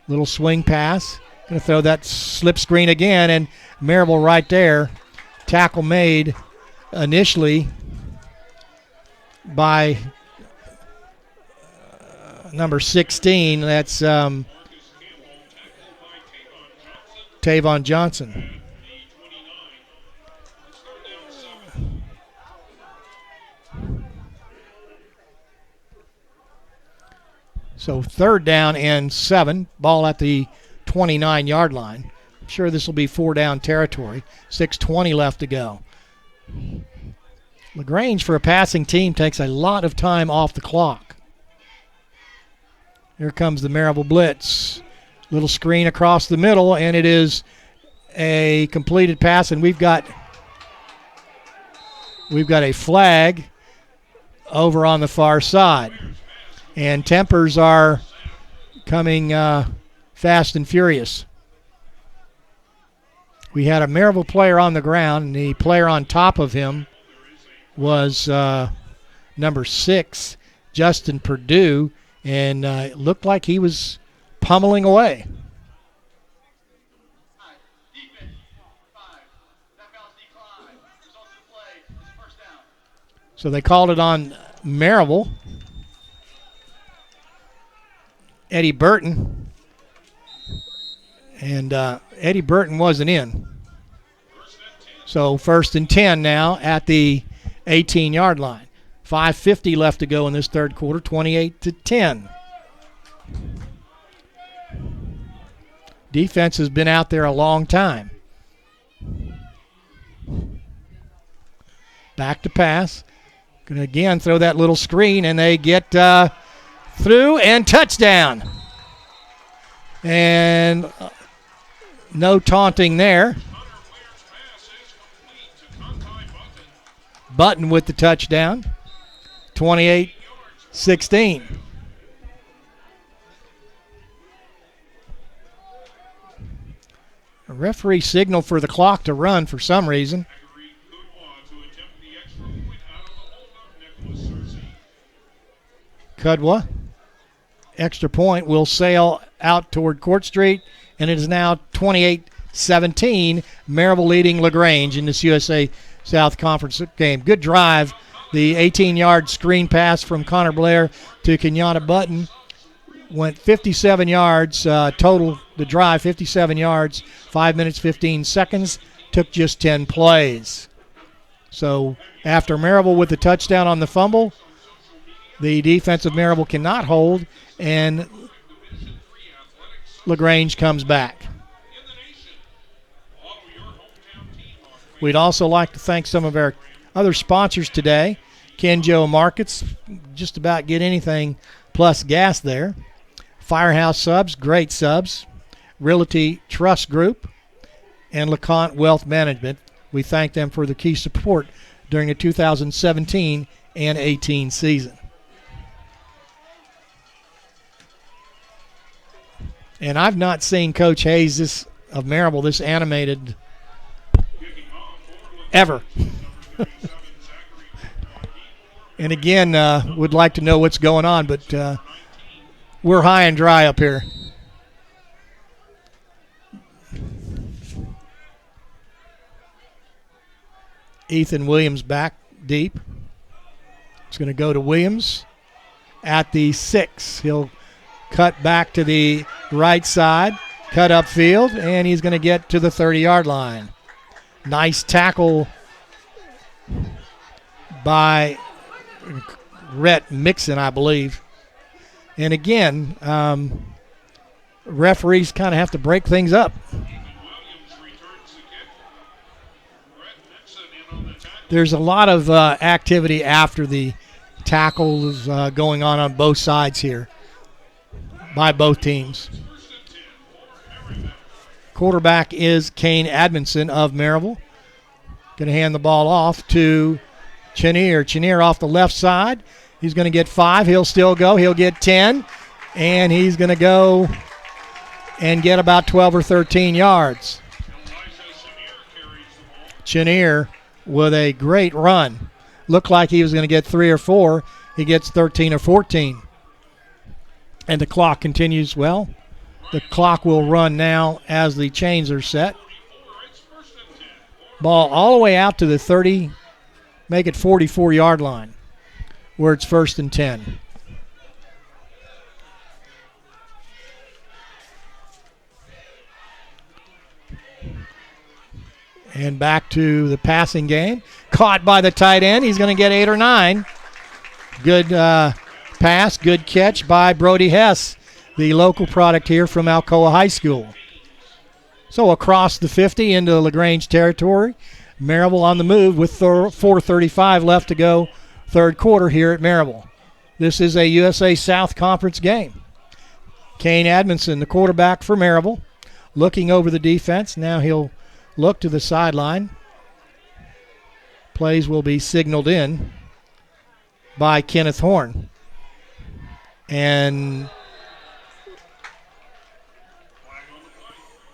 Little swing pass. Going to throw that slip screen again, and Maryville right there. Tackle made initially by number 16. That's Tavon Johnson. So 3rd down and 7. Ball at the 29-yard line. I'm sure this will be 4-down territory. 6:20 left to go. LaGrange, for a passing team, takes a lot of time off the clock. Here comes the Maryville blitz. Little screen across the middle, and it is a completed pass, and we've got a flag over on the far side. And tempers are coming fast and furious. We had a Maryville player on the ground, and the player on top of him was number 6, Justin Purdue, and it looked like he was pummeling away. Defense, 5. That bounce decline. Result of the play is first down. So they called it on Maryville. Eddie Burton. And Eddie Burton wasn't in. So 1st and 10 now at the 18-yard line. 5:50 left to go in this third quarter, 28-10. Defense has been out there a long time. Back to pass. Going to again throw that little screen, and they get through and touchdown. And no taunting there. Button with the touchdown. 28-16. A referee signaled for the clock to run for some reason. Kudwa. Extra point will sail out toward Court Street, and it is now 28-17. Maryville leading LaGrange in this USA South Conference game. Good drive. The 18-yard screen pass from Connor Blair to Kenyatta Button went 57 yards total. The drive, 57 yards, 5 minutes, 15 seconds. Took just 10 plays. So after Maryville with the touchdown on the fumble, the defense of Maryville cannot hold, and LaGrange comes back. We'd also like to thank some of our other sponsors today. Kenjo Markets, just about get anything plus gas there. Firehouse Subs, great subs. Realty Trust Group, and LeConte Wealth Management. We thank them for the key support during the 2017 and 18 season. And I've not seen Coach Hayes of Maryville this animated ever. And again, would like to know what's going on, but we're high and dry up here. Ethan Williams back deep. It's going to go to Williams at the 6. He'll cut back to the right side, cut upfield, and he's going to get to the 30-yard line. Nice tackle by Rhett Mixon, I believe. And again, referees kind of have to break things up. There's a lot of activity after the tackles going on both sides here by both teams. Quarterback is Kane Admonson of Maryville. Going to hand the ball off to Chenier. Chenier off the left side. He's going to get 5. He'll still go. He'll get 10. And he's going to go and get about 12 or 13 yards. Chenier with a great run. Looked like he was going to get 3 or 4. He gets 13 or 14. And the clock continues. Well, the clock will run now as the chains are set. Ball all the way out to the 30, make it 44-yard line, where it's 1st and 10. And back to the passing game. Caught by the tight end. He's going to get 8 or 9. Good pass, good catch by Brody Hess, the local product here from Alcoa High School. So across the 50 into LaGrange territory. Maryville on the move with 4:35 left to go, third quarter here at Maryville. This is a USA South Conference game. Kane Admonson, the quarterback for Maryville, looking over the defense. Now he'll look to the sideline. Plays will be signaled in by Kenneth Horn. And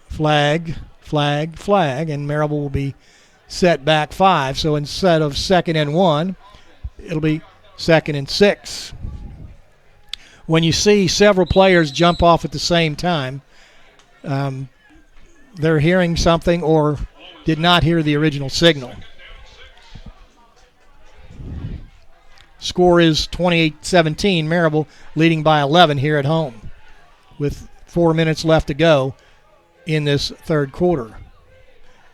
flag, and Maryville will be set back 5. So instead of 2nd and 1, it'll be 2nd and 6. when you see several players jump off at the same time, they're hearing something or did not hear the original signal. Score is 28-17. Maryville leading by 11 here at home with 4 minutes left to go in this third quarter.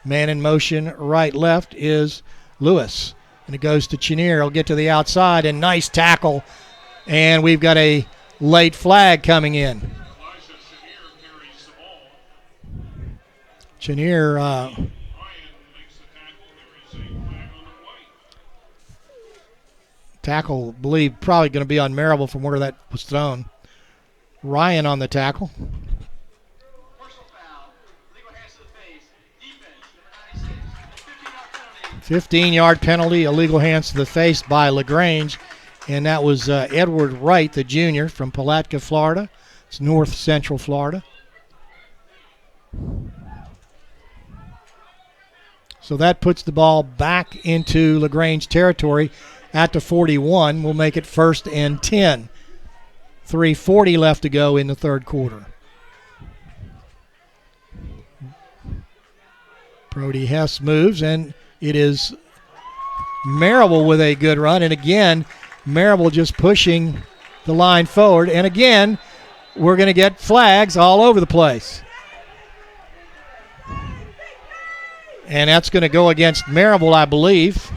Man in motion right-left is Lewis. And it goes to Chenier. He'll get to the outside, and nice tackle. And we've got a late flag coming in. Chenier tackle, I believe, probably going to be on Maryville from where that was thrown. Ryan on the tackle. Personal foul. Legal hands to the face. Defense, number 96. 15-yard penalty, illegal hands to the face by LaGrange. And that was Edward Wright, the junior from Palatka, Florida. It's north central Florida. So that puts the ball back into LaGrange territory at the 41. We'll make it 1st and 10. 3:40 left to go in the third quarter. Brody Hess moves, and it is Maryville with a good run. And again, Maryville just pushing the line forward. And again, we're going to get flags all over the place. And that's going to go against Maryville, I believe.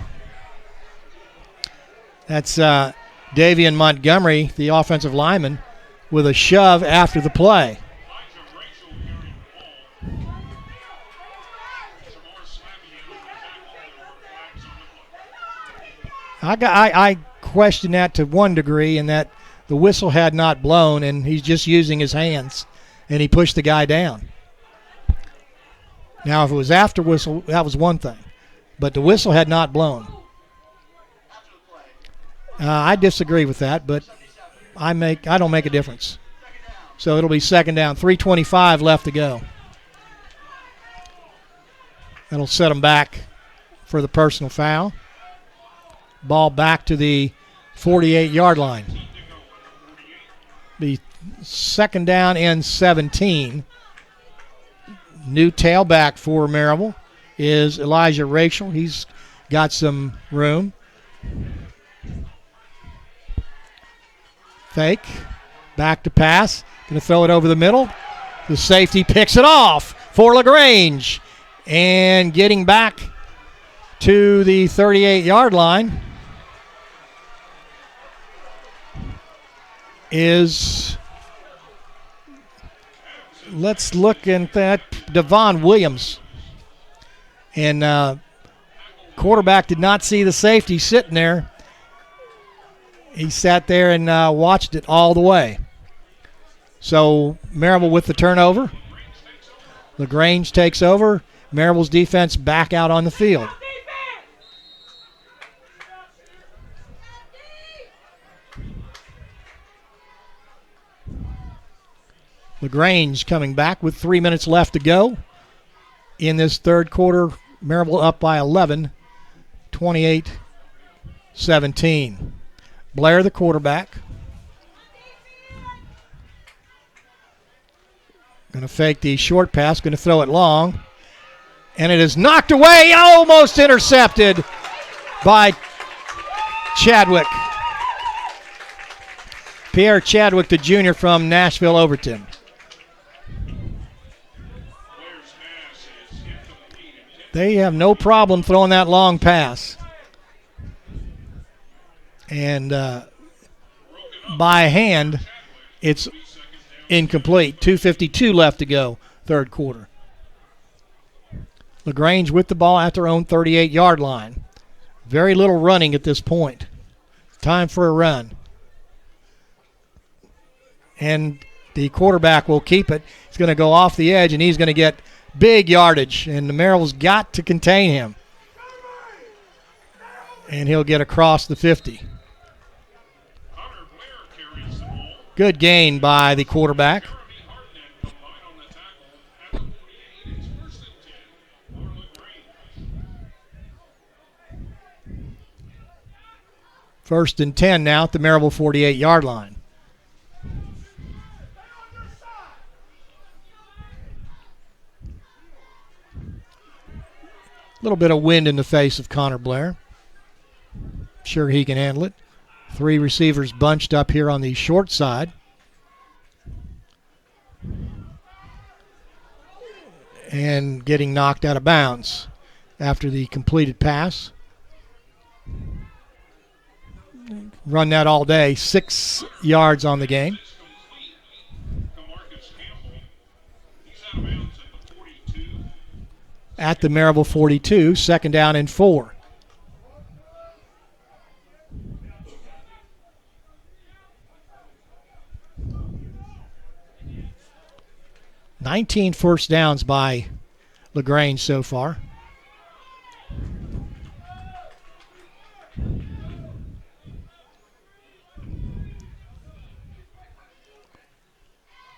That's Davian Montgomery, the offensive lineman, with a shove after the play. I question that to one degree, in that the whistle had not blown, and he's just using his hands, and he pushed the guy down. Now, if it was after whistle, that was one thing, but the whistle had not blown. I disagree with that, but I don't make a difference. So it'll be 2nd down, 3:25 left to go. That'll set them back for the personal foul. Ball back to the 48-yard line. Be 2nd down and 17. New tailback for Maryville is Elijah Rachel. He's got some room. Fake. Back to pass. Going to throw it over the middle. The safety picks it off for LaGrange. And getting back to the 38-yard line is, let's look at that, Devon Williams. And quarterback did not see the safety sitting there. He sat there and watched it all the way. So Maryville with the turnover. LaGrange takes over. Maryville's defense back out on the field. LaGrange coming back with 3 minutes left to go in this third quarter. Maryville up by 11, 28-17. Blair, the quarterback. Going to fake the short pass, going to throw it long. And it is knocked away, almost intercepted by Chadwick. Pierre Chadwick, the junior from Nashville, Overton. They have no problem throwing that long pass. And by hand, it's incomplete. 2:52 left to go, third quarter. LaGrange with the ball at their own 38-yard line. Very little running at this point. Time for a run. And the quarterback will keep it. He's going to go off the edge, and he's going to get big yardage. And the Maryville's got to contain him. And he'll get across the 50. Good gain by the quarterback. First and 10 now at the Maryville 48-yard line. little bit of wind in the face of Connor Blair. Sure he can handle it. 3 receivers bunched up here on the short side. And getting knocked out of bounds after the completed pass. Run that all day. 6 yards on the game. At the Maryville 42, 2nd down and 4. First downs by LaGrange so far.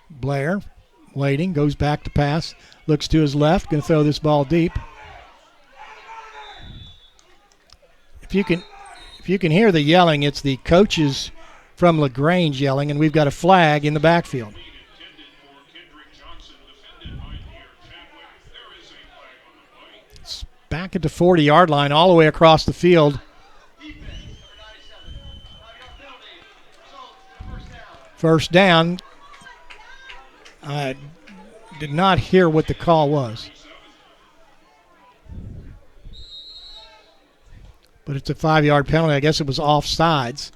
Blair waiting, goes back to pass, looks to his left, going to throw this ball deep. If you can hear the yelling, it's the coaches from LaGrange yelling, and we've got a flag in the backfield. It's back at the 40-yard line, all the way across the field. First down. I did not hear what the call was. But it's a 5-yard penalty. I guess it was offsides.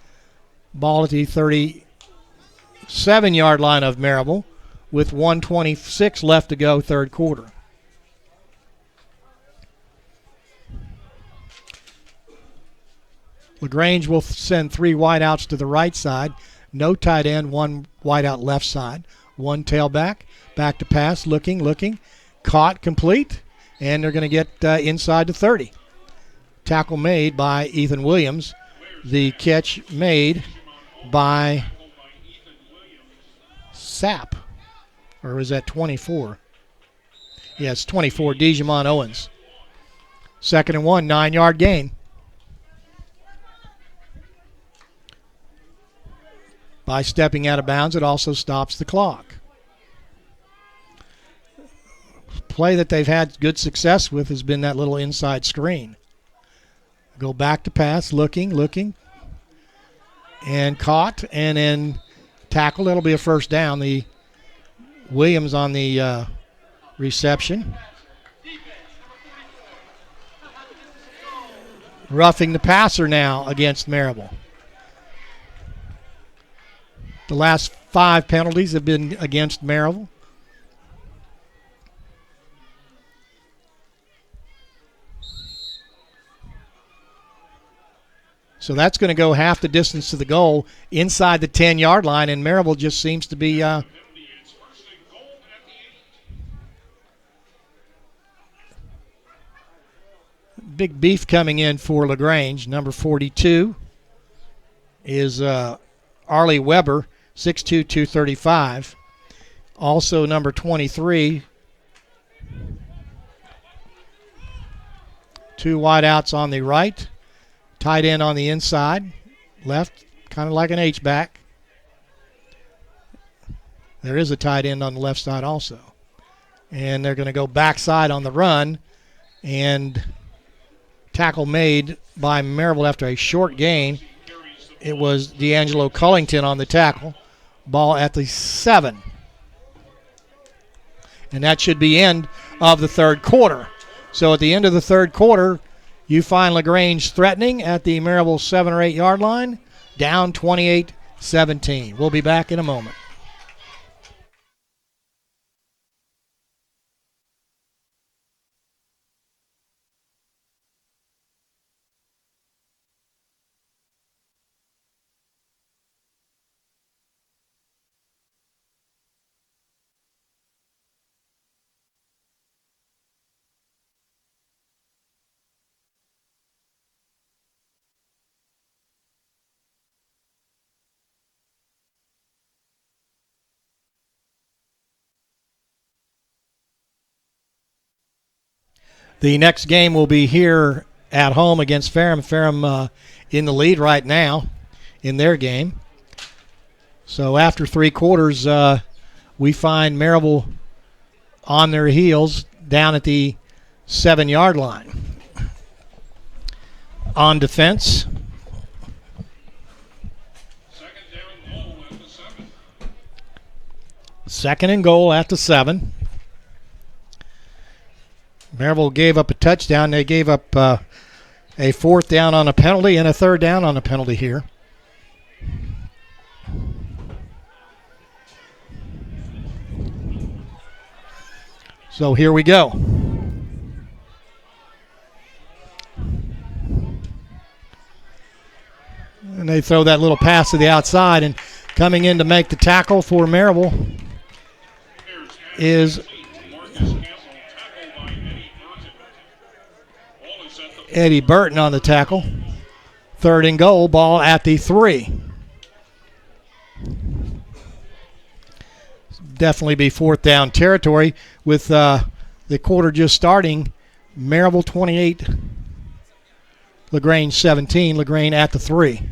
Ball at the 37-yard line of Maryville with 1:26 left to go, third quarter. LaGrange will send 3 wideouts to the right side. No tight end, 1 wideout left side. 1 tailback, back to pass, looking, caught, complete, and they're going to get inside the 30. Tackle made by Ethan Williams. The catch made by Sapp, or was that 24? Yes, 24, Dijamon Owens. 2nd and 1, 9-yard gain. By stepping out of bounds, it also stops the clock. Play that they've had good success with has been that little inside screen. Go back to pass, looking, and caught, and then tackled. It'll be a first down. The Williams on the reception. Roughing the passer now against Maryville. The last 5 penalties have been against Maryville. So that's going to go half the distance to the goal inside the 10-yard line, and Maryville just seems to be big beef coming in for LaGrange. Number 42 is Arlie Weber, 6'2", 235. Also number 23. 2 wideouts on the right. Tight end on the inside. Left, kind of like an H-back. There is a tight end on the left side also. And they're going to go backside on the run. And tackle made by Maryville after a short gain. It was D'Angelo Cullington on the tackle. Ball at the 7. And that should be end of the third quarter. So at the end of the third quarter, you find LaGrange threatening at the Maryville 7 or 8 yard line, down 28-17. We'll be back in a moment. The next game will be here at home against Ferrum. Ferrum in the lead right now in their game. So after 3 quarters, we find Maryville on their heels down at the 7 yard line. on defense. Second down goal at the 7. Second and goal at the 7. Maryville gave up a touchdown. They gave up a fourth down on a penalty and a third down on a penalty here. So here we go. And they throw that little pass to the outside, and coming in to make the tackle for Maryville is Eddie Burton on the tackle. Third and goal, ball at the 3. Definitely be fourth down territory with the quarter just starting. Maryville 28, LaGrange 17. LaGrange at the 3.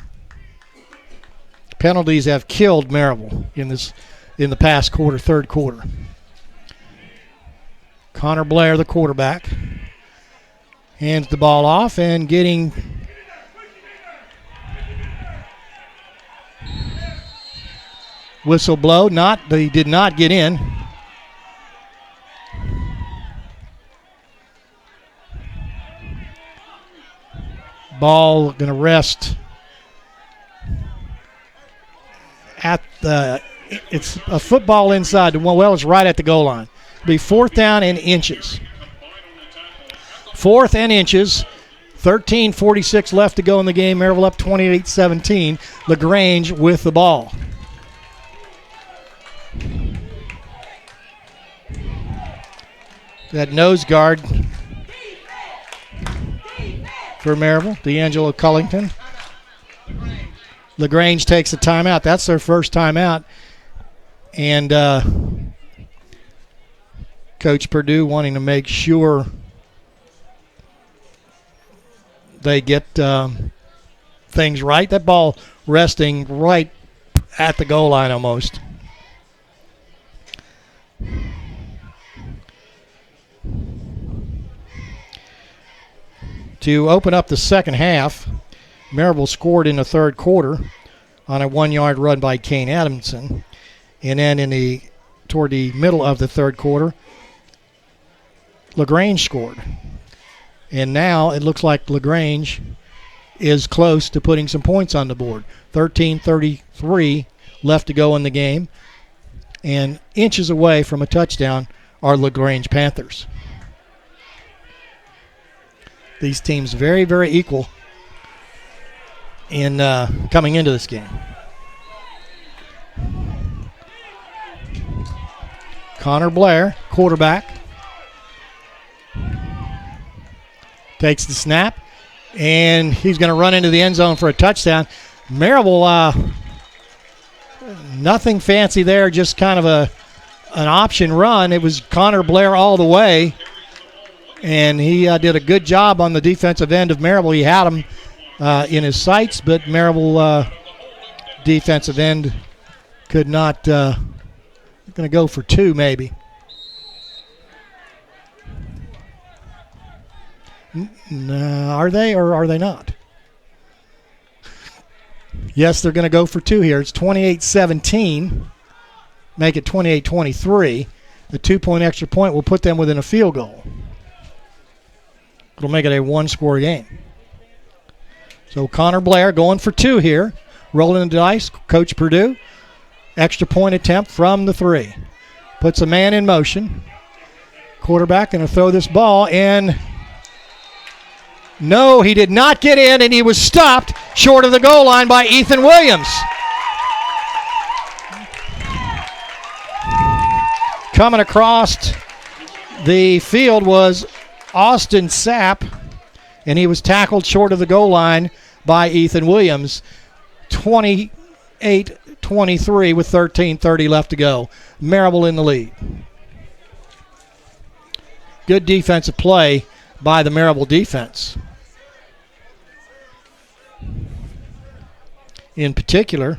Penalties have killed Maryville in the past quarter, third quarter. Connor Blair, the quarterback, hands the ball off and getting whistle blow. He did not get in. Ball going to rest at it's a football inside the one. Well, it's right at the goal line. It'll be fourth down and inches. Fourth and inches. 13:46 left to go in the game. Maryville up 28-17. LaGrange with the ball. That nose guard for Maryville, D'Angelo Cullington. LaGrange takes a timeout. That's their first timeout. And Coach Purdue wanting to make sure they get things right. That ball resting right at the goal line almost. To open up the second half, Maryville scored in the third quarter on a 1-yard run by Kane Adamson. And then toward the middle of the third quarter, LaGrange scored. And now it looks like LaGrange is close to putting some points on the board. 13:33 left to go in the game. And inches away from a touchdown are LaGrange Panthers. These teams very, very equal in coming into this game. Connor Blair, quarterback, takes the snap, and he's going to run into the end zone for a touchdown. Maryville, nothing fancy there, just kind of an option run. It was Connor Blair all the way, and he did a good job on the defensive end of Maryville. He had him in his sights, but Maryville defensive end could not. Going to go for 2 maybe. Are they or are they not? Yes, they're going to go for 2 here. It's 28-17. Make it 28-23. The 2-point extra point will put them within a field goal. It'll make it a 1-score game. So Connor Blair going for 2 here. Rolling the dice. Coach Purdue. Extra point attempt from the 3. Puts a man in motion. Quarterback going to throw this ball, and no, he did not get in, and he was stopped short of the goal line by Ethan Williams. Coming across the field was Austin Sapp, and he was tackled short of the goal line by Ethan Williams. 28-23 with 13:30 left to go. Maryville in the lead. Good defensive play by the Maryville defense. In particular,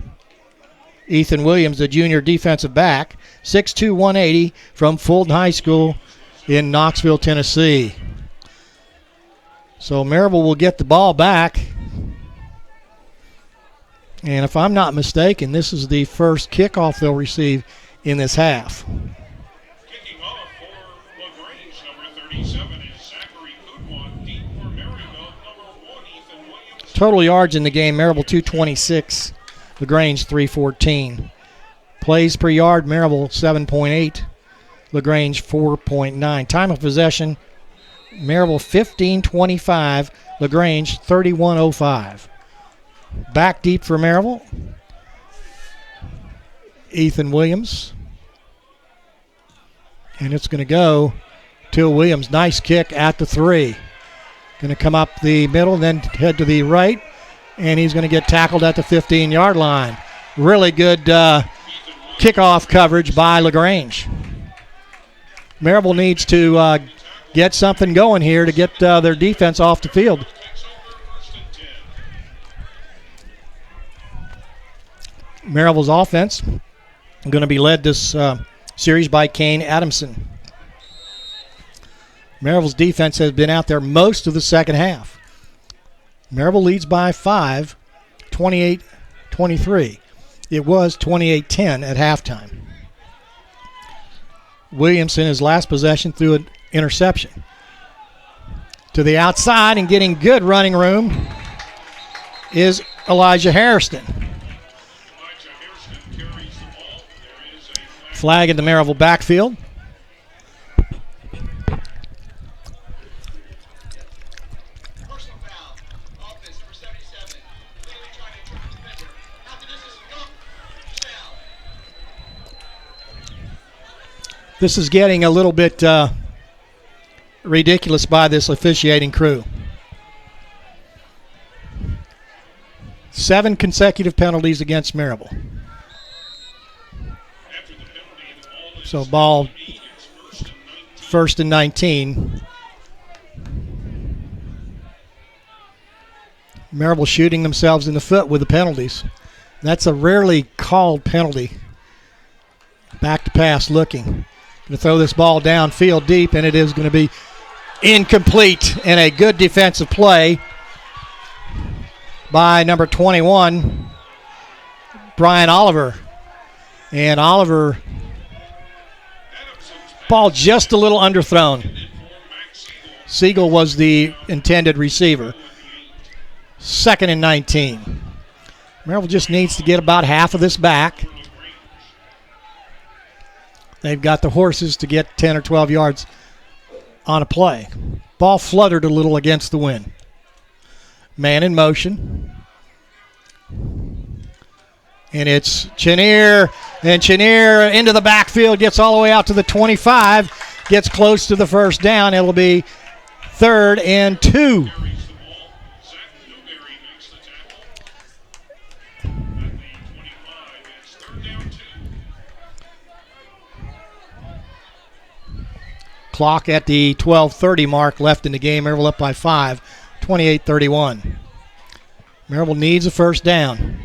Ethan Williams, the junior defensive back, 6'2", 180 from Fulton High School in Knoxville, Tennessee. So Maryville will get the ball back. And if I'm not mistaken, this is the first kickoff they'll receive in this half. Kicking off for LaGrange, number 37 is Zachary Kudwan. Deep for Maryville, number 1, Ethan Williams. Total yards in the game, Maryville 226, LaGrange 314. Plays per yard, Maryville 7.8, LaGrange 4.9. Time of possession, Maryville 15:25, LaGrange 31:05. Back deep for Maryville, Ethan Williams. And it's going to go to Williams. Nice kick at the 3. Going to come up the middle and then head to the right. And he's going to get tackled at the 15-yard line. Really good kickoff coverage by LaGrange. Maryville needs to get something going here to get their defense off the field. Maryville's offense going to be led this series by Kane Adamson. Maryville's defense has been out there most of the second half. Maryville leads by 5, 28-23. It was 28-10 at halftime. Williamson, his last possession, threw an interception. To the outside and getting good running room is Elijah Hairston. Flag in the Maryville backfield. Personal foul. Offense, number 77. Clearly trying to trap the defender. After this is go. Down. This is getting a little bit ridiculous by this officiating crew. 7 consecutive penalties against Maryville. So ball first and 19. Maryville shooting themselves in the foot with the penalties. That's a rarely called penalty. Back to pass looking. Going to throw this ball downfield deep, and it is going to be incomplete. And a good defensive play by number 21, Brian Oliver. And Oliver, ball just a little underthrown. Siegel was the intended receiver. 2nd and 19. Maryville just needs to get about half of this back. They've got the horses to get 10 or 12 yards on a play. Ball fluttered a little against the wind. Man in motion. And it's Chenier. And Chenier into the backfield, gets all the way out to the 25, gets close to the first down. It'll be 3rd and 2. Clock at the 12:30 mark left in the game. Maryville up by 5, 28-31. Maryville needs a first down.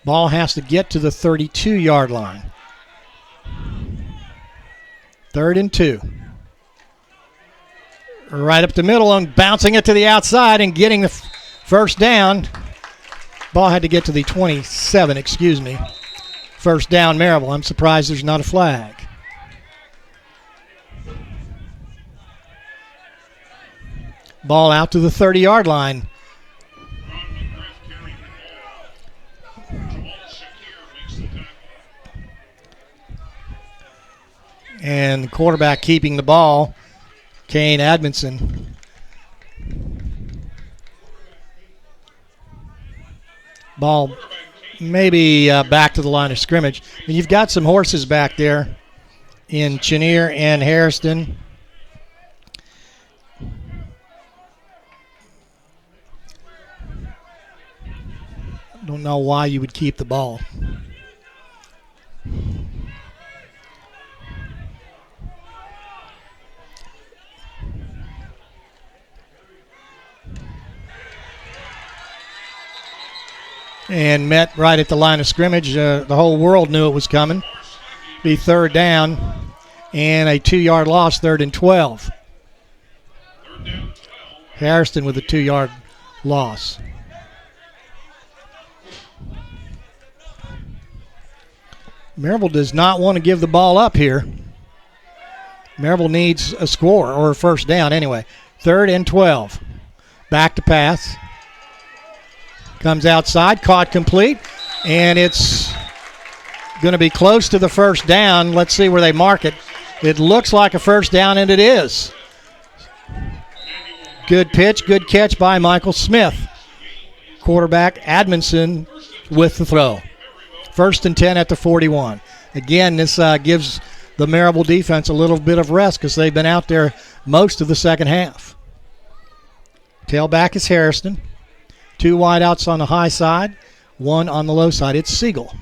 Ball has to get to the 32-yard line. 3rd and 2. Right up the middle and bouncing it to the outside and getting the first down. Ball had to get to the 27, excuse me. First down, Maryville. I'm surprised there's not a flag. Ball out to the 30-yard line. And the quarterback keeping the ball, Kane Adamson. Ball maybe back to the line of scrimmage. And you've got some horses back there in Chenier and Hairston. Don't know why you would keep the ball. And met right at the line of scrimmage. The whole world knew it was coming. Be 3rd down and a 2-yard loss, 3rd and 12. Third down 12. Harrison with a 2-yard loss. Maryville does not want to give the ball up here. Maryville needs a score or a first down anyway. 3rd and 12. Back to pass. Comes outside, caught complete, and it's going to be close to the first down. Let's see where they mark it. It looks like a first down, and it is. Good pitch, good catch by Michael Smith. Quarterback Admonson with the throw. 1st and 10 at the 41. Again, this gives the Maryville defense a little bit of rest because they've been out there most of the second half. Tailback is Harrison. 2 wideouts on the high side, 1 on the low side. It's Siegel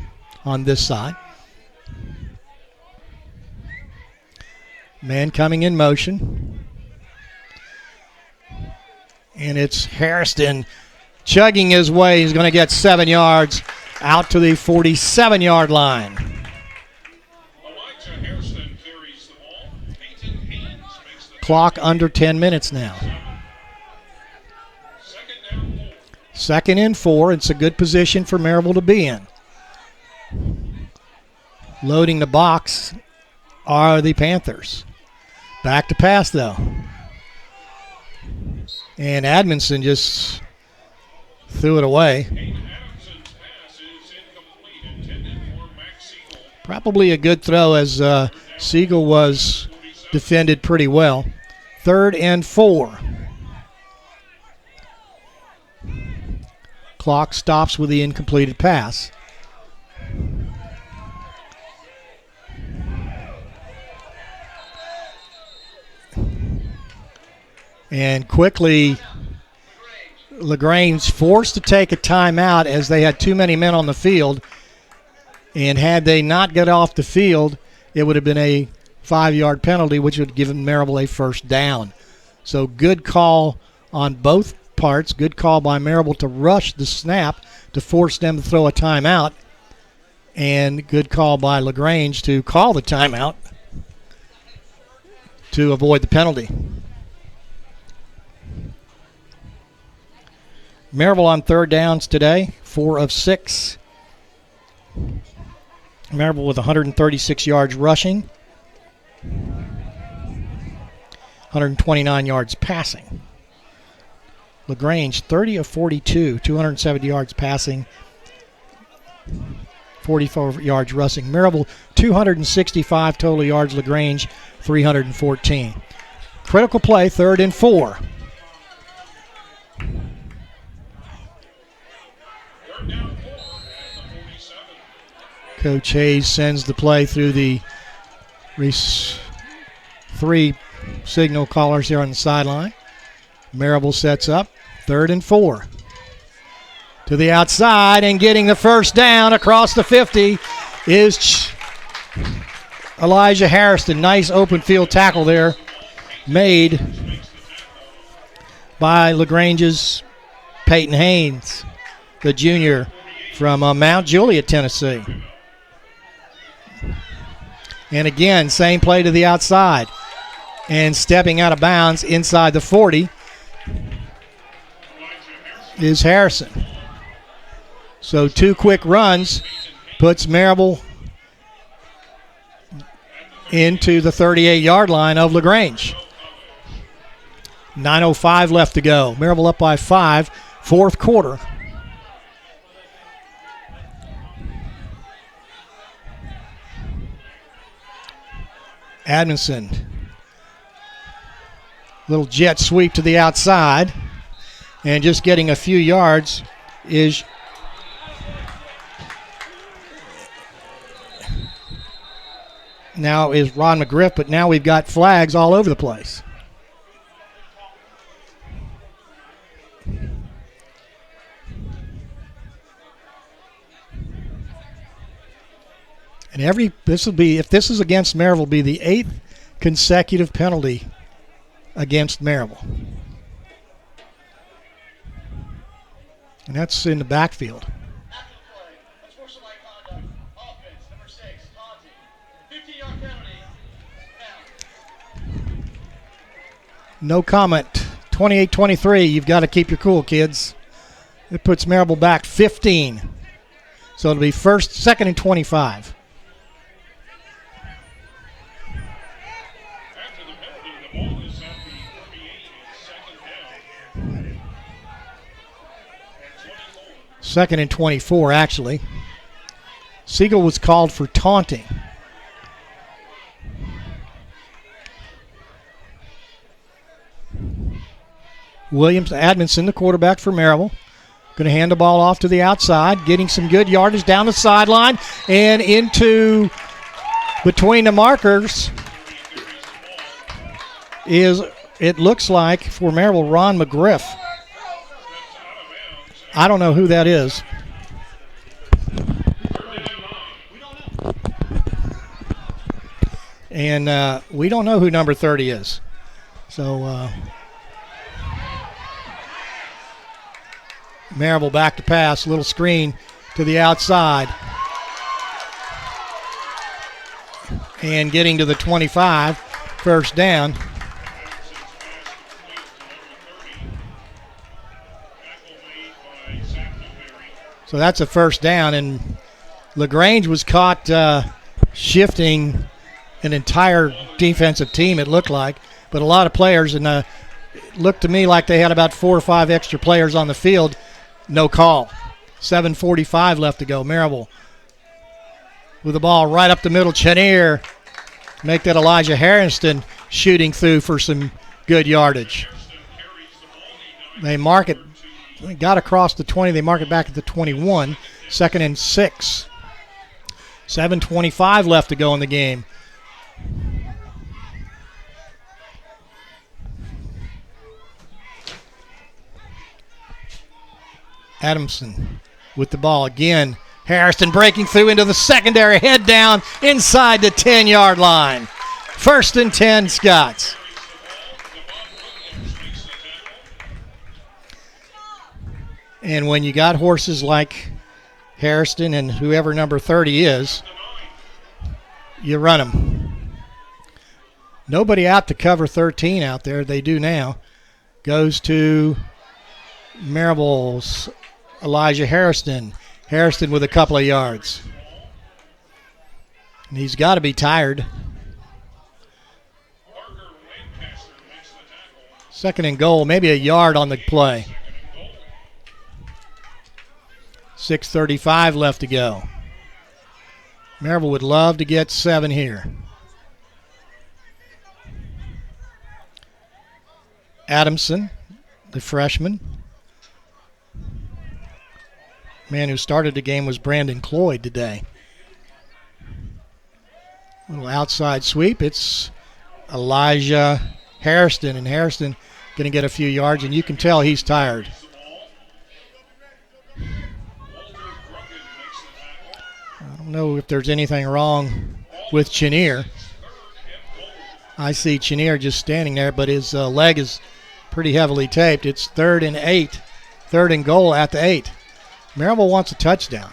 on this side. Man coming in motion. And it's Harrison chugging his way. He's going to get 7 yards out to the 47-yard line. Elijah Hairston carries the ball. Peyton Haynes makes the Clock under 10 minutes now. second down 4. 2nd and 4. It's a good position for Maryville to be in. Loading the box are the Panthers. Back to pass, though. And Admonson just threw it away. Hayden Adamson's pass is incomplete, intended for Max Siegel. Probably a good throw as Siegel was defended pretty well. 3rd and 4. Clock stops with the incompleted pass. And quickly, LaGrange forced to take a timeout as they had too many men on the field. And had they not got off the field, it would have been a 5-yard penalty, which would have given Maryville a first down. So good call on both parts. Good call by Maryville to rush the snap to force them to throw a timeout. And good call by LaGrange to call the timeout to avoid the penalty. Maryville on 3rd downs today, 4 of 6. Maryville with 136 yards rushing, 129 yards passing. LaGrange 30 of 42, 270 yards passing, 44 yards rushing. Maryville 265 total yards. LaGrange 314. Critical play, 3rd and 4. Third down 4 at the 47. Coach Hayes sends the play through the 3 signal callers here on the sideline. Maryville sets up, 3rd and 4. To the outside and getting the first down across the 50 is Elijah Harrison. Nice open field tackle there made by LaGrange's Peyton Haynes, the junior from Mount Juliet, Tennessee. And again, same play to the outside. And stepping out of bounds inside the 40 is Harrison. So 2 quick runs puts Maryville into the 38-yard line of LaGrange. 9:05 left to go. Maryville up by 5, 4th quarter. Admonson. Little jet sweep to the outside. And just getting a few yards is Ron McGriff, but now we've got flags all over the place. And if this is against Maryville, be the 8th consecutive penalty against Maryville. And that's in the backfield. After the play, unsportsmanlike conduct, offense, number 6, Taunton. 15-yard penalty, No comment. 28-23. You've got to keep your cool, kids. It puts Maryville back 15. So it'll be second and 25. After the penalty, the ball is at the 38 and second down. And 24. Second and 24, actually. Siegel was called for taunting. Williams, Admonson, the quarterback for Maryville. Going to hand the ball off to the outside, getting some good yardage down the sideline and into between the markers is, it looks like, for Maryville, Ron McGriff. I don't know who that is. And we don't know who number 30 is. So Maryville back to pass, little screen to the outside. And getting to the 25, first down. So that's a first down, and LaGrange was caught shifting an entire defensive team, it looked like, but a lot of players, and it looked to me like they had about 4 or 5 extra players on the field. No call. 7:45 left to go. Maryville with the ball right up the middle. Chenier make that Elijah Harrison shooting through for some good yardage. They mark it. They got across the 20. They mark it back at the 21. Second and 6. 7:25 left to go in the game. Adamson with the ball again. Harrison breaking through into the secondary, head down inside the 10-yard line. First and 10, Scots. And when you got horses like Harrison and whoever number 30 is, you run them. Nobody out to cover 13 out there. They do now. Goes to Maryville's Elijah Harrison. Harrison with a couple of yards. And he's got to be tired. Second and goal, maybe a yard on the play. 6:35 left to go. Maryville would love to get 7 here. Adamson, the freshman. Man who started the game was Brandon Cloyd today. Little outside sweep. It's Elijah Harrison, and Harrison going to get a few yards, and you can tell he's tired. I don't know if there's anything wrong with Chenier. I see Chenier just standing there, but his leg is pretty heavily taped. It's 3rd and 8. 3rd and goal at the 8. Maryville wants a touchdown.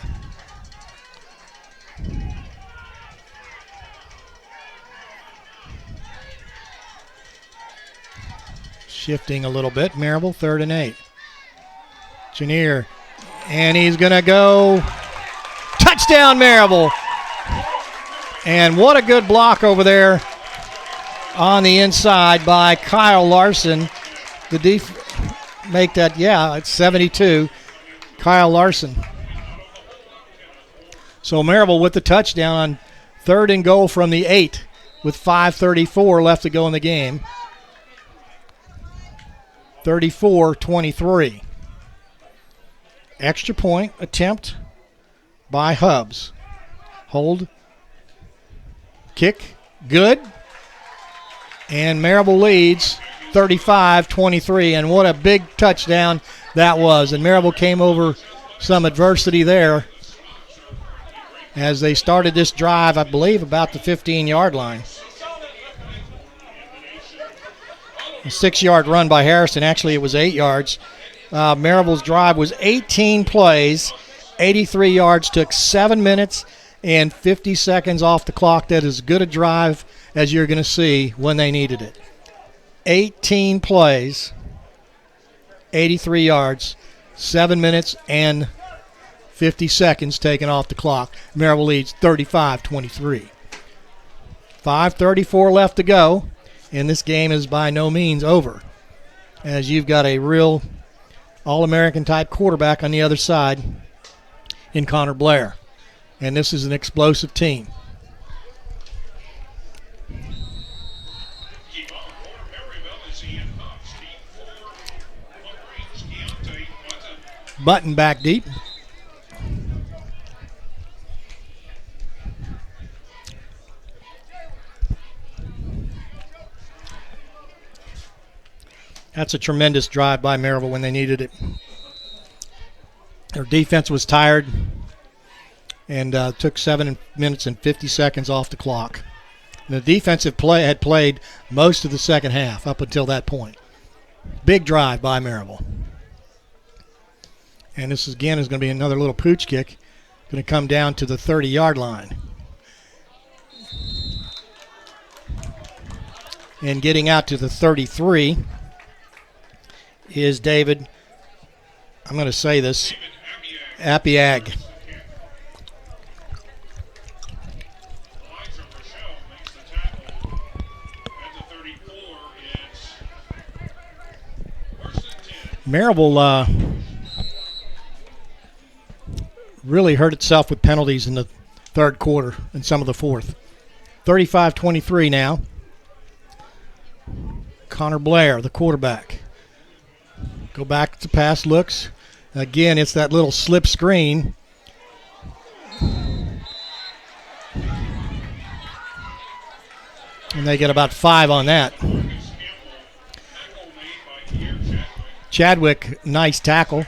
Shifting a little bit. Maryville 3rd and 8. Chenier, and he's going to go. Touchdown, Maryville. And what a good block over there on the inside by Kyle Larson. The make that, it's 72. Kyle Larson. So Maryville with the touchdown on 3rd and goal from the 8 with 5:34 left to go in the game. 34-23. Extra point attempt by Hubbs. Hold. Kick. Good. And Maryville leads 35-23. And what a big touchdown that was. And Maryville came over some adversity there as they started this drive, I believe, about the 15-yard line. A 6-yard run by Harrison. Actually, it was 8 yards. Maryville's drive was 18 plays, 83 yards, took 7 minutes and 50 seconds off the clock. That is as good a drive as you're going to see when they needed it. 18 plays, 83 yards, 7 minutes and 50 seconds taken off the clock. Maryville leads 35-23. 5:34 left to go, and this game is by no means over, as you've got a real All-American type quarterback on the other side in Connor Blair. And this is an explosive team. Keep on for Maryville as Ian Huffs deep for LaGrange. Deontay Button. Button back deep. That's a tremendous drive by Maryville when they needed it. Their defense was tired and took 7 minutes and 50 seconds off the clock. And the defensive play had played most of the second half up until that point. Big drive by Maryville. And this again is going to be another little pooch kick. Going to come down to the 30-yard line. And getting out to the 33 is David, I'm going to say this, Apiag. Elijah Rochelle makes the tackle at the 34. It's first and 10. Maryville really hurt itself with penalties in the third quarter and some of the fourth. 35-23 now. Connor Blair, the quarterback. Go back to pass looks. Again, it's that little slip screen. And they get about 5 on that. Chadwick, nice tackle.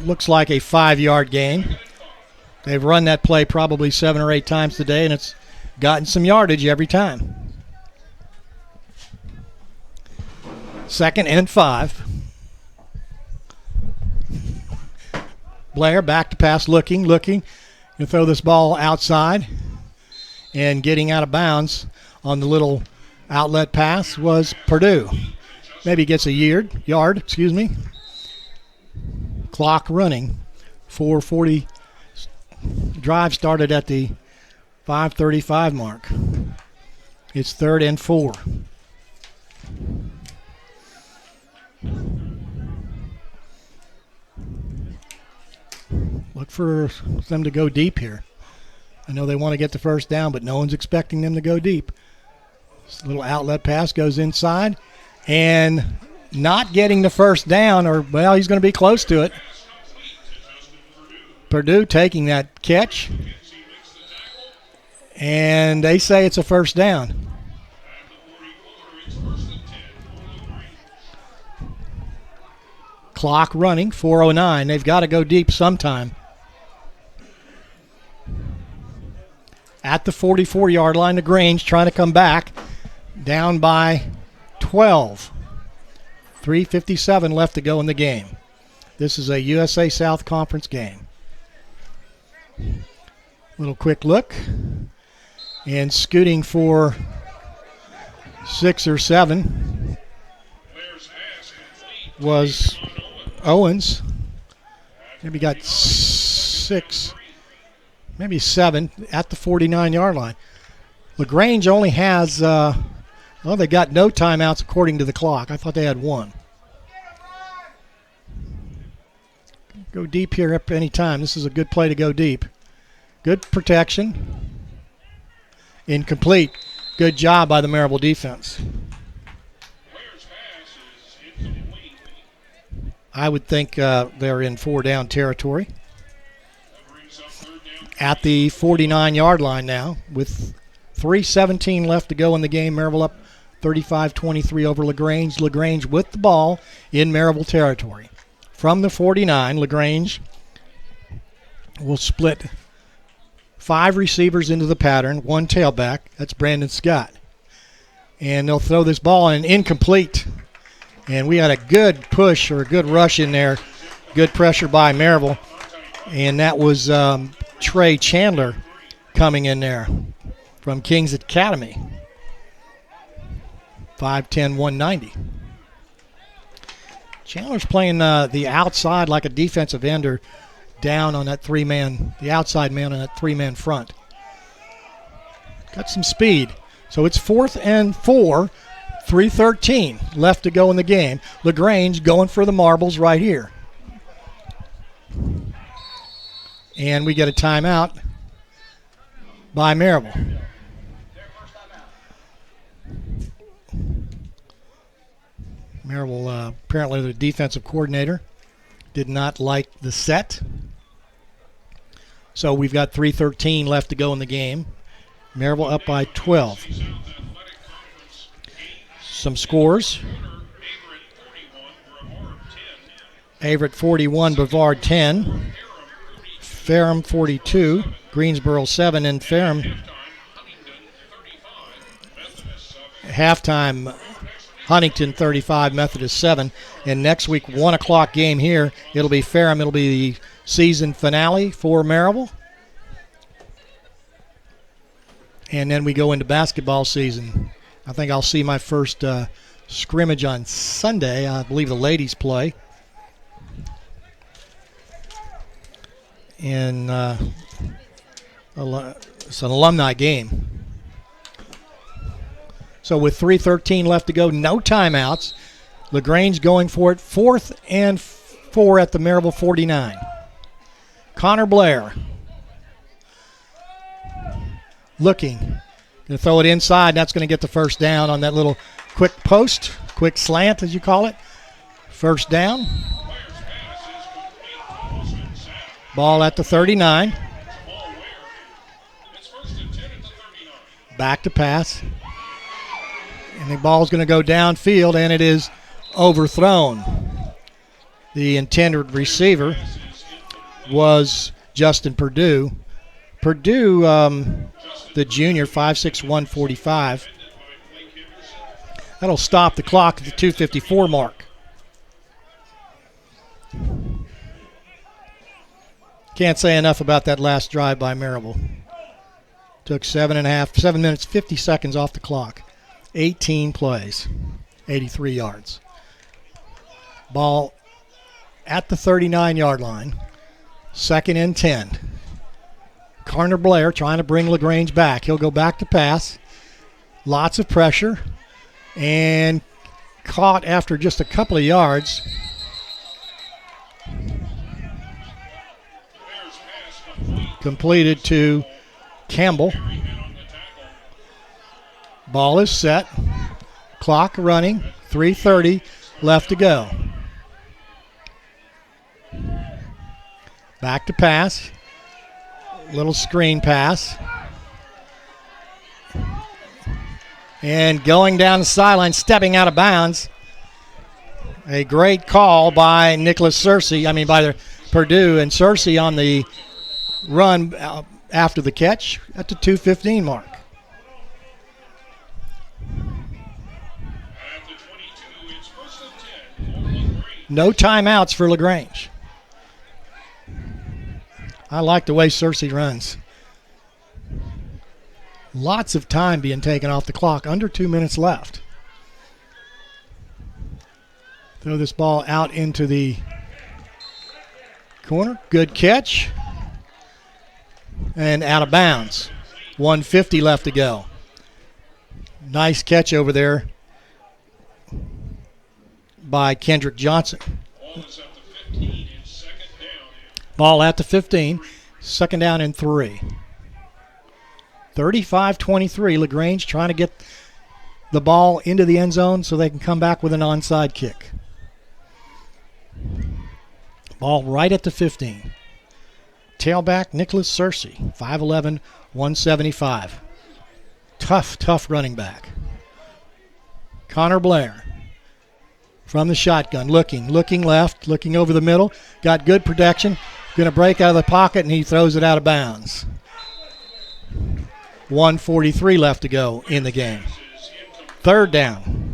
Looks like a 5-yard gain. They've run that play probably 7 or 8 times today, and it's gotten some yardage every time. 2nd and 5. Blair back to pass, looking. You throw this ball outside, and getting out of bounds on the little outlet pass was Purdue. Maybe gets a yard. Clock running. 4:40. Drive started at the 5:35 mark. It's 3rd and 4. Look for them to go deep here. I know they want to get the first down, but no one's expecting them to go deep. This little outlet pass goes inside, and not getting the first down, or, well, he's going to be close to it. Purdue taking that catch, and they say it's a first down. Clock running, 4:09. They've got to go deep sometime. At the 44-yard line, LaGrange trying to come back. Down by 12. 3:57 left to go in the game. This is a USA South Conference game. Little quick look. And scooting for 6 or 7 was Owens. Maybe got 6, maybe 7 at the 49-yard line. LaGrange only has, they got no timeouts according to the clock. I thought they had 1. Go deep here up any time. This is a good play to go deep. Good protection. Incomplete. Good job by the Maryville defense. I would think they're in 4-down territory. At the 49-yard line now with 3:17 left to go in the game. Maryville up 35-23 over LaGrange. LaGrange with the ball in Maryville territory. From the 49, LaGrange will split 5 receivers into the pattern, 1 tailback. That's Brandon Scott. And they'll throw this ball in incomplete. And we had a good push or a good rush in there. Good pressure by Maryville. And that was Trey Chandler coming in there from Kings Academy. 5'10", 190. Chandler's playing the outside like a defensive end or down on that three-man, the outside man on that three-man front. Got some speed. So it's 4th and 4, 3:13 left to go in the game. LaGrange going for the marbles right here. And we get a timeout by Maryville. Maryville, apparently the defensive coordinator, did not like the set. So we've got 3:13 left to go in the game. Maryville up by 12. Some scores. Averett 41, Brevard 10. Ferrum 42, Greensboro 7, and Ferrum halftime Huntington 35, Methodist 7. And next week, 1 o'clock game here. It'll be Ferrum. It'll be the season finale for Maryville. And then we go into basketball season. I think I'll see my first scrimmage on Sunday. I believe the ladies play. And it's an alumni game. So with 3:13 left to go, no timeouts. LaGrange going for it, 4th and 4 at the Maryville 49. Connor Blair looking. Going to throw it inside. That's going to get the first down on that little quick post, quick slant as you call it. First down. Ball at the 39. Back to pass. And the ball's going to go downfield, and it is overthrown. The intended receiver was Justin Purdue. Purdue, the junior, 5'6", 145. That'll stop the clock at the 2:54 mark. Can't say enough about that last drive by Maryville. Took 7 minutes, 50 seconds off the clock. 18 plays, 83 yards. Ball at the 39-yard line. 2nd and 10. Connor Blair trying to bring LaGrange back. He'll go back to pass. Lots of pressure. And caught after just a couple of yards. Completed to Campbell. Ball is set. Clock running. 3:30 left to go. Back to pass. Little screen pass. And going down the sideline, stepping out of bounds. A great call by Nicholas Searcy. By the Purdue, and Searcy on the run after the catch at the 2:15 mark. No timeouts for LaGrange. I like the way Searcy runs. Lots of time being taken off the clock. Under 2 minutes left. Throw this ball out into the corner. Good catch. And out of bounds. 1:50 left to go. Nice catch over there by Kendrick Johnson. Ball at the 15. 2nd down and 3. 35-23. LaGrange trying to get the ball into the end zone so they can come back with an onside kick. Ball right at the 15. Tailback Nicholas Searcy, 5'11", 175. Tough running back. Connor Blair from the shotgun, looking left, looking over the middle. Got good protection. Going to break out of the pocket, and he throws it out of bounds. 1:43 left to go in the game. 3rd down.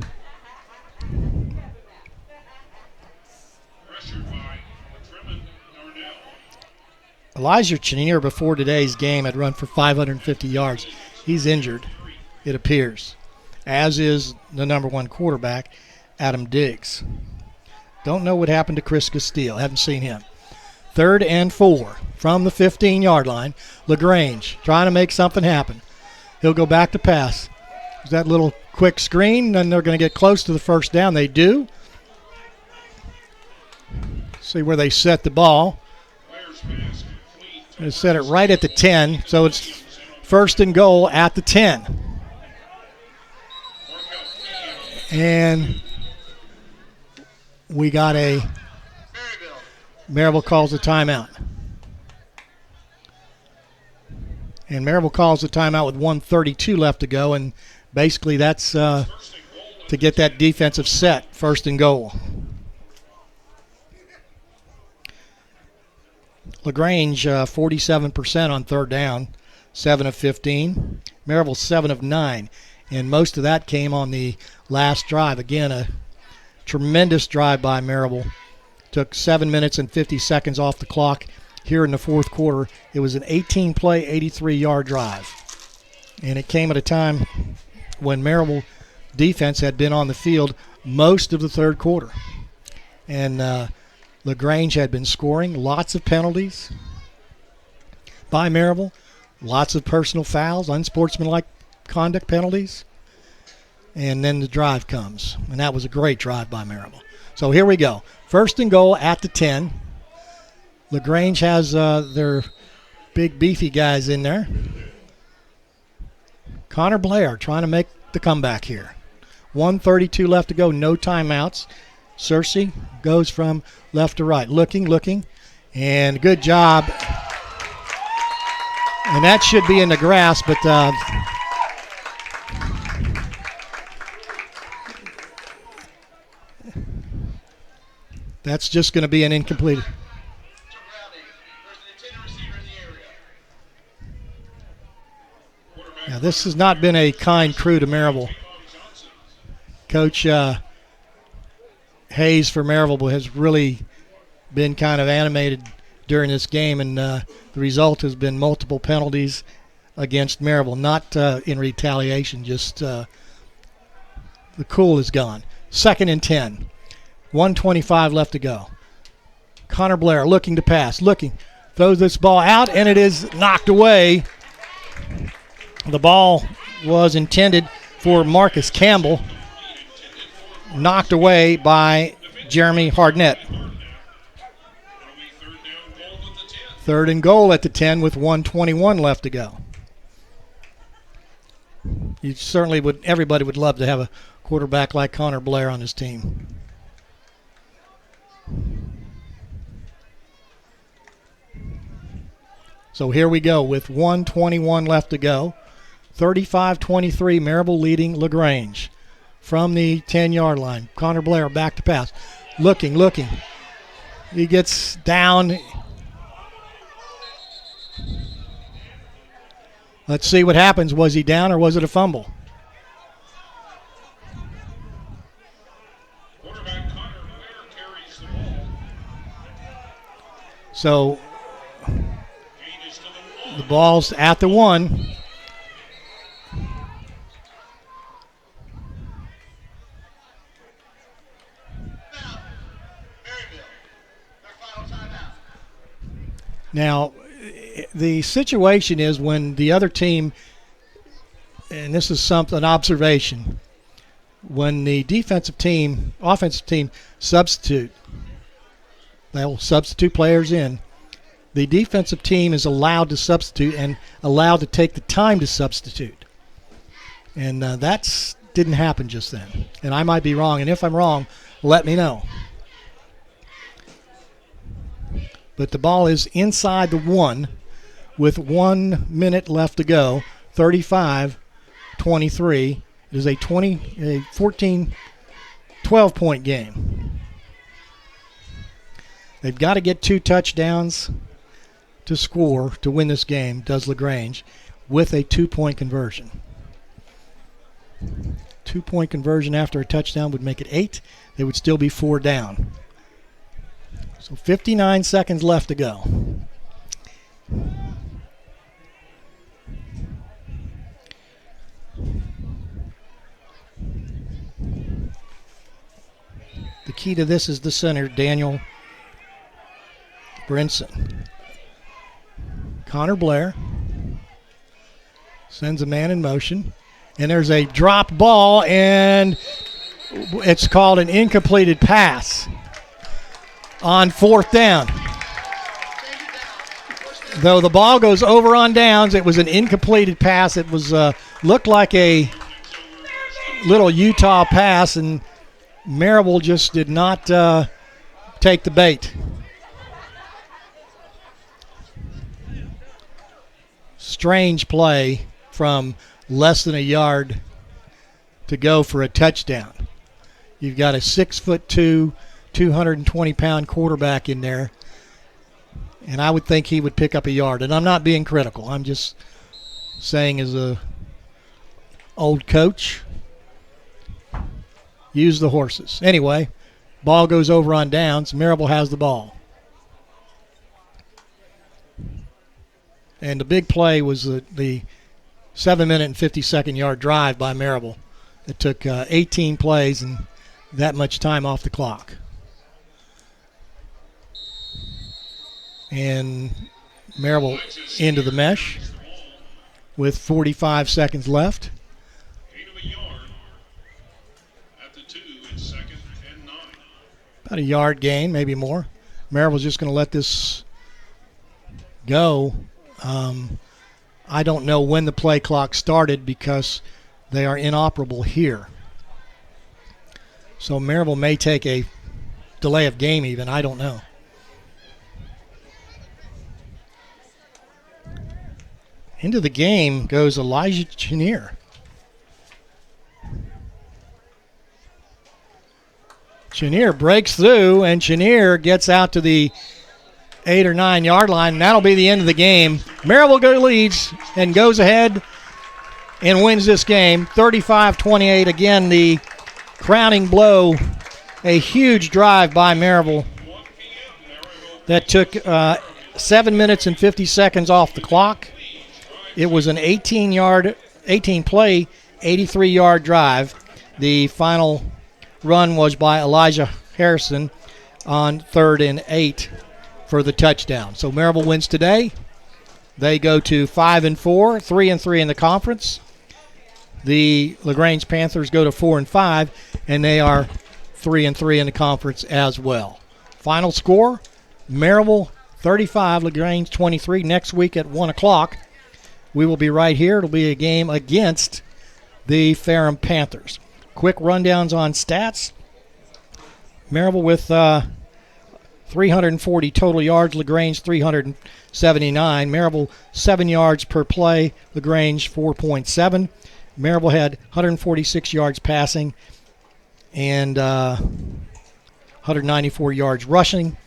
Elijah Chenier before today's game had run for 550 yards. He's injured, it appears. as is the number 1 quarterback, Adam Diggs. Don't know what happened to Chris Castile. Haven't seen him. 3rd and 4 from the 15-yard line. LaGrange trying to make something happen. He'll go back to pass. There's that little quick screen, then they're going to get close to the first down. They do. See where they set the ball. They set it right at the 10, so it's 1st and goal at the 10. And we got a Maryville calls a timeout. And Maryville calls a timeout with 1:32 left to go, and basically that's to get that defensive set, 1st and goal. LaGrange 47% on 3rd down, 7 of 15. Maryville 7 of 9, and most of that came on the last drive. Again, a tremendous drive by Maryville. Took 7 minutes and 50 seconds off the clock here in the 4th quarter. It was an 18-play, 83-yard drive, and it came at a time when Maryville defense had been on the field most of the 3rd quarter. And LaGrange had been scoring, lots of penalties by Maryville, lots of personal fouls, unsportsmanlike conduct penalties, and then the drive comes, and that was a great drive by Maryville. So here we go. 1st and goal at the 10. LaGrange has their big beefy guys in there. Connor Blair trying to make the comeback here. 1:32 left to go, no timeouts. Cersei goes from left to right, looking, and good job. And that should be in the grass, but that's just going to be an incomplete. Now, this has not been a kind crew to Maryville. Coach Hayes for Maryville has really been kind of animated during this game, and the result has been multiple penalties against Maryville, not in retaliation, just the cool is gone. 2nd and 10, 1:25 left to go. Connor Blair looking to pass, throws this ball out, and it is knocked away. The ball was intended for Marcus Campbell, knocked away by Jeremy Hardnett. 3rd and goal at the 10 with 1:21 left to go. Everybody would love to have a quarterback like Connor Blair on his team. So here we go with 1:21 left to go. 35-23, Maryville leading LaGrange. From the 10-yard line, Connor Blair back to pass. Looking. He gets down. Let's see what happens. Was he down or was it a fumble? Quarterback Connor Blair carries the ball. So Gain is to the 1. the ball's at the 1. Now, the situation is when the other team, and this is an observation, when the offensive team substitute, they'll substitute players in, the defensive team is allowed to substitute and allowed to take the time to substitute. And that didn't happen just then. And I might be wrong, and if I'm wrong, let me know. But the ball is inside the 1 with 1 minute left to go. 35-23. It is a 12-point game. They've got to get 2 touchdowns to score to win this game, does LaGrange, with a 2-point conversion. 2-point conversion after a touchdown would make it 8. They would still be 4 down. So 59 seconds left to go. key to this is the center, Daniel Brinson. Connor Blair sends a man in motion. And there's a drop ball, and it's called an incompleted pass on 4th down. Though the ball goes over on downs, it was an incompleted pass. It was looked like a little Utah pass, and Maryville just did not take the bait. Strange play from less than a yard to go for a touchdown. You've got a 6'2", 220-pound quarterback in there, and I would think he would pick up a yard. And I'm not being critical. I'm just saying, as a old coach, use the horses. Anyway, ball goes over on downs. Maryville has the ball. And the big play was the 7-minute and 52nd yard drive by Maryville. It took 18 plays and that much time off the clock. And Maryville into the mesh with 45 seconds left. Gain of a yard at the 2. It's 2nd and 9. About a yard gain, maybe more. Maryville's just going to let this go. I don't know when the play clock started because they are inoperable here. So Maryville may take a delay of game even. I don't know. Into the game goes Elijah Chenier. Chenier breaks through, and Chenier gets out to the 8 or 9 yard line, and that'll be the end of the game. Maryville leads and goes ahead and wins this game 35-28. Again, the crowning blow, a huge drive by Maryville that took 7 minutes and 50 seconds off the clock. It was an 18-play, 83-yard drive. The final run was by Elijah Harrison on 3rd and 8 for the touchdown. So Maryville wins today. They go to 5-4, 3-3 in the conference. The LaGrange Panthers go to 4-5, and they are 3-3 in the conference as well. Final score: Maryville 35, LaGrange 23. Next week at 1 o'clock, we will be right here. It'll be a game against the Ferrum Panthers. Quick rundowns on stats. Maryville with 340 total yards, LaGrange 379. Maryville 7 yards per play, LaGrange 4.7. Maryville had 146 yards passing and 194 yards rushing.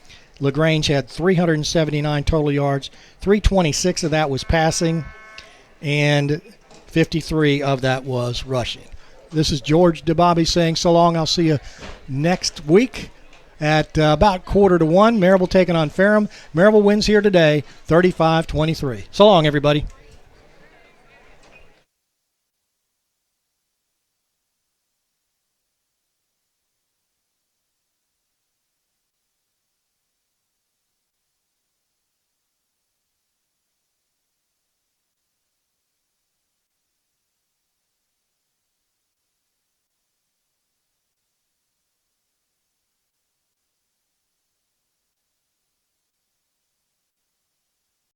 LaGrange had 379 total yards, 326 of that was passing, and 53 of that was rushing. This is George DeBobby saying so long. I'll see you next week at about 1:45. Maryville taking on Ferrum. Maryville wins here today, 35-23. So long, everybody.